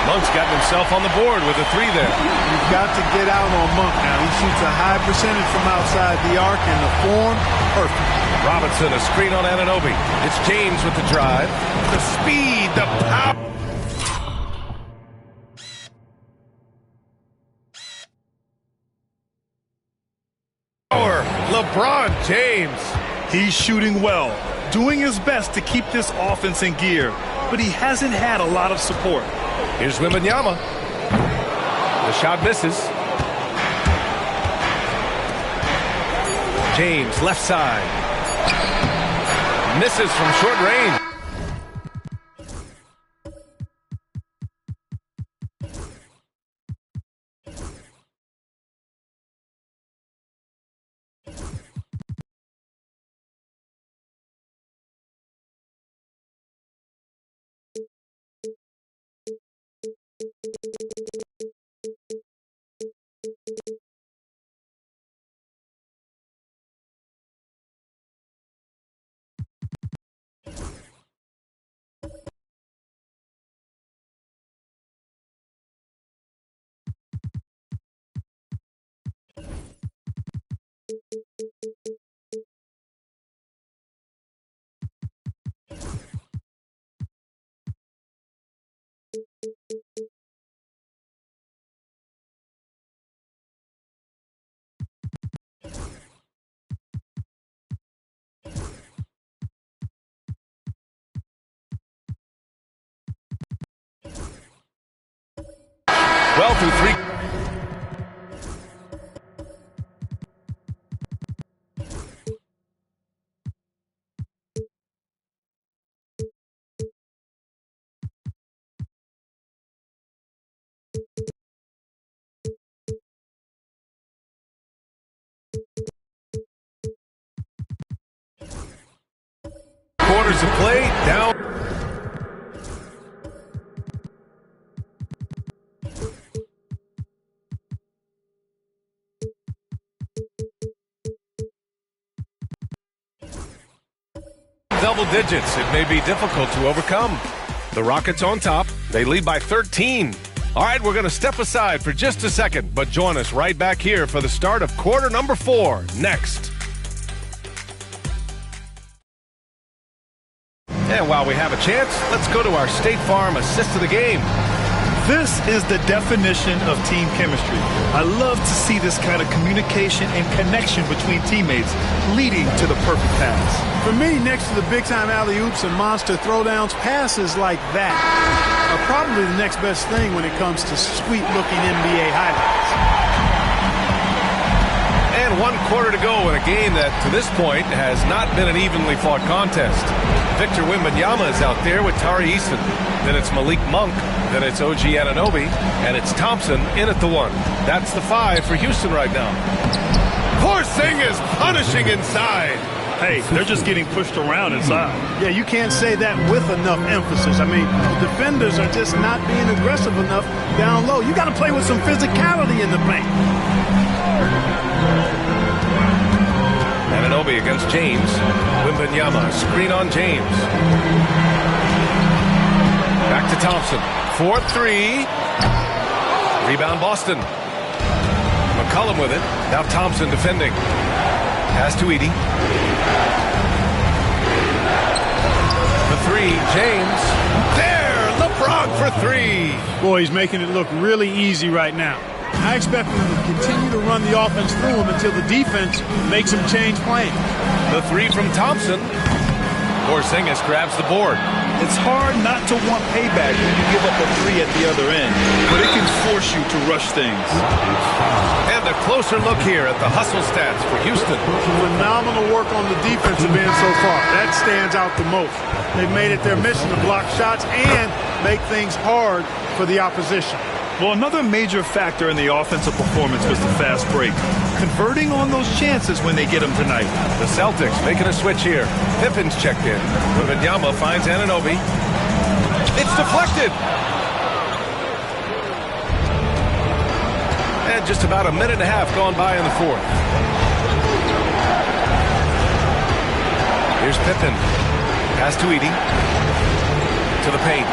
Monk's gotten himself on the board with a three there. You've got to get out on Monk now. He shoots a high percentage from outside the arc, and the form, perfect. Robinson, a screen on Anunoby. It's James with the drive. The speed, the power. James. He's shooting well, doing his best to keep this offense in gear, but he hasn't had a lot of support. Here's Wembanyama. The shot misses. James, left side. Misses from short range. Well through three. Quarters of play down. Double digits. It may be difficult to overcome. The Rockets on top. They lead by 13. All right, we're going to step aside for just a second, but join us right back here for the start of quarter number 4 next. And while we have a chance, let's go to our State Farm assist of the game. This is the definition of team chemistry. I love to see this kind of communication and connection between teammates leading to the perfect pass. For me, next to the big-time alley-oops and monster throwdowns, passes like that are probably the next best thing when it comes to sweet-looking NBA highlights. And 1 quarter to go in a game that, to this point, has not been an evenly fought contest. Victor Wembanyama is out there with Tari Eason. Then it's Malik Monk. Then it's OG Anunoby. And it's Thompson in at the 1. That's the 5 for Houston right now. Porzingis punishing inside. Hey, they're just getting pushed around inside. Yeah, you can't say that with enough emphasis. I mean, the defenders are just not being aggressive enough down low. You got to play with some physicality in the paint. Anunoby against James. Wembanyama, screen on James. Back to Thompson. 4-3. Rebound Boston. McCollum with it. Now Thompson defending. Pass to Edey. The 3, James. There, LeBron for 3. Boy, he's making it look really easy right now. I expect him to continue to run the offense through him until the defense makes him change plans. The 3 from Thompson. Porzingis grabs the board. It's hard not to want payback when you give up a 3 at the other end, but it can force you to rush things. And a closer look here at the hustle stats for Houston. Phenomenal work on the defensive end so far. That stands out the most. They've made it their mission to block shots and make things hard for the opposition. Well, another major factor in the offensive performance was the fast break. Converting on those chances when they get them tonight. The Celtics making a switch here. Pippen's checked in. Wembanyama finds Anunoby. It's deflected. And just about a minute and a half gone by in the 4th. Here's Pippen. Pass to Edey. To the paint.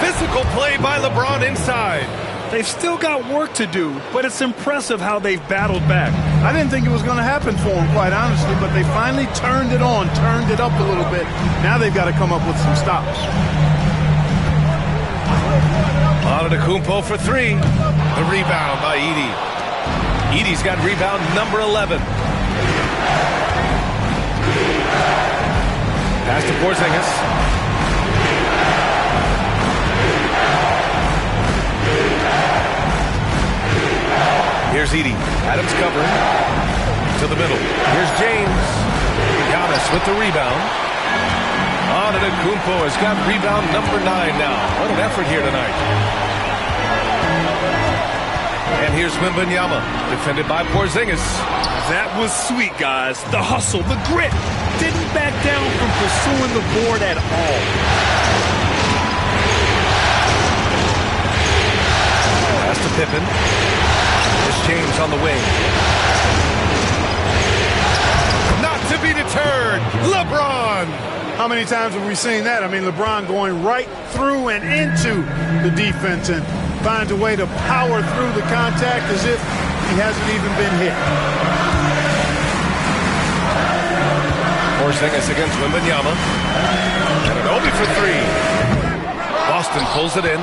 Physical play by LeBron inside. They've still got work to do, but it's impressive how they've battled back. I didn't think it was going to happen for them, quite honestly, but they finally turned it on, turned it up a little bit. Now they've got to come up with some stops. Antetokounmpo for 3. The rebound by Edey. Edey's got rebound number 11. Pass to Porzingis. Here's Edey. Adams covering. To the middle. Here's James. Giannis with the rebound. Antetokounmpo has got rebound number 9 now. What an effort here tonight. And here's Wembanyama, defended by Porzingis. That was sweet, guys. The hustle, the grit. Didn't back down from pursuing the board at all. Pass to Pippen. Here's James on the wing. Not to be deterred, LeBron. How many times have we seen that? I mean, LeBron going right through and into the defense and finds a way to power through the contact as if he hasn't even been hit. Porzingis against Wembanyama. And an Obi for 3. Boston pulls it in.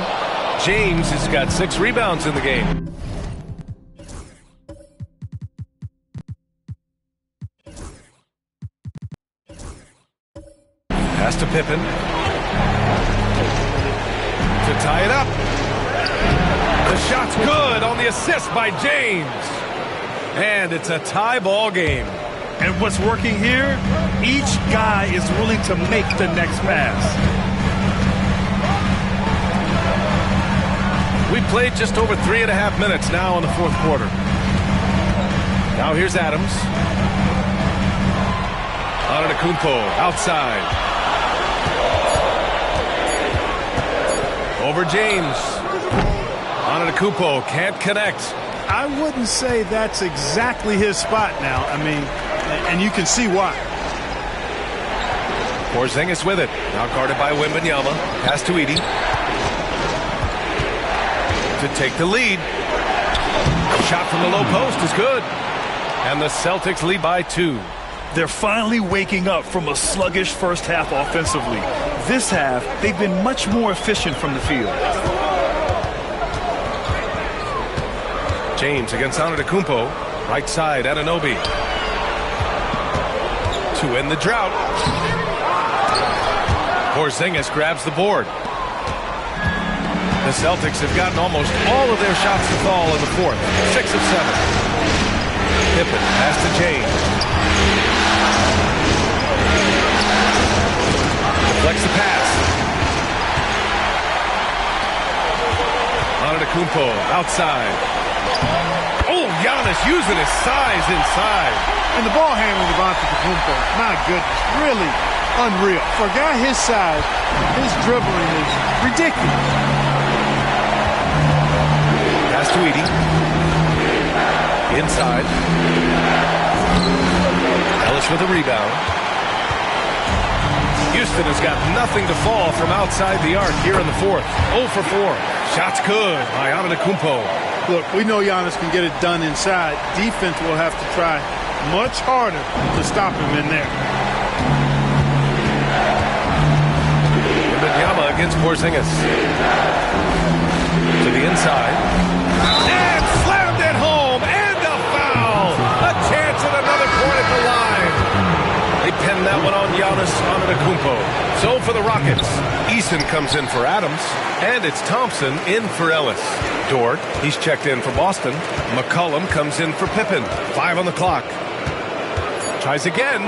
James has got 6 rebounds in the game. Pass to Pippen. To tie it up. The shot's good on the assist by James. And it's a tie ball game. And what's working here? Each guy is willing to make the next pass. We played just over 3.5 minutes now in the fourth quarter. Now here's Adams. Antetokounmpo outside. Over James. Antetokounmpo can't connect. I wouldn't say that's exactly his spot now. I mean, and you can see why. Porzingis with it. Now guarded by Wembanyama. Pass to Edey. To take the lead. Shot from the low post is good. And the Celtics lead by 2. They're finally waking up from a sluggish first half offensively. This half, they've been much more efficient from the field. James against Antetokounmpo. Right side, Anunoby. To end the drought. Porzingis grabs the board. The Celtics have gotten almost all of their shots to fall in the fourth. 6 of 7. Pippen, pass to James. Deflects the pass. Antetokounmpo outside. Oh, Giannis using his size inside. And the ball handling of Antetokounmpo, my goodness, really unreal. For a guy his size, his dribbling is ridiculous. Pass to Edey. Inside. Ellis with a rebound. Houston has got nothing to fall from outside the arc here in the fourth. 0 for 4. Shots good by Antetokounmpo. Look, we know Giannis can get it done inside. Defense will have to try much harder to stop him in there. Wembanyama against Porzingis. To the inside. And slammed it home. And a foul. A chance at another point at the line. They pinned that one on Giannis Antetokounmpo. So for the Rockets, Eason comes in for Adams. And it's Thompson in for Ellis. Dort, he's checked in for Boston. McCollum comes in for Pippen. 5 on the clock. Tries again.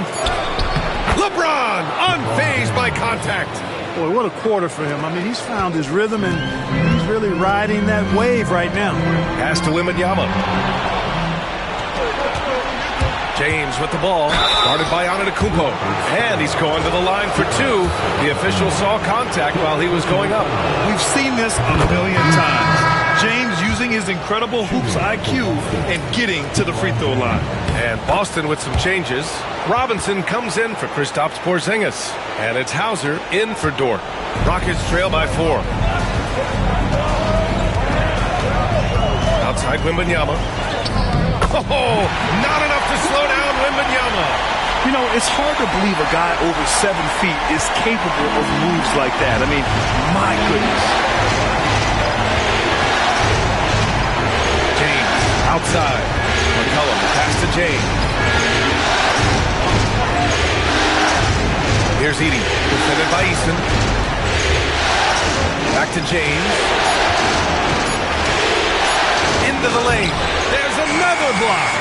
LeBron, unfazed by contact. Boy, what a quarter for him. I mean, he's found his rhythm, and he's really riding that wave right now. Pass to Wembanyama. James with the ball, guarded by Antetokounmpo. And he's going to the line for 2. The official saw contact while he was going up. We've seen this a million times. James using his incredible hoops IQ and getting to the free throw line. And Boston with some changes. Robinson comes in for Kristaps Porzingis. And it's Hauser in for Dort. Rockets trail by 4. Outside Wembanyama. Oh, not enough to slow down Wembanyama. You know, it's hard to believe a guy over 7 feet is capable of moves like that. I mean, my goodness. James outside. McCollum pass to James. Here's Here's Edey, defended by Easton. Back to James. Into the lane. There's another block.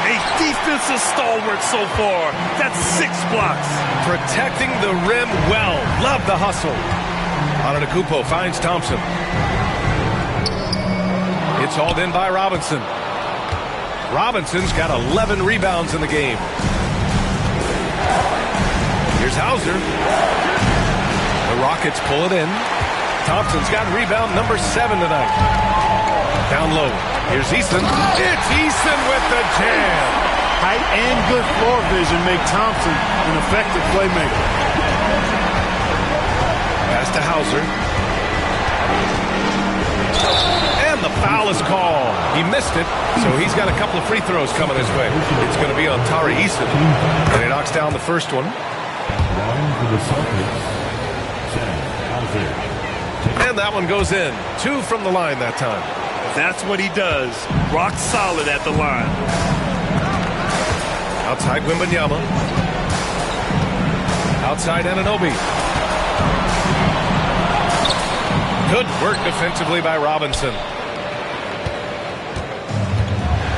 A defensive stalwart so far. That's 6 blocks. Protecting the rim well. Love the hustle. Antetokounmpo finds Thompson. It's hauled in by Robinson. Robinson's got 11 rebounds in the game. Here's Hauser. The Rockets pull it in. Thompson's got rebound number 7 tonight. Down low. Here's Easton. It's Easton with the jam. Height and good floor vision make Thompson an effective playmaker. Pass to Hauser. And the foul is called. He missed it, so he's got a couple of free throws coming his way. It's going to be on Tari Easton. And he knocks down the first one. And that one goes in. 2 from the line that time. That's what he does. Rock solid at the line. Outside Wembanyama. Outside Anunoby. Good work defensively by Robinson.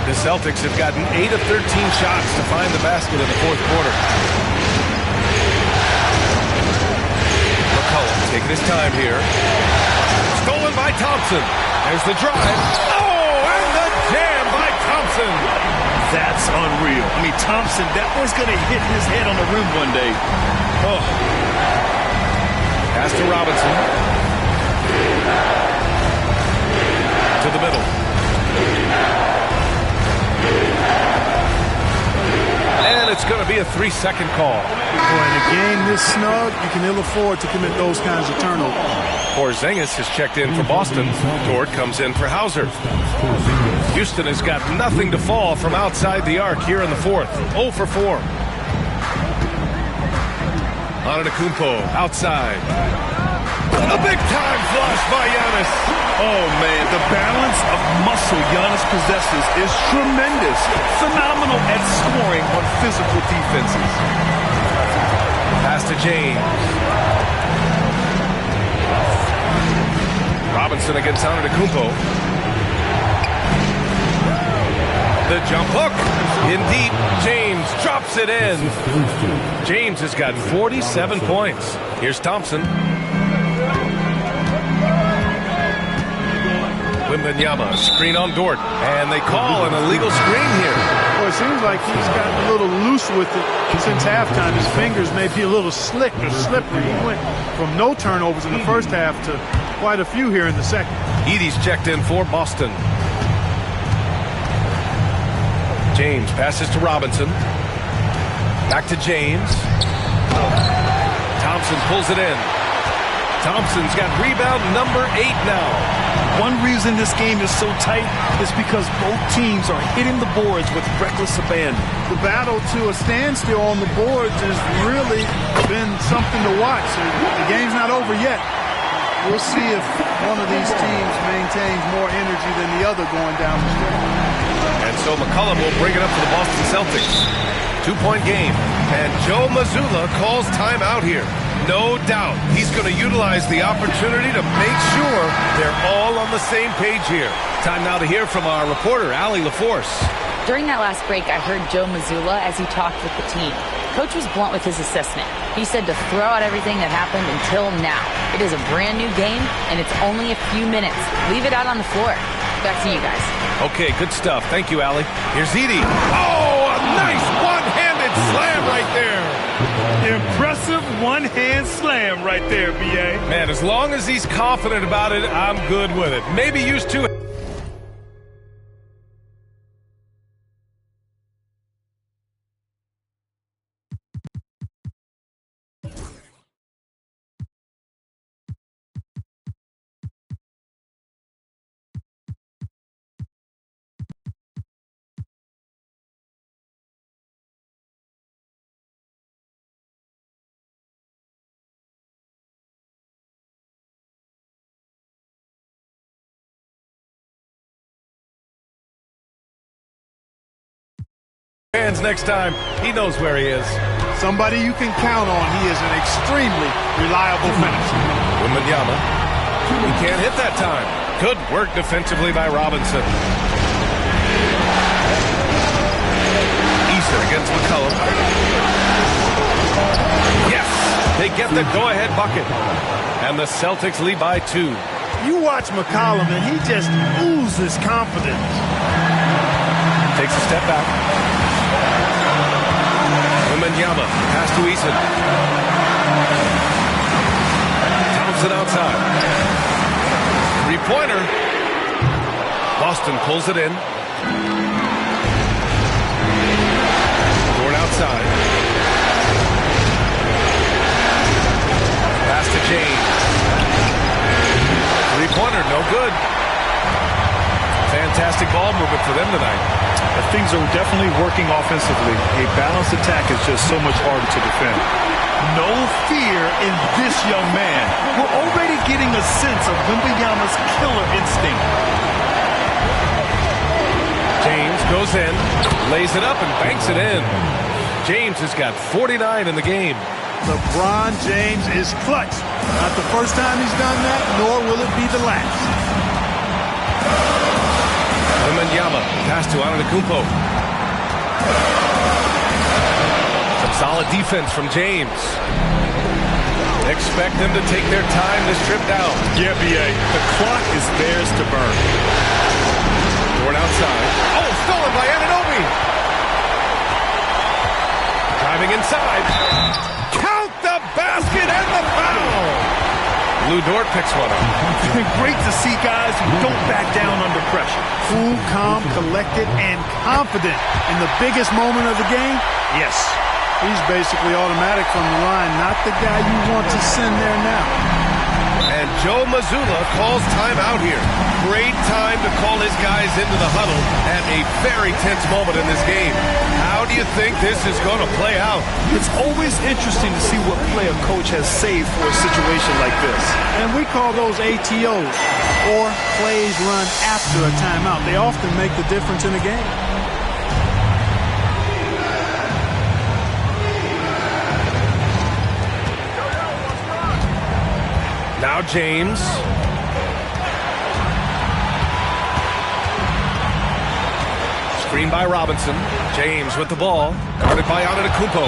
The Celtics have gotten 8 of 13 shots to find the basket in the fourth quarter. McCollum taking his time here. Stolen by Thompson. There's the drive. Oh, and the jam by Thompson. That's unreal. I mean, Thompson, that was going to hit his head on the rim one day. Oh. Pass to Robinson. To the middle. And it's going to be a 3-second call. Boy, in a game this snug, you can ill afford to commit those kinds of turnovers. Porzingis has checked in for Boston. Dort comes in for Hauser. Houston has got nothing to fall from outside the arc here in the fourth. 0 for 4. Antetokounmpo outside. A big-time flush by Giannis. Oh, man, the balance of muscle Giannis possesses is tremendous. Phenomenal at scoring on physical defenses. Pass to James. Robinson against Antetokounmpo. The jump hook. In deep. James drops it in. James has got 47 points. Here's Thompson. Wembanyama, screen on Dort. And they call an illegal screen here. Well, it seems like he's gotten a little loose with it since halftime. His fingers may be a little slick or slippery. He went from no turnovers in the first half to quite a few here in the second. Edey's checked in for Boston. James passes to Robinson. Back to James. Thompson pulls it in. Thompson's got rebound number 8 now. One reason this game is so tight is because both teams are hitting the boards with reckless abandon. The battle to a standstill on the boards has really been something to watch. The game's not over yet. We'll see if one of these teams maintains more energy than the other going down the stretch. And so McCollum will bring it up for the Boston Celtics. 2-point game. And Joe Mazzulla calls timeout here. No doubt he's going to utilize the opportunity to make sure they're all on the same page here. Time now to hear from our reporter, Allie LaForce. During that last break, I heard Joe Mazzulla as he talked with the team. Coach was blunt with his assessment. He said to throw out everything that happened until now. It is a brand new game, and it's only a few minutes. Leave it out on the floor. Back to you guys. Okay, good stuff. Thank you, Allie. Here's Edey. Oh, a nice one-handed slam right there. Impressive one-hand slam right there, B.A. Man, as long as he's confident about it, I'm good with it. Maybe use 2. Hands next time. He knows where he is. Somebody you can count on. He is an extremely reliable finisher. Wembanyama. He can't hit that time. Good work defensively by Robinson. Eason against McCollum. Yes! They get the go-ahead bucket. And the Celtics lead by 2. You watch McCollum, and he just oozes confidence. Takes a step back. Wembanyama, pass to Eason. Thompson outside. Three-pointer. Boston pulls it in. Dort outside. Pass to James. Three-pointer, no good. Fantastic ball movement for them tonight. Things are definitely working offensively. A balanced attack is just so much harder to defend. No fear in this young man. We're already getting a sense of Wembanyama's killer instinct. James goes in, lays it up, and banks it in. James has got 49 in the game. LeBron James is clutch. Not the first time he's done that, nor will it be the last. Wembanyama, pass to Antetokounmpo. Some solid defense from James. Expect them to take their time this trip down. Yeah, B.A. The clock is theirs to burn. Dort outside. Oh, stolen by Anunoby. Driving inside. Count the basket and the foul. Lou Dort picks one up. Great to see guys who don't back down under pressure. Cool, calm, collected, and confident in the biggest moment of the game. Yes. He's basically automatic from the line, not the guy you want to send there now. And Joe Mazzulla calls timeout here. Great time to call his guys into the huddle at a very tense moment in this game. How do you think this is going to play out? It's always interesting to see what play a coach has saved for a situation like this. And we call those ATOs, or plays run after a timeout. They often make the difference in a game. Now James. Screen by Robinson. James with the ball. Guarded by Antetokounmpo.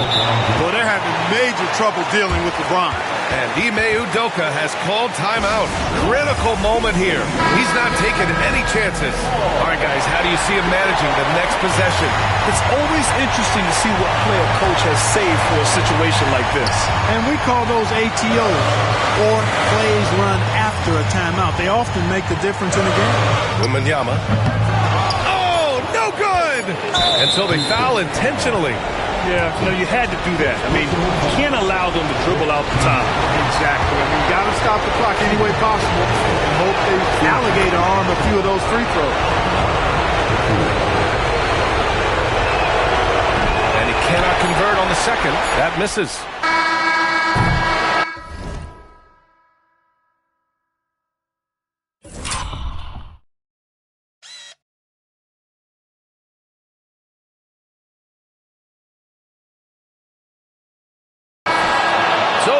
Well, they're having major trouble dealing with LeBron. And Ime Udoka has called timeout. Critical moment here. He's not taking any chances. All right, guys, how do you see him managing the next possession? It's always interesting to see what play a coach has saved for a situation like this. And we call those ATOs, or plays run after a timeout. They often make the difference in a game. Wembanyama. Oh, no good! And so they foul intentionally. Yeah, you had to do that. I mean, you can't allow them to dribble out the top. Exactly. I mean, you got to stop the clock any way possible and hope they alligator arm a few of those free throws. And he cannot convert on the second. That misses.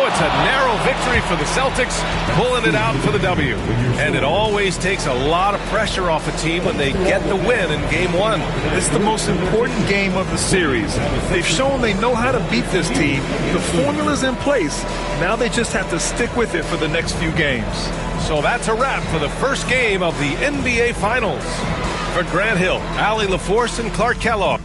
It's a narrow victory for the Celtics, pulling it out for the W. And it always takes a lot of pressure off a team when they get the win in Game 1. It's the most important game of the series. They've shown they know how to beat this team. The formula's in place. Now they just have to stick with it for the next few games. So that's a wrap for the first game of the NBA Finals. For Grant Hill, Allie LaForce, and Clark Kellogg.